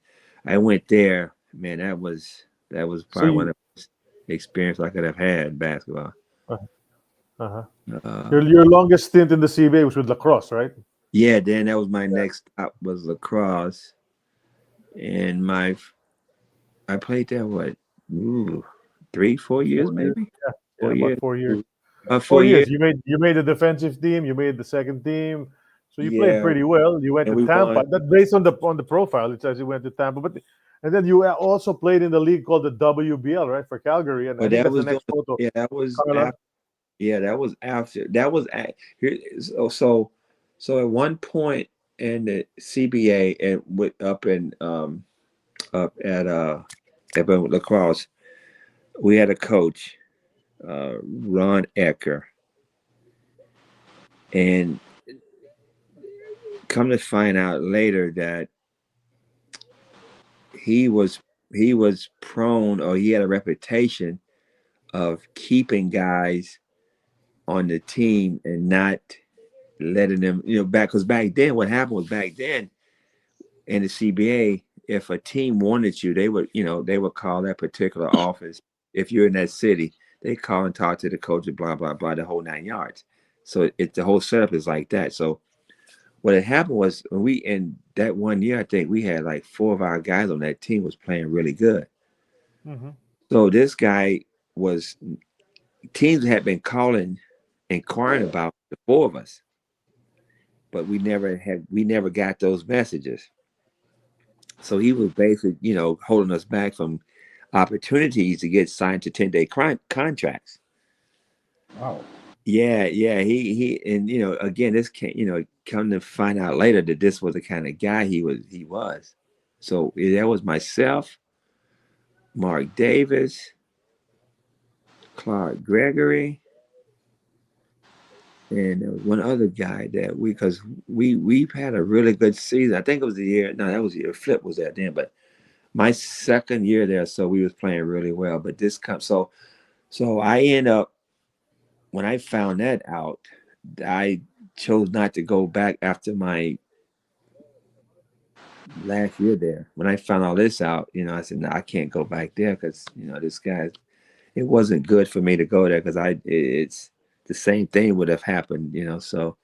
I went there, man. That was So probably one you. of the best experience I could have had in basketball. Uh-huh. Uh-huh. Uh, Your longest stint in the CBA was with lacrosse, right? yeah, then that was my next stop was lacrosse, and I played there what, ooh, 3 4 years 4 years. maybe, Yeah. Yeah. 4 years, About 4 years. about Four 4 years. years. You made the defensive team. You made the second team. So you played Yeah, pretty well. You went and to we Tampa. won. That based on the profile, it says you went to Tampa. But and then you also played in the league called the WBL, right, for Calgary. And I But think that that's the was doing. next photo, Yeah, that was Carla. after. Yeah, that was after. That was at here. So at one point in the CBA and up in up at up in lacrosse, we had a coach, Ron Ecker, and come to find out later that he was he was prone, or he had a reputation of keeping guys on the team and not letting them, back, because back then what happened was, back then in the CBA, if a team wanted you, they would call that particular office. If you're in that city, they call and talk to the coach, blah blah blah, the whole 9 yards. So the whole setup is like that. So what had happened was, when we in that one year, I think we had like 4 of our guys on that team was playing really good. Mm-hmm. So this guy was teams had been calling, inquiring about the 4 of us, but we never got those messages. So he was basically, holding us back from opportunities to get signed to 10-day contracts. Wow. Yeah, yeah. He and again, this can't, come to find out later that this was the kind of guy he was. So that was myself, Mark Davis, Clark Gregory, and there was one other guy that because we've had a really good season. I think it was the year. No, that was the year Flip was there then, but my second year there, so we was playing really well. But this comes so I end up, when I found that out, I chose not to go back after my last year there. When I found all this out, I said, no, I can't go back there because this guy. It wasn't good for me to go there because it's the same thing would have happened. So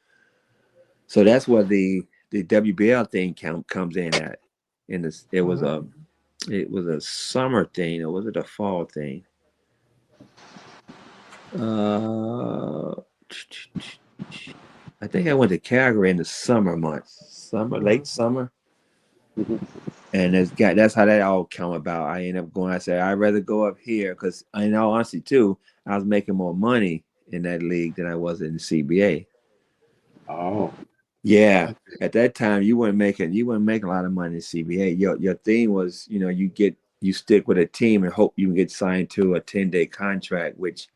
that's where the WBL thing comes in at. In this, Mm-hmm. it was a summer thing, or was it a fall thing? Uh, I think I went to Calgary in the summer months, late summer, Mhm. and that's how that all come about. I ended up going. I said I'd rather go up here because, in all honesty, too, I was making more money in that league than I was in the CBA. Oh, Yeah, at that time you weren't making a lot of money in CBA. Your thing was, you stick with a team and hope you can get signed to a 10-day contract, which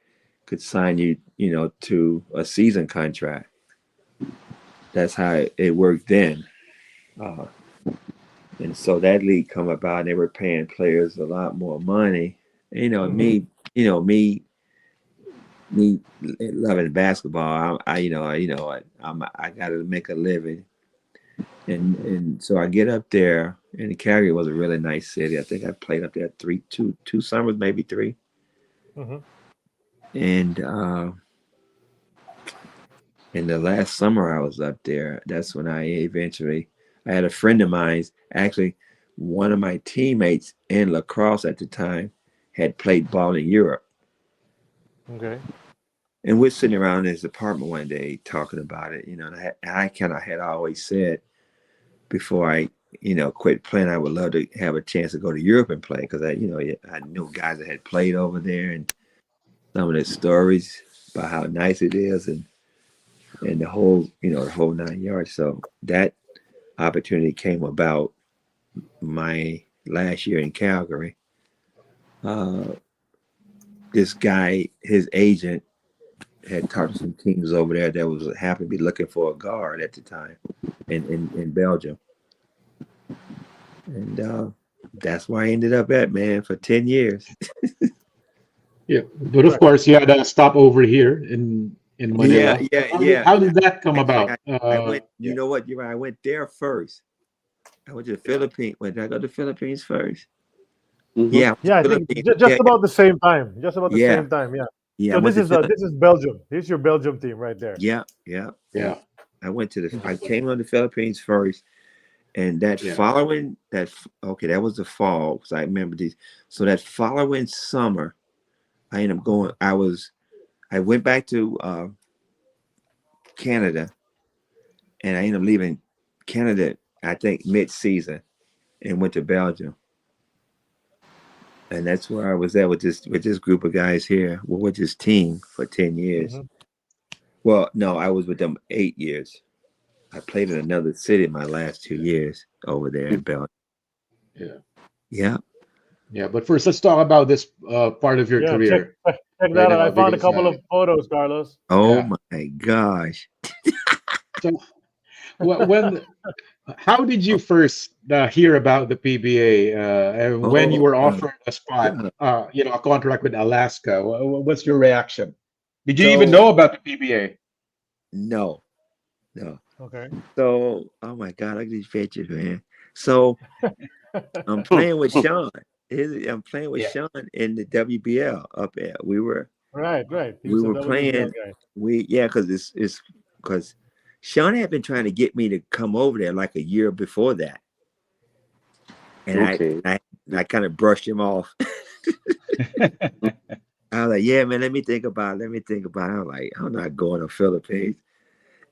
could sign you, to a season contract. That's how it worked then. Uh, and so that league come about, and they were paying players a lot more money. Me, me loving basketball. I got to make a living, and so I get up there. And Calgary was a really nice city. I think I played up there two summers, maybe three. Mm-hmm. And in the last summer I was up there, that's when I had a friend of mine, actually one of my teammates in lacrosse at the time had played ball in Europe. Okay. And we're sitting around in his apartment one day talking about it, and I kind of had always said before I, quit playing, I would love to have a chance to go to Europe and play because I knew guys that had played over there and some of the stories about how nice it is and the whole 9 yards. So that opportunity came about my last year in Calgary. This guy, his agent, had talked to some teams over there that was happened to be looking for a guard at the time in Belgium. And that's where I ended up at, man, for 10 years. yeah. But of course, you had a stop over here in Manila. Yeah. How did that come Actually, about? I went, Yeah. you know what? You're right. I went there first. I went to the Philippines. Did I go to the Philippines first? Mhm. Yeah, Yeah, I think Philippines. just about the same time. Just about the Yeah, same time. Yeah. yeah. I So went to this is Belgium. Here's your Belgium team right there. Yeah. Yeah. I went to I came on the Philippines first, and that that was the fall because I remember these. So that following summer, I ended up going. I went back to Canada, and I ended up leaving Canada. I think mid-season, and went to Belgium. And that's where I was at with this group of guys here, with this team for 10 years. Mm-hmm. Well, no, I was with them 8 years. I played in another city my last 2 years over there in Belgium. Yeah. Yeah. Yeah. But first, let's talk about this part of your Yeah, check career check right that out. I now found a because couple of photos, Carlos. Oh yeah. my gosh. So when how did you first hear about the PBA and when you Oh were my offered a spot, God. a contract with Alaska? What's your reaction? Did you even So know about the PBA? no, no. Okay. So oh my God, look at these pictures, man. So I'm playing with Sean. I'm playing with Yeah. Sean in the WBL up there. Right, right. He We was a were WBL playing. guy. Because it's because Sean had been trying to get me to come over there like a year before that, and Okay. I kind of brushed him off. I was like, "Yeah, man, let me think about it. Let me think about it." I was like, "I'm not going to Philippines."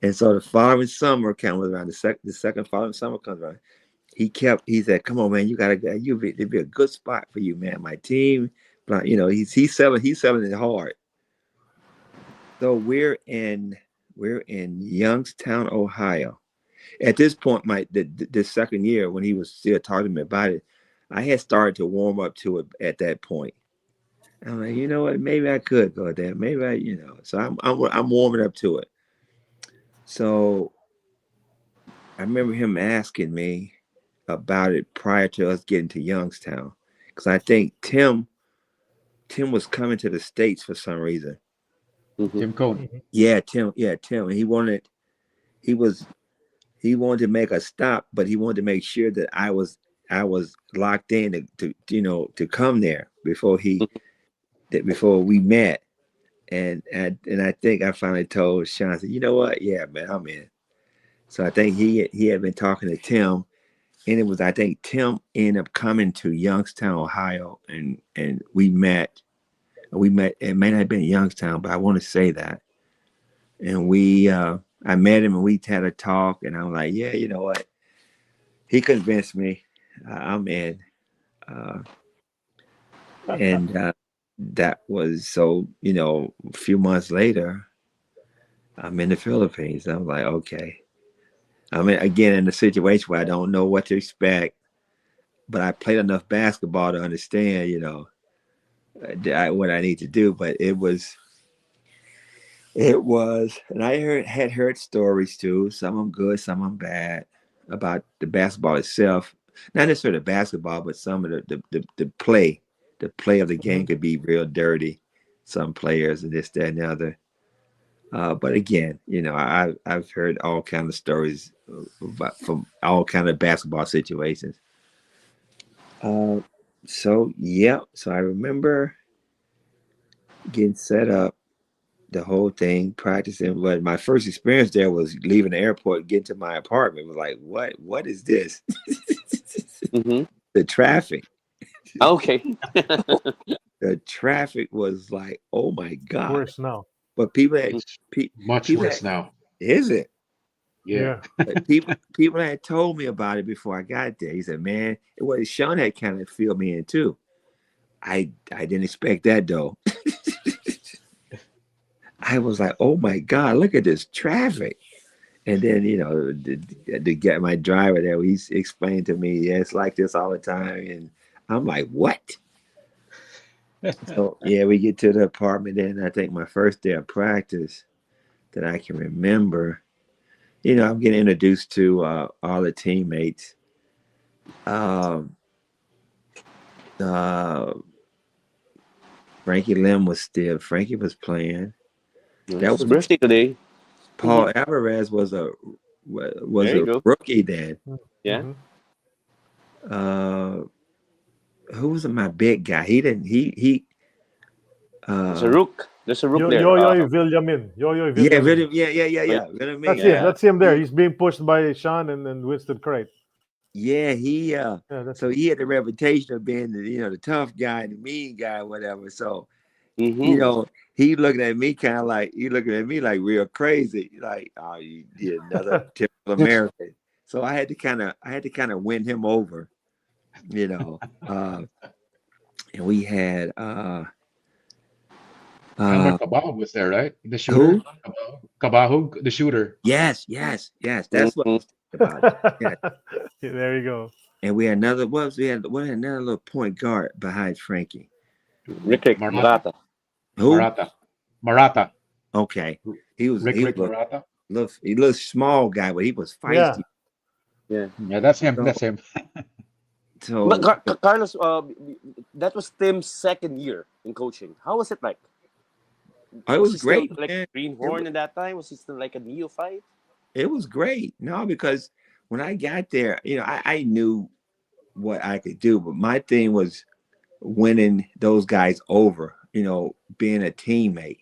And so the following summer comes around. The second following summer comes around. He said, "Come on, man, you gotta go. It'd be a good spot for you, man. My team, but he's selling it hard." So we're in Youngstown, Ohio. At this point, this second year when he was still talking to me about it, I had started to warm up to it at that point. I'm like, you know what? Maybe I could go there. Maybe So I'm warming up to it. So I remember him asking me about it prior to us getting to Youngstown, because I think Tim was coming to the States for some reason. Mhm. Tim Cone. Mhm. Yeah, Tim. And he wanted to make a stop, but he wanted to make sure that I was locked in to come there before we met. And I think I finally told Sean, I said, you know what? Yeah, man, I'm in. So I think he had been talking to Tim, and I think Tim ended up coming to Youngstown, Ohio, and we met. We met. It may not have been Youngstown, but I want to say that. And we, I met him and we had a talk, and I'm like, yeah, you know what? He convinced me. I'm in. And that was so. A few months later, I'm in the Philippines. I'm like, okay. I mean, again, in a situation where I don't know what to expect, but I played enough basketball to understand, what I need to do. But it was, and I had heard stories too. Some of them good, some of them bad, about the basketball itself. Not necessarily the basketball, but some of the play. The play of the game could be real dirty. Some players and this, that, and the other. But again, I've heard all kinds of stories from all kinds of basketball situations. So I remember getting set up, the whole thing, practicing. But my first experience there was leaving the airport, getting to my apartment. It was like, what is this? Mm-hmm. The traffic. Okay. The traffic was like, oh my God. Worse now. But people had Much worse now. Is it? Yeah. But people had told me about it before I got there. He said, man, Sean had kind of filled me in too. I didn't expect that though. I was like, oh my God, look at this traffic. And then, to get my driver there, he explained to me, yeah, it's like this all the time. And I'm like, what? So we get to the apartment, and I think my first day of practice that I can remember, I'm getting introduced to all the teammates. Frankie was playing. That was birthday today. Paul Alvarez was a rookie then. Yeah. Who was my big guy? There's a rook there. Yo-Yo Villamin. Yeah. Villamin. That's him there. He's being pushed by Sean and Winston Crate. Yeah, he so he had the reputation of being the tough guy, the mean guy, whatever. So he looking at me kind of like real crazy, like, oh, you another typical American. So I had to kind of win him over, and we had Cabaho was there, right? The shooter. Cabaho, the shooter. Yes. That's what I was thinking about. Yeah. There you go. And we had another another little point guard behind Frankie. Rick Marata. Who? Marata. Okay. He was Marata. He looked small guy, but he was feisty. Yeah, that's him. That's him. So, but Carlos, that was Tim's second year in coaching. How was it like? It was great. Like greenhorn at that time? Was he still like a neophyte? It was great. No, because when I got there, I knew what I could do, but my thing was winning those guys over, being a teammate.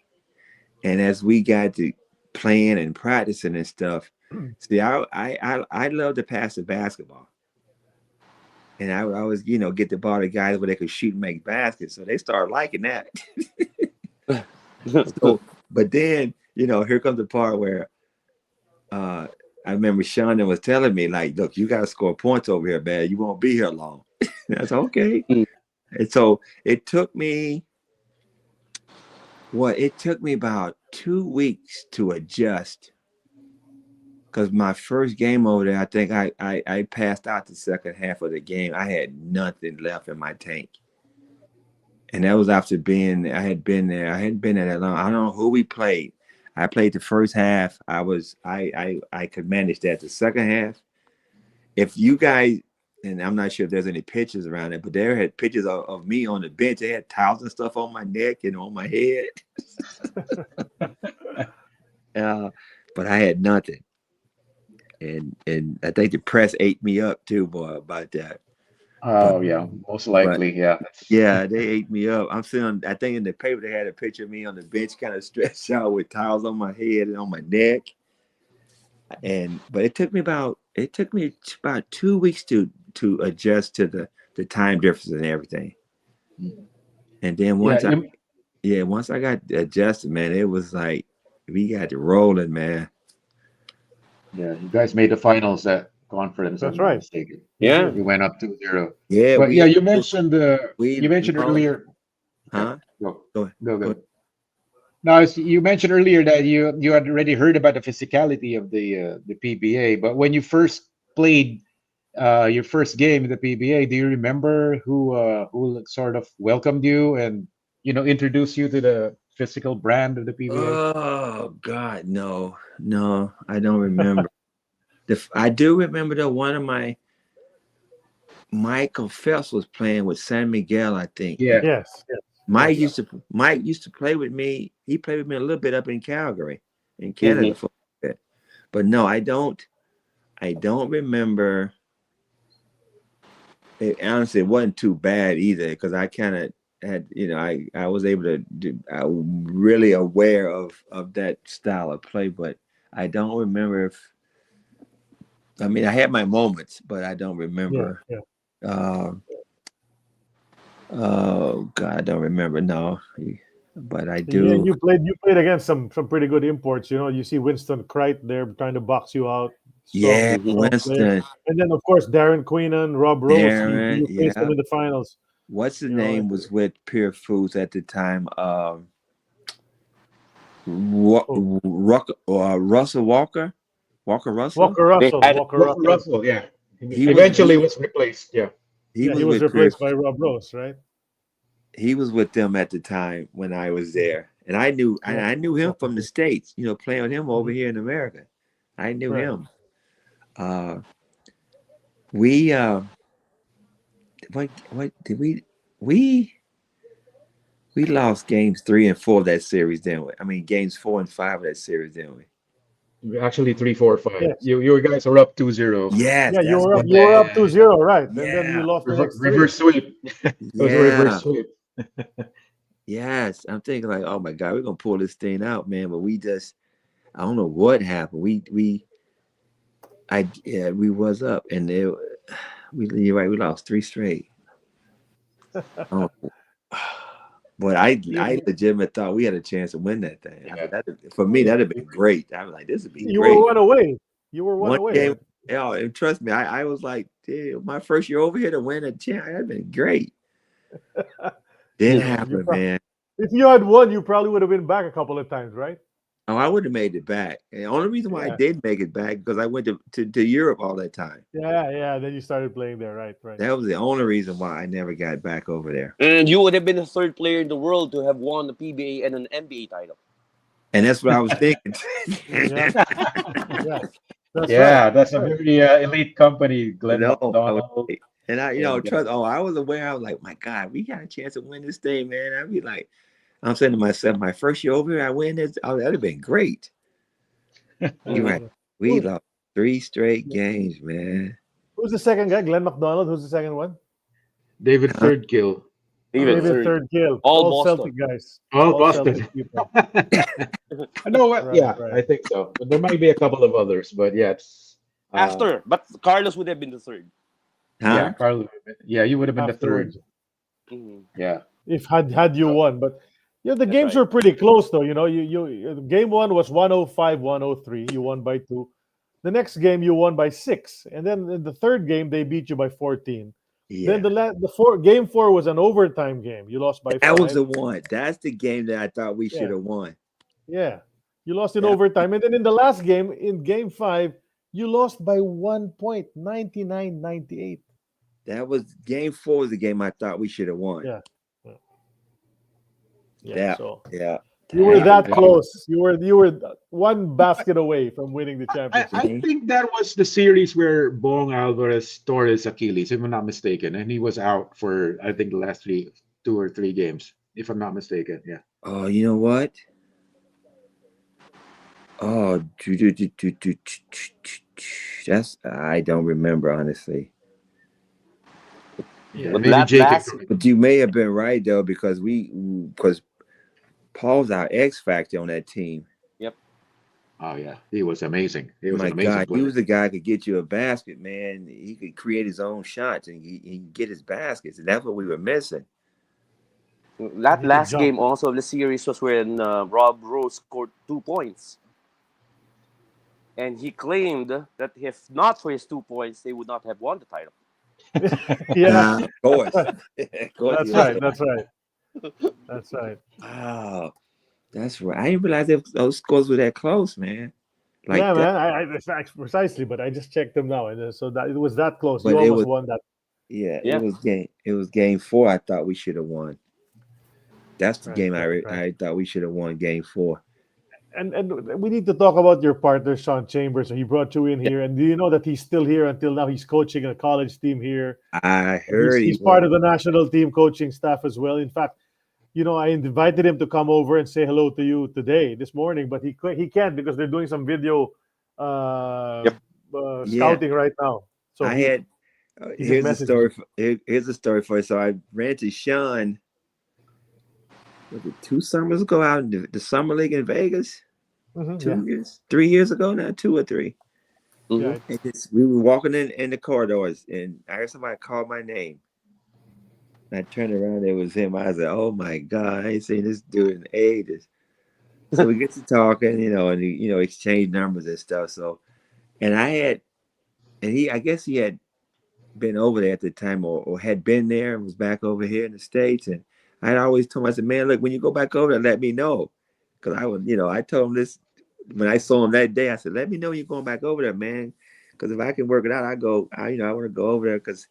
And as we got to playing and practicing and stuff, see, I love to pass the basketball. And I would always, get the ball to guys where they could shoot and make baskets. So they started liking that. So, but then, here comes the part where I remember Sean was telling me, like, look, you got to score points over here, man. You won't be here long. That's okay. And so it took me about 2 weeks to adjust. Because my first game over there, I think I passed out the second half of the game. I had nothing left in my tank. And that was after I hadn't been there that long. I don't know who we played. I played the first half. I could manage that. The second half, if you guys, and I'm not sure if there's any pictures around it, but there had pictures of me on the bench. They had towels and stuff on my neck and on my head. But I had nothing. And I think the press ate me up too, boy, about that. Oh, yeah, most likely, yeah. Yeah, they ate me up. I'm sitting, I think in the paper they had a picture of me on the bench, kind of stretched out with towels on my head and on my neck. But it took me about 2 weeks to adjust to the time difference and everything. And then once Yeah, once I got adjusted, man, it was like we got it rolling, man. Yeah, you guys made the finals at conference, if That's I'm not right. mistaken. You Yeah. did. You went up 2-0. Yeah, But we yeah, you mentioned lost, earlier. Yeah, huh? go Go ahead. go Go go. ahead. Now, you mentioned earlier that you had already heard about the physicality of the PBA, but when you first played your first game in the PBA, do you remember who sort of welcomed you and introduced you to the physical brand of the PBA? Oh God, no, no, I don't remember. I do remember that one of my Michael Phelps was playing with San Miguel, I think. Yeah, Yes. Yes. Mike Yes. used to play with me. He played with me a little bit up in Calgary, in Mm-hmm. Canada for a bit. But no, I don't. I don't remember. Honestly, it wasn't too bad either because I kind of had, I was able to do. I was really aware of that style of play, but I don't remember if. I mean, I had my moments, but I don't Yeah. remember. Yeah. Uh, oh God, I don't remember. No, but I Yeah, do. you played against some pretty good imports. You see Winston Kreit there trying to box you out. Strong, Yeah, Mm-hmm. strong player. Winston, And then of course Darren Queenan, Rob Rose. Darren, You faced them yeah. in the finals. What's his You know, name was with Pure Foods at the time? oh, Russell Walker, Walker Russell. Walker They Russell. had Walker Walker Russell. Russell. Yeah, He was eventually was replaced. Yeah, he Yeah, he was was with Pure. replaced by Rob Rose, right? He was with them at the time when I was there, and Yeah. I knew him from the States. Playing with him over Mhm. here in America. I knew Right. him. We what did we lost games 3 and 4 of that series, didn't we? I mean, games 4 and 5 of that series, didn't we? actually 3-4-5. Yes. You guys were up 2-0, Yes, Yeah, that's what. and you were up then 2-0, right? And then you Yeah, lost the next three. reverse sweep. It was a reverse yeah, sweep. yes. I'm thinking like, oh my God, we're gonna pull this thing out, man. But I don't know what happened. We was up, and you're right, we lost 3 straight. Oh, but I legitimately thought we had a chance to win that thing. I Yeah. mean, for me, that'd have been great. I was like, this would be You were great. one away. You were one One away, game, right? yeah, and trust me, I was like, dude, my first year over here to win a champ, that'd been great. Didn't Yeah. happen, man. If you had won, you probably would have been back a couple of times, right? Oh, I would have made it back. And the only reason why I Yeah. did make it back because I went to Europe all that time. Yeah, yeah. Then you started playing there, right? Right. That was the only reason why I never got back over there. And you would have been the third player in the world to have won the PBA and an NBA title. And that's what I was thinking. Yeah. Yeah. That's Yeah, right. that's a very elite company, Glenn No, McDonald. and I, And, trust. Oh, I was aware. I was like, my God, we got a chance to win this thing, man. I'd be like, I'm saying to myself, my first year over here, I win this. Oh, that'd have been great. You're right. We lost 3 straight games, man. Who's the second guy? Glenn McDonald. Who's the second one? David Third Kill. Even David Third Kill. All Boston. Celtic guys. All Celtic Boston. people. I know what? Right, Yeah, right. I think so. But there might be a couple of others, but yeah, it's After, but Carlos would have been the third. yeah, Huh? Carlo. Yeah, you would have been the third. Afterwards. Mhm. Yeah, If had you won, but yeah, the That's games right. were pretty close though. You game one was 105-103. You won by 2. The next game you won by 6, and then in the third game they beat you by 14. Yeah. Then game 4 was an overtime game. You lost by 5. That was the one. That's the game that I thought we Yeah. should have won. Yeah, you lost in Yeah. overtime, and then in the last game, in game 5, you lost by 1 point, 99-98. That was game 4 was the game I thought we should have won. Yeah. Yeah. So Yeah. you were that Yeah. close. You were one basket away from winning the I championship. think that was the series where Bong Alvarez tore his Achilles, if I'm not mistaken, and he was out for I think the last 2 or 3 games, if I'm not mistaken. Yeah. Oh, you know what? Oh, that's I don't remember honestly. Yeah, But maybe that Jake. last, But you may have been right though, because Paul's our X factor on that team. Oh yeah, he was amazing. He was My an amazing God, he player. was the guy who could get you a basket, man. He could create his own shots and he could get his baskets, and that's what we were missing. That He could last jump. game also of the series was when Rob Rose scored 2 points. And he claimed that if not for his 2 points, they would not have won the title. Yeah, Of course. Of course that's he right. was. That's right. That's right. Wow. That's right. I didn't realize those scores were that close, man. Like Yeah, that. man. Precisely, but I just checked them now, and so that it was that close. You But it almost was, won that. yeah, Yeah. it was game 4. I thought we should have won. That's the Right, game right, right. I thought we should have won game 4. And we need to talk about your partner, Sean Chambers. So he brought you in here, and do you know that he's still here until now? He's coaching a college team here. I And he's heard he he's part was. of the national team coaching staff as well. In fact, I invited him to come over and say hello to you this morning, but he can't because they're doing some video Yep. Yeah, scouting right now. So I he had he just here's a messaged story. me. Here's a story for you. So I ran to Sean. Was it 2 summers ago out in the summer league in Vegas? Mhm, 2 years, 3 years ago now, 2 or 3. Mhm. yeah. And we were walking in the corridors, and I heard somebody call my name. And I turned around, it was him. I was like, "Oh my God, I ain't seen this dude in ages." So we get to talking, and exchange numbers and stuff. So, and I guess he had been over there at the time, or had been there and was back over here in the States. And I had always told him, I said, "Man, look, when you go back over there, let me know." Because I told him this when I saw him that day. I said, "Let me know you're going back over there, man. Because if I can work it out, I want to go over there because,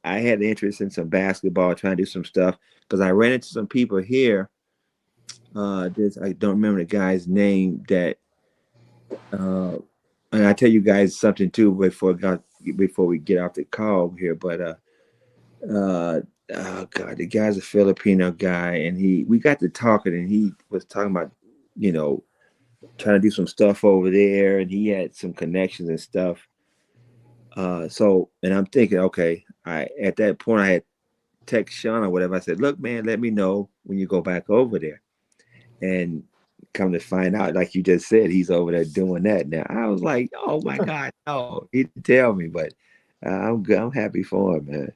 I had interest in some basketball, trying to do some stuff. Because I ran into some people here. I don't remember the guy's name that, and I tell you guys something too before we get off the call here. But oh God, the guy's a Filipino guy, and we got to talking, and he was talking about, trying to do some stuff over there, and he had some connections and stuff. And I'm thinking, okay, at that point I had text Sean or whatever. I said, "Look, man, let me know when you go back over there." And come to find out, like you just said, he's over there doing that now. I was like, "Oh my God, no!" He didn't tell me, but I'm good. I'm happy for him, man.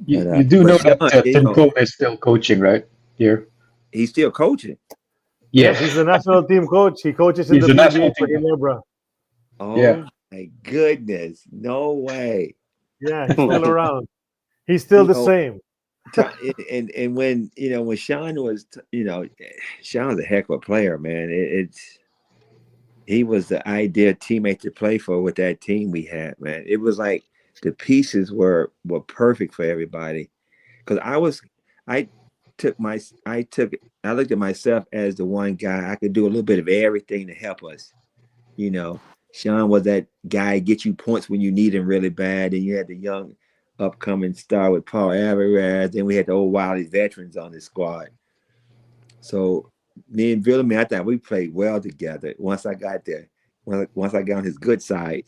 You do But know that Sean, Tim Cole is still coaching, right? Here. he's still coaching. Yes, Yeah, he's the national team coach. He coaches in he's the the national PBA for team. Ginebra. Oh Yeah. my goodness, no way. Yeah, he's still around. He's still You the know, same. and when Sean was, Sean's a heck of a player, man. He was the ideal teammate to play for with that team we had, man. It was like the pieces were perfect for everybody. Because I looked at myself as the one guy I could do a little bit of everything to help us. Sean was that guy get you points when you need him really bad, and you had the young upcoming star with Paul Alvarez. Then we had the old Wiley veterans on the squad. So me and Villamy, I thought we played well together. Once I got there, once I got on his good side,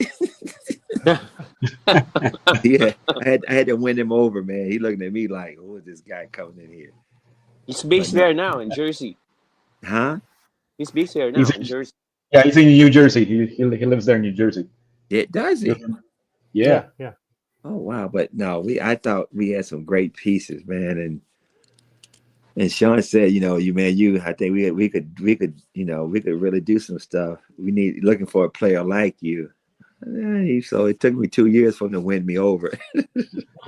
yeah, I had to win him over, man. He looking at me like, "Who is this guy coming in here?" He's But based no, there now in Jersey. huh? He's based there now He's in Jersey. yeah, he's in New Jersey. He lives there in New Jersey. It does he? Yeah. Yeah. Oh wow! But no, I thought we had some great pieces, man, and Sean said, I think we could really do some stuff. We need looking for a player like you. So it took me 2 years for him to win me over.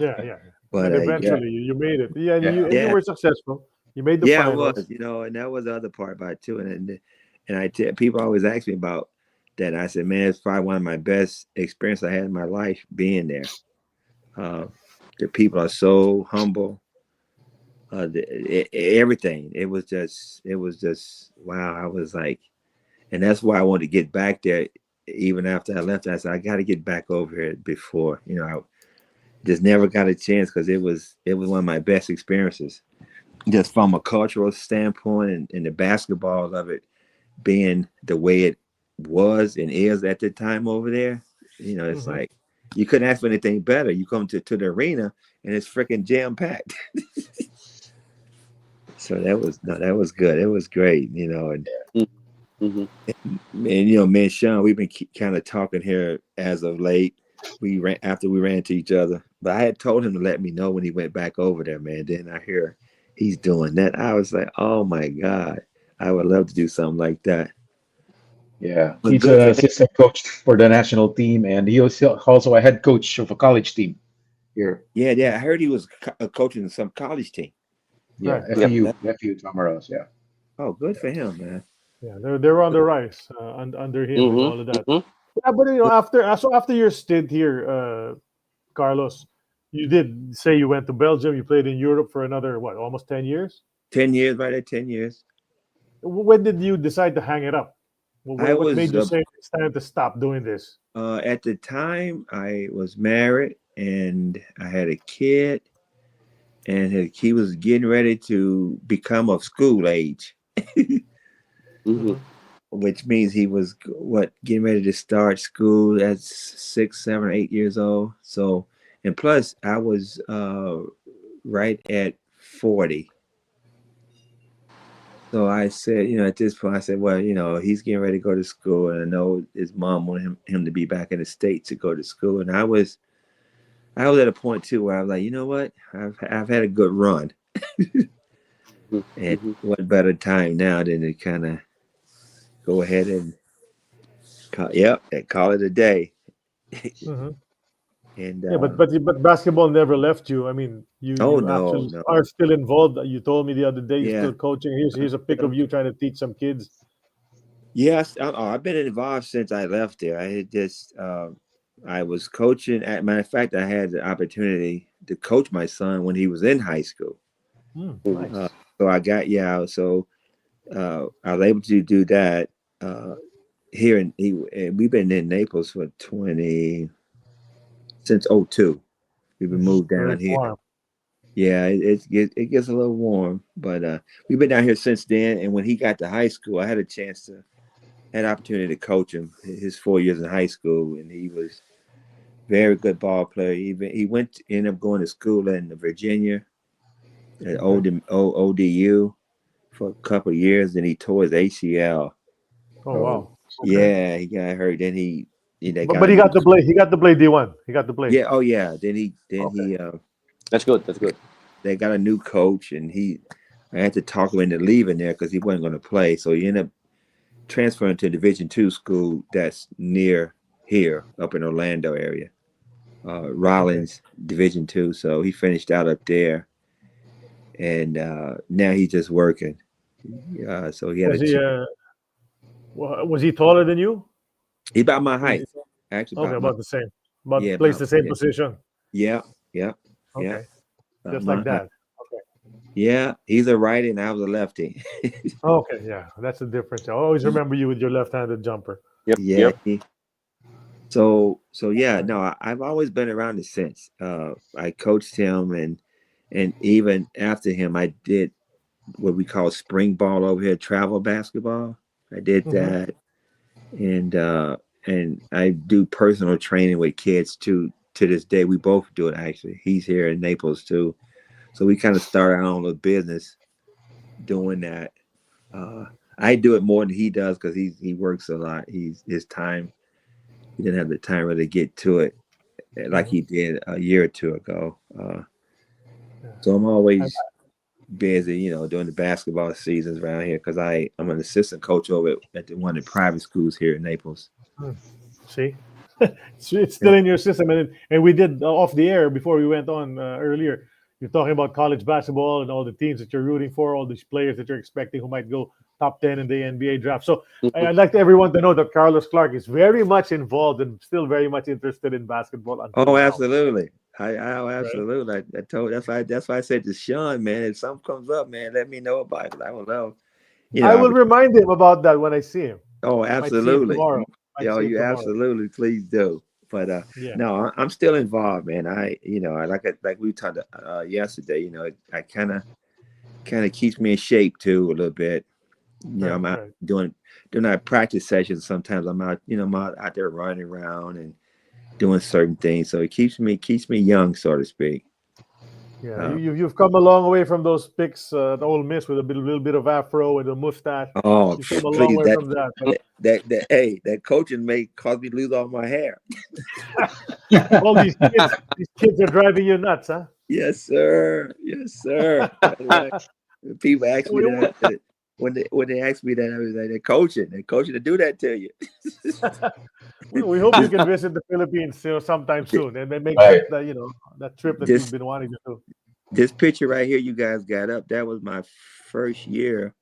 Yeah. But But yeah, eventually you made it. Yeah, and you yeah, were successful. You made the yeah, it finals. was, and that was the other part about it too. And I tell people always ask me about that. And I said, man, it's probably one of my best experiences I had in my life being there. The people are so humble. Everything. It was just wow. I was like, and that's why I wanted to get back there. Even after I left, I said, I got to get back over here before, I just never got a chance because it was one of my best experiences, just from a cultural standpoint and the basketball of it being the way it was and is at the time over there. It's like you couldn't ask for anything better. You come to the arena and it's freaking jam packed. So that was good. It was great, and Mm-hmm. me and Sean, we've been kind of talking here as of late. After we ran into each other, But I had told him to let me know when he went back over there, man. Then I hear he's doing that. I was like, oh my God, I would love to do something like that. Yeah, But he's good an for him. assistant coach for the national team, and he was also a head coach of a college team here. Yeah, yeah. I heard he was coaching some college team. Yeah, Right. Yep. FU Tamaros. Yeah. Oh, good for him, man. Yeah, they're on the rise under him and all of Mm-hmm. that. Mm-hmm. Yeah, but after your stint here, Carlos, you did say you went to Belgium. You played in Europe for another what, almost 10 years. 10 years, right at 10 years. When did you decide to hang it up? I What was made you say it's time to stop doing this? at the time I was married and I had a kid, and he was getting ready to become of school age, Mm-hmm. Hmm. which means he was getting ready to start school at 6, 7, 8 years old. So, and plus I was right at 40. So I said, at this point, I said, well, he's getting ready to go to school, and I know his mom wanted him to be back in the States to go to school. And I was at a point too where I was like, you know what, I've had a good run, and Mm-hmm. what better time now than to kind of go ahead and call it a day. Hmm. And Yeah, but basketball never left you. I mean, oh you no, actually no, are still involved. You told me the other day you're yeah, still coaching. Here's a pic of you trying to teach some kids. yes, I've been involved since I left there. I had just I was coaching. Matter of fact, I had the opportunity to coach my son when he was in high school. Uh, Nice. so I got so I was able to do that here and we've been in Naples for 20 since '02. We've been moved So down it's here. warm. Yeah, it gets a little warm, but we've been down here since then. And when he got to high school, I had a chance to had opportunity to coach him his 4 years in high school, and he was very good ball player. Even he ended up going to school in Virginia at Okay. ODU for a couple of years. Then he tore his ACL. Oh Oh, wow. Okay. Yeah, he got hurt. Then they got But a he new. got to play. He got to play D1. He got to play. Yeah, oh yeah. Then he Okay. That's good. That's good. they got a new coach, and I had to talk him into leaving there because he wasn't going to play. So he ended up transferring to a Division II school that's near here, up in Orlando area. Okay. Rollins Division II. So he finished out up there, and now he's just working. So he had a Was he chance. was he taller than you? He's about my Was height, he actually okay? about my About the same. But yeah, plays the same yeah, position. yeah, yeah, yeah. Okay. About Just my like height. that. Okay. Yeah, he's a righty and I was a lefty. Okay. Yeah. That's the difference. I always remember you with your left-handed jumper. Yep. Yeah. Yep. So yeah, Okay. no, I've always been around the since. I coached him, and even after him, I did what we call spring ball over here, travel basketball. I did Hmm. that, and I do personal training with kids too. To this day, we both do it. Actually, he's here in Naples too, so we kind of started our own little business doing that. Uh, I do it more than he does because he works a lot. His time he didn't have the time really to get to it like Hmm. he did a year or two ago. Yeah. So I'm I, always busy, during the basketball seasons around here because I'm an assistant coach over at one of the private schools here in Naples. See, it's still in your system, and we did off the air before we went on earlier. You're talking about college basketball and all the teams that you're rooting for, all these players that you're expecting who might go top 10 in the NBA draft. So Mhm. I'd like everyone to know that Carlos Clark is very much involved and still very much interested in basketball until Oh, now. absolutely. Oh, Right? absolutely. I told that's why I said to Sean, man, if something comes up, man, let me know about it. 'Cause I don't know. I I will would, remind him about that when I see him. oh, Might see him absolutely. tomorrow. Might Yeah, see him you tomorrow. absolutely please do. But Yeah. no, I'm still involved, man. I like we talked yesterday. I kind of keeps me in shape too a little bit. Right. I'm out Right. doing our practice sessions. Sometimes I'm out, I'm out there running around and doing certain things. So it keeps me young, so to speak. Yeah, you've come a long way from those pics at Ole Miss with a little bit of afro and a mustache. Oh, You've come a long please, way from that. But hey, that coaching may cause me to lose all my hair. all these kids are driving you nuts, huh? Yes, sir. Yes, sir. That's right. People ask me that when they ask me that, I was like, they're coaching to do that to you. We hope you can visit the Philippines sometime soon and then make Right. that trip that This- you've been wanting to do. This picture right here, you guys got up. That was my first year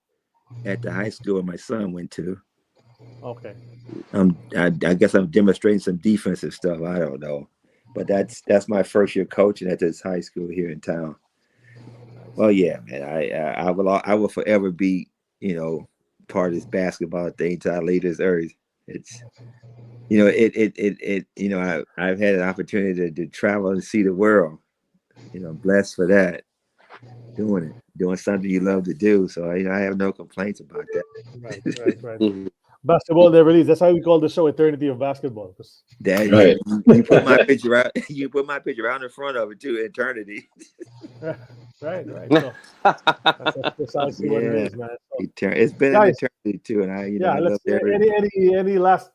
at the high school my son went to. Okay. I guess I'm demonstrating some defensive stuff. I don't know, but that's my first year coaching at this high school here in town. Well, yeah, man. I will forever be part of this basketball thing till I leave this earth. It's I've had an opportunity to travel and see the world. I'm blessed for that. Doing something you love to do. So I have no complaints about that. Right. Mhm. Basketball never leaves. That's why we call the show Eternity of Basketball. 'Cause Right. You put my picture out. You put my picture out in front of it too. Eternity. Right. So that's precisely what it Yeah. is, man. So, It's been guys, an eternity too, and I let's love everything. any last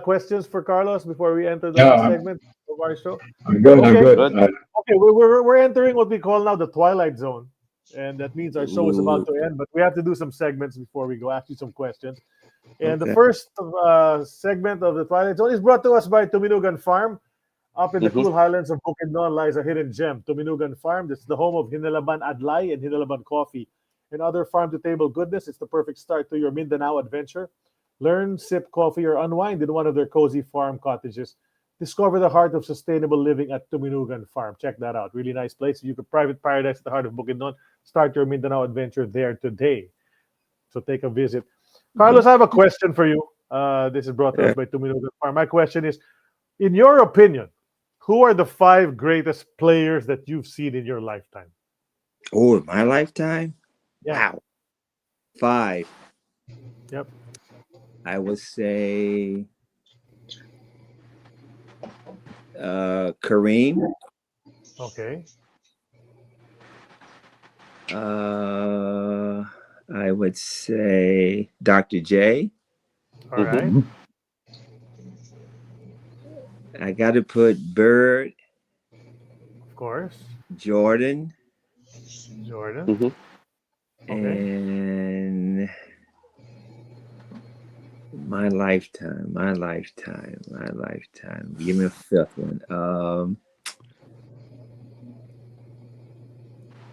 questions for Carlos before we enter the No, last I'm- segment of our show? I'm good. I'm Okay. good. Good. Okay, we're entering what we call now the Twilight Zone, and that means our show is about to end. But we have to do some segments before we go. Ask you some questions. And the Okay. first segment of the Twilight Zone is brought to us by Tuminugan Farm. Up in the Mhm. cool highlands of Bukidnon lies a hidden gem, Tuminugan Farm. It's the home of Hinalaban Adlay and Hinalaban Coffee and other farm-to-table goodness. It's the perfect start to your Mindanao adventure. Learn, sip coffee, or unwind in one of their cozy farm cottages. Discover the heart of sustainable living at Tuminugan Farm. Check that out. Really nice place. You could private paradise at the heart of Bukidnon. Start your Mindanao adventure there today. So take a visit. Carlos, I have a question for you. This is brought to us by Tuminugan Farm. My question is, in your opinion, who are the 5 greatest players that you've seen in your lifetime? Oh, in my lifetime? Yeah. Wow. 5. Yep. I would say Kareem. Okay. I would say Dr. J. All right. I got to put Bird, Of course. Jordan, Jordan. Mhm. Okay. and my lifetime. Give me a 5th one.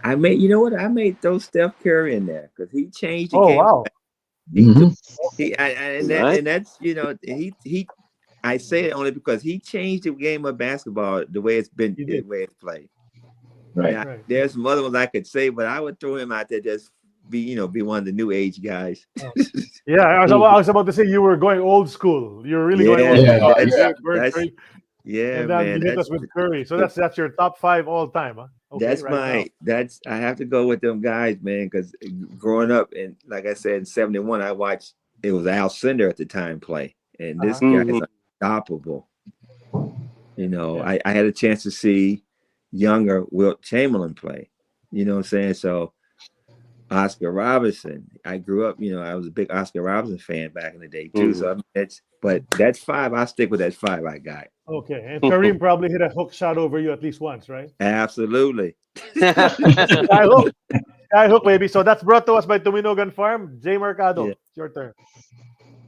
I made throw Steph Curry in there because he changed the Oh, game. wow. That's he. I say it only because he changed the game of basketball the way it's been, He the did. way it's played. Right. Now, Right. there's some other ones I could say, but I would throw him out there just be one of the new age guys. Yeah, I was about to say you were going old school. You were really going old Yeah, school. yeah, Bird, that's- Curry, Yeah, and then man. you hit us with Curry. So that's your top 5 all time, huh? Okay, I have to go with them guys, man, because growing up, and like I said, in 71, I watched, it was Al Cindor at the time play, and this guy is unstoppable. I had a chance to see younger Wilt Chamberlain play, you know what I'm saying? So Oscar Robertson, I grew up, I was a big Oscar Robertson fan back in the day too. So but that's 5. I'll stick with that 5 I got. Okay, and Kareem probably hit a hook shot over you at least once, right? Absolutely. Sky hook, baby. So that's brought to us by Tuminugan Farm. Jay Mercado, Yeah. it's your turn.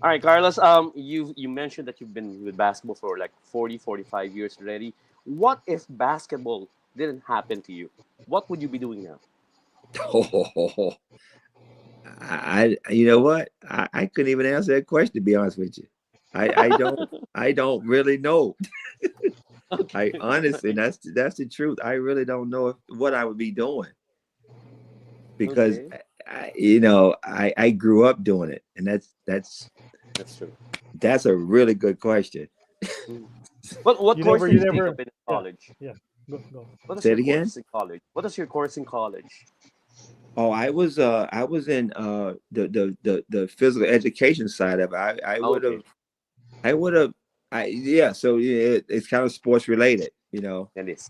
All right, Carlos. You mentioned that you've been with basketball for like 45 years already. What if basketball didn't happen to you? What would you be doing now? You know what? I couldn't even answer that question, to be honest with you. I don't really know. I honestly, that's the truth. I really don't know what I would be doing, because I grew up doing it, and that's true. That's a really good question. What You course never- did you you take never- up in college? Go. What is Say your it again? course in college? What is your course in college? Oh, I was in the physical education side of it. So it's kind of sports related, It is.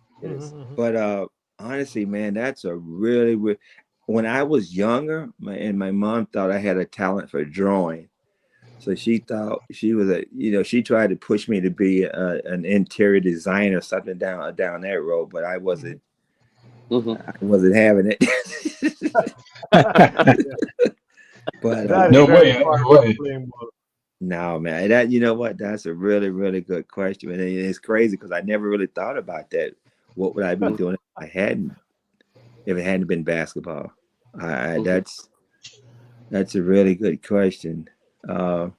But honestly, man, that's a really. When I was younger, my mom thought I had a talent for drawing. So she thought she was she tried to push me to be an interior designer, something down that road, but Mhm. I wasn't having it. But That is No very way, smart no way. playing ball. no, man, that you know what? That's a really, really good question, and it's crazy because I never really thought about that. What would I be doing if it hadn't been basketball? I Mhm. that's a really good question. Uh,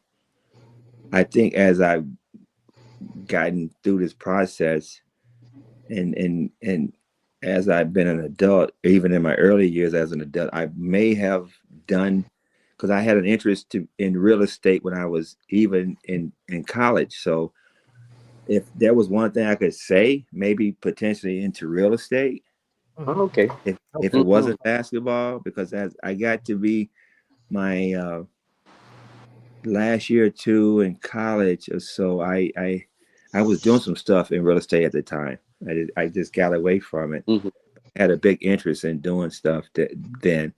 I think as I've gotten through this process, and as I've been an adult, even in my early years as an adult, I may have done because I had an interest in real estate when I was even in college. So if there was one thing I could say, maybe potentially into real estate, Oh, okay. if it Okay. Mhm. wasn't basketball, because as I got to be my last year or two in college or so, I was doing some stuff in real estate at the time. I just got away from it. Mhm. Had a big interest in doing stuff then,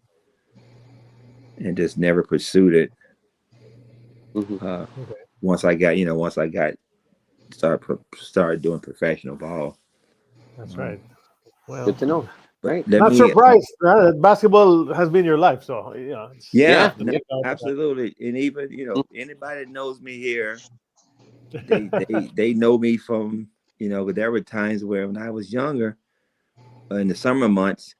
and just never pursued it. Mhm. Uh, Okay. once I got started doing professional ball. That's Uh, right. Well, Good to know. but Right. let not me, surprised that basketball has been your life. So it's yeah, Yeah. tough to yeah, Yeah. think out of that. absolutely. And even Mm. anybody that knows me here, they know me from there were times where when I was younger, in the summer months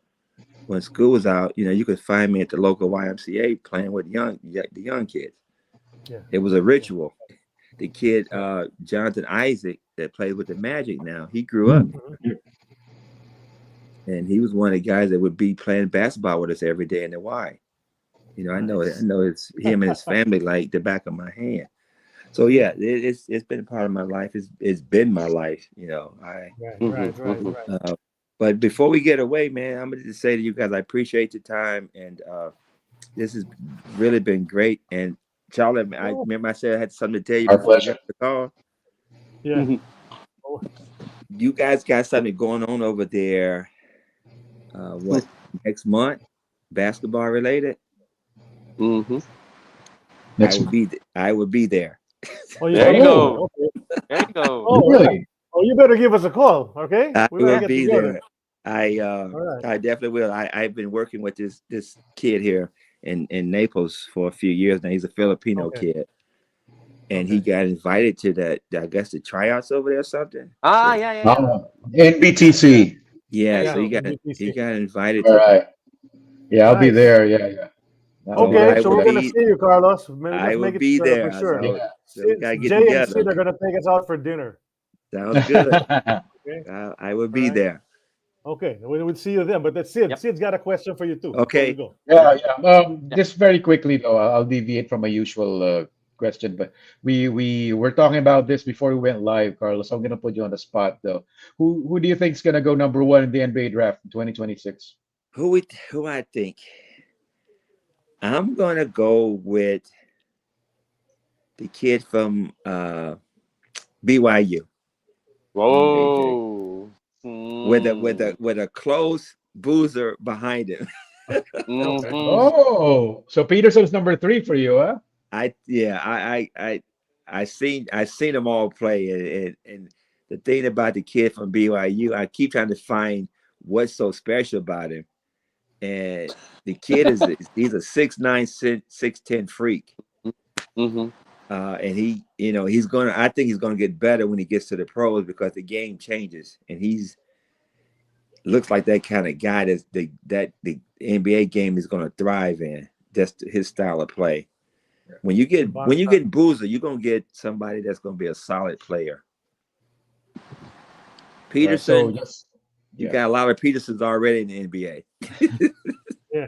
when school was out, you could find me at the local YMCA playing with the young kids. Yeah. It was a Yeah. ritual. The kid, Yeah. Jonathan Isaac, that plays with the Magic now, he grew up, Mm. Mhm. and he was one of the guys that would be playing basketball with us every day in the Y. I Nice. know it's him and his family like the back of my hand. So yeah, it's been a part of my life. It's been my life. I Right. Mhm. Right. Right. Mhm. Right. uh, but before we get away, man, I'm gonna just say to you guys, I appreciate your time, and this has really been great. And Charlie, I Oh, remember I said I had something to tell you Our before we pleasure. got the call. yeah. Mhm. Oh, You guys got something going on over there. What next month? Basketball related? Mhm. I Next will month. be. I will be there. oh, you're There you gonna be there. Oh, go. Okay. There you go. Oh, yeah. really? Oh, you better give us a call. Okay. I We better will Yeah. get be together. there. I All right. I definitely will. I've been working with this kid here in Naples for a few years now. He's a Filipino Okay. kid, and he Okay. got invited to I guess the tryouts over there or something. Ah, So yeah, yeah, yeah. Yeah. NBTC. There yeah, you Yeah. so go. he NBTC. got invited All to that. right. Yeah, I'll be Nice. there. Yeah, yeah. I'll be So there Okay. I So for will we're that. gonna be see you, Carlos. I Let's will make it be for there. sure. So Yeah. we gotta get Jay and together. Sid are gonna take us out for dinner. Sounds good. Okay. I will All be right. there. Okay. We would see you then. But that's Sid. Yep. Sid's got a question for you too before we Okay. go. Yeah, yeah. Yeah. Just very quickly though, I'll deviate from my usual question, but we were talking about this before we went live, Carlos. I'm gonna put you on the spot though. Who do you think is gonna go number one in the NBA draft in 2026? Who I think? I'm gonna go with the kid from BYU, AJ, Whoa. Mm. with a close boozer behind him. Okay. Mhm. Oh, so Peterson's number three for you, huh? I seen them all play, and the thing about the kid from BYU, I keep trying to find what's so special about him. And the kid he's a 6'9", 6'10" freak. Mhm. And I think he's gonna get better when he gets to the pros because the game changes, and he's looks like that kind of guy that the NBA game is gonna thrive in. Just his style of play. When you Bonta. get Boozer, you're gonna get somebody that's gonna be a solid player. Right. So Peterson, just you yeah. got a lot of Petersons already in the NBA. Yeah.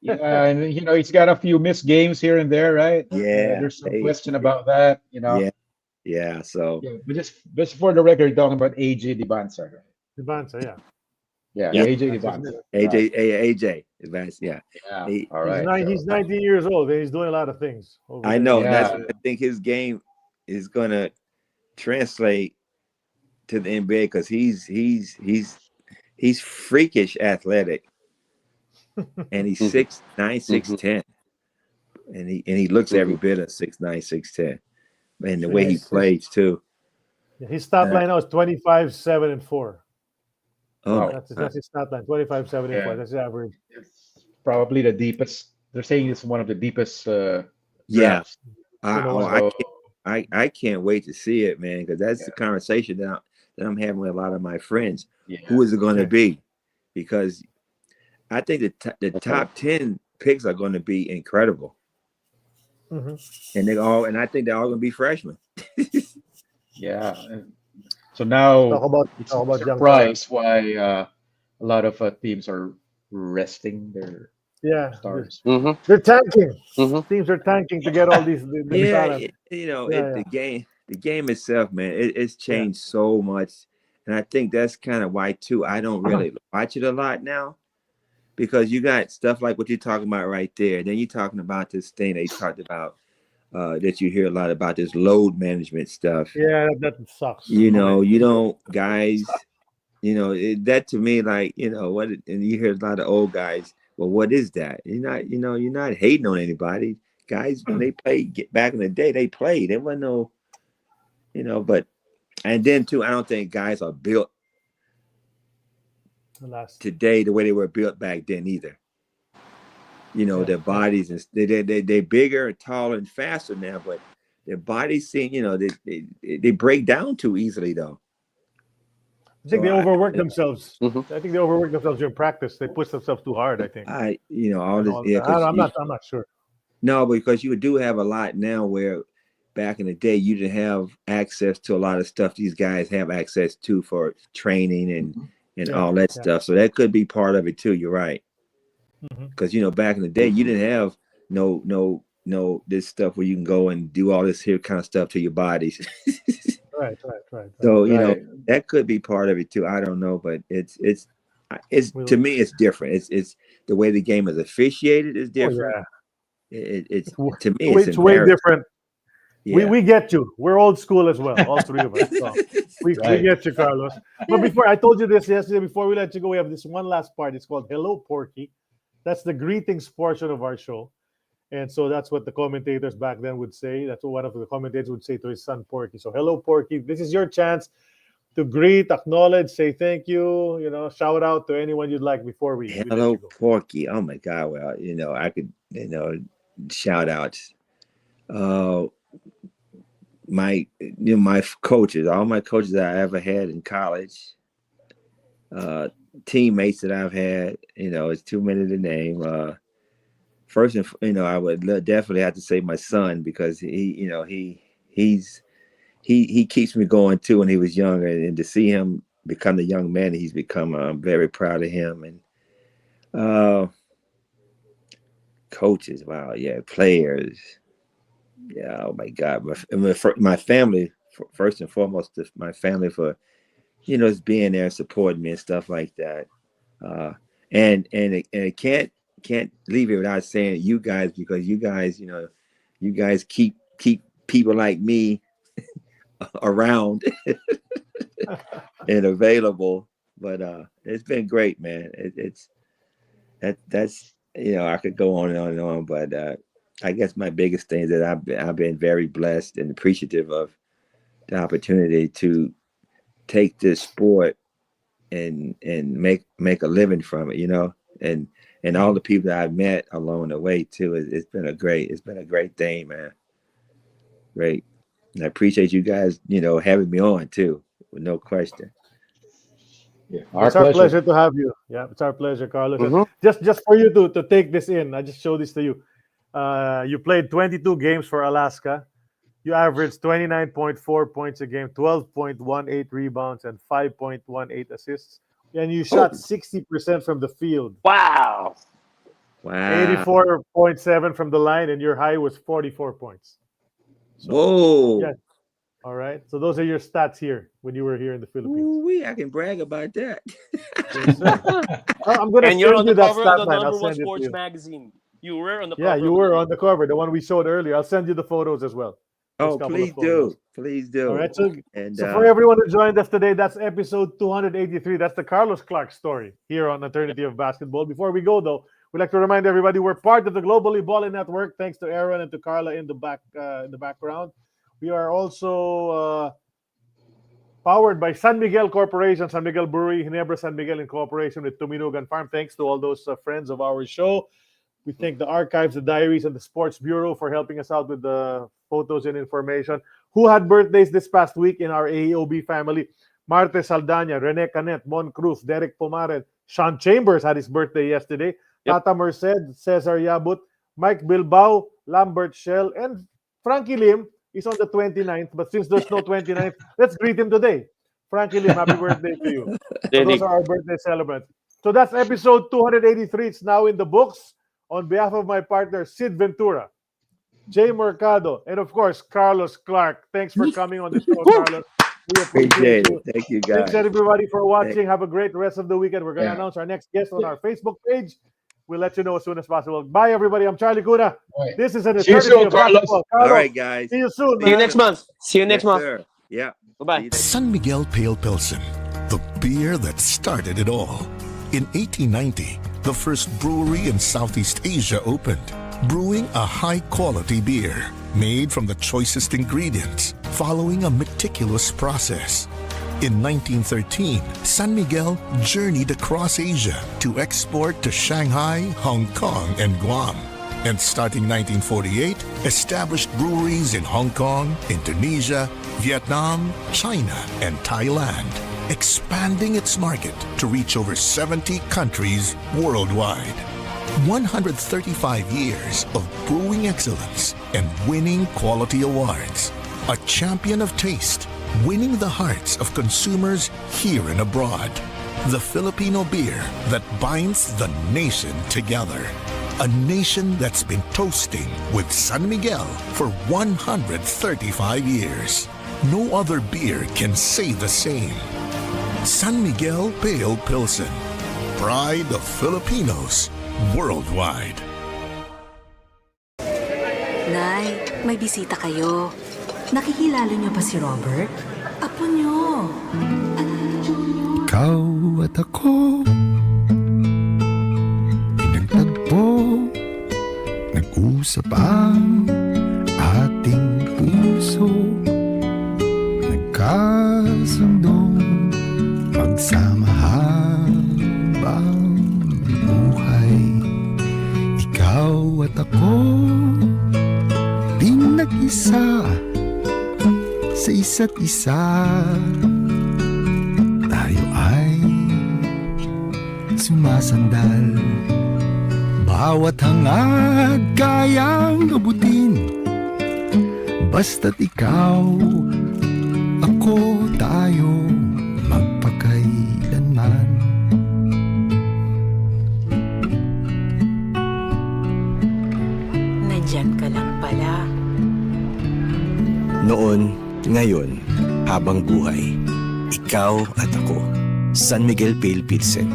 Yeah, and he's got a few missed games here and there, right? Yeah, There's some question about that. yeah, yeah. So Yeah, but just for the record, talking about AJ Dibanza, right? Bonta, yeah. Yeah, Yep. AJ That's his Dibanza. name. Right. AJ, advanced, yeah. Yeah. He, All right. He's So 19 years old and he's doing a lot of things over I there in know, and that's yeah, what I think his game is gonna translate to the NBA because he's freakish athletic, and he's 6'9", 6'10", and he looks every bit of 6'9", 6'10", and the way he plays too. Yeah, his stat line now is 25, 7, and 4. Oh, Wow. That's his stat line. 25, 7, and 4. Yeah. That's the average. It's probably the deepest. They're saying it's one of the deepest yeah. drafts. I can't wait to see it, man, because that's the conversation that I'm having with a lot of my friends. Yeah. Who is it going to be? Because I think the top 10 picks are going to be incredible, and I think they're all going to be freshmen. Yeah. So now it's a surprise why a lot of teams are resting their stars. They're tanking. Teams are tanking to get all these talent. The game itself, man, it's changed so much, and I think that's kind of why too. I don't really watch it a lot now, because you got stuff like what you're talking about right there. Then you're talking about this thing they talked about that you hear a lot about, this load management stuff. Yeah, that sucks. You don't guys. That to me, like, what, and you hear a lot of old guys. Well, what is that? You're not hating on anybody. Guys, when they played back in the day, they played. There wasn't no, but, and then too, I don't think guys are built today the way they were built back then either. Their bodies, and they're bigger and taller and faster now, but their bodies seem, they break down too easily though. I think they overwork themselves. I think they overwork themselves during practice. They push themselves too hard, I think. All this. I'm not sure. No, because you do have a lot now where back in the day you didn't have access to a lot of stuff these guys have access to for training and all that stuff. So that could be part of it too. You're right. Because back in the day you didn't have no this stuff where you can go and do all this here kind of stuff to your bodies. Right. So that could be part of it too. I don't know, but it's to me it's different. It's the way the game is officiated is different. It's to me it's way different. Yeah. We get you. We're old school as well, all three of us. So we get you, Carlos. But before I told you this yesterday, before we let you go, we have this one last part. It's called Hello Porky. That's the greetings portion of our show. And so that's what the commentators back then would say. That's what one of the commentators would say to his son, Porky. So, hello, Porky. This is your chance to greet, acknowledge, say thank you, shout out to anyone you'd like before we Hello, Porky. Oh, my God. Well, I could, shout outs. My coaches, all my coaches that I ever had in college, teammates that I've had, it's too many to name. First, I would definitely have to say my son, because he keeps me going too. When he was younger, and to see him become the young man he's become, I'm very proud of him. And coaches, wow, yeah, players, yeah. Oh my God, my family, first and foremost, my family for just being there, supporting me and stuff like that. And it can't leave it without saying you guys, because you guys keep people like me around and available. But it's been great, man. That's I could go on and on and on, but I guess my biggest thing is that I've been very blessed and appreciative of the opportunity to take this sport and make a living from it, and all the people that I've met along the way too. It's been a great thing, man. Great. And I appreciate you guys, having me on too, with no question. Yeah, it's our pleasure to have you. Yeah, it's our pleasure, Carlos. Just for you to take this in, I just show this to you. You played 22 games for Alaska. You averaged 29.4 points a game, 12.18 rebounds, and 5.18 assists. And you shot 60% from the field. Wow. 84.7 from the line, and your high was 44 points. So, whoa. Yeah. All right. So those are your stats here when you were here in the Philippines. Ooh, I can brag about that. I'm going to And you're on send the you that cover stat of the line. I'll number one send it to sports you. magazine. You were on the cover. Yeah, you were on the cover, the one we showed earlier. I'll send you the photos as well. Oh, couple please of photos. do. Please do. All right, so, And so for everyone who joined us today, that's episode 283. That's the Carlos Clark story here on Eternity of Basketball. Before we go, though, we'd like to remind everybody we're part of the Globally Ballin Network. Thanks to Aaron and to Carla in the background. We are also powered by San Miguel Corporation, San Miguel Brewery, Ginebra San Miguel in cooperation with Tuminugan Farm. Thanks to all those friends of our show. We thank the archives, the diaries, and the Sports Bureau for helping us out with the photos and information. Who had birthdays this past week in our AEOB family? Marte Saldana, Rene Canet, Mon Cruz, Derek Pumaren, Sean Chambers had his birthday yesterday. Yep. Tata Merced, Cesar Yabut, Mike Bilbao, Lambert Shell, and Frankie Lim is on the 29th. But since there's no 29th, let's greet him today. Frankie Lim, happy birthday to you. So those are our birthday celebrants. So that's episode 283. It's now in the books. On behalf of my partner, Sid Ventura, Jay Mercado, and of course, Carlos Clark. Thanks for coming on the show, Carlos. We appreciate you. Thank you, guys. Thanks, everybody, for watching. Have a great rest of the weekend. We're going to announce our next guest on our Facebook page. We'll let you know as soon as possible. Bye, everybody. I'm Charlie Cuna. Right. This is an See you Eternity soon, of Carlos. Basketball. Carlos, All right, guys. see you soon, See you man. next month. See you next Yes, month. sir. Yeah. Bye-bye. San Miguel Pale Pilsen, the beer that started it all. In 1890, the first brewery in Southeast Asia opened, brewing a high-quality beer made from the choicest ingredients, following a meticulous process. In 1913, San Miguel journeyed across Asia to export to Shanghai, Hong Kong, and Guam. And starting 1948, established breweries in Hong Kong, Indonesia, Vietnam, China, and Thailand, expanding its market to reach over 70 countries worldwide. 135 years of brewing excellence and winning quality awards. A champion of taste, winning the hearts of consumers here and abroad. The Filipino beer that binds the nation together. A nation that's been toasting with San Miguel for 135 years. No other beer can say the same. San Miguel Pale Pilsen. Pride of Filipinos worldwide. Nay, may bisita kayo. Nakikilala niyo ba si Robert? Apo niyo. Ikaw at ako, pinagtagpo, nag-usap ang ating puso, nagkasundong magsama habang buhay. Ikaw at ako, di nag-isa sa isa't isa. Tayo ay sumasandal, bawat hangad kayang abutin. Basta't ikaw, ako, tayo, magpakailanman. Nandyan ka lang pala. Noon, ngayon, habang buhay, ikaw at ako, San Miguel Pale Pilsen.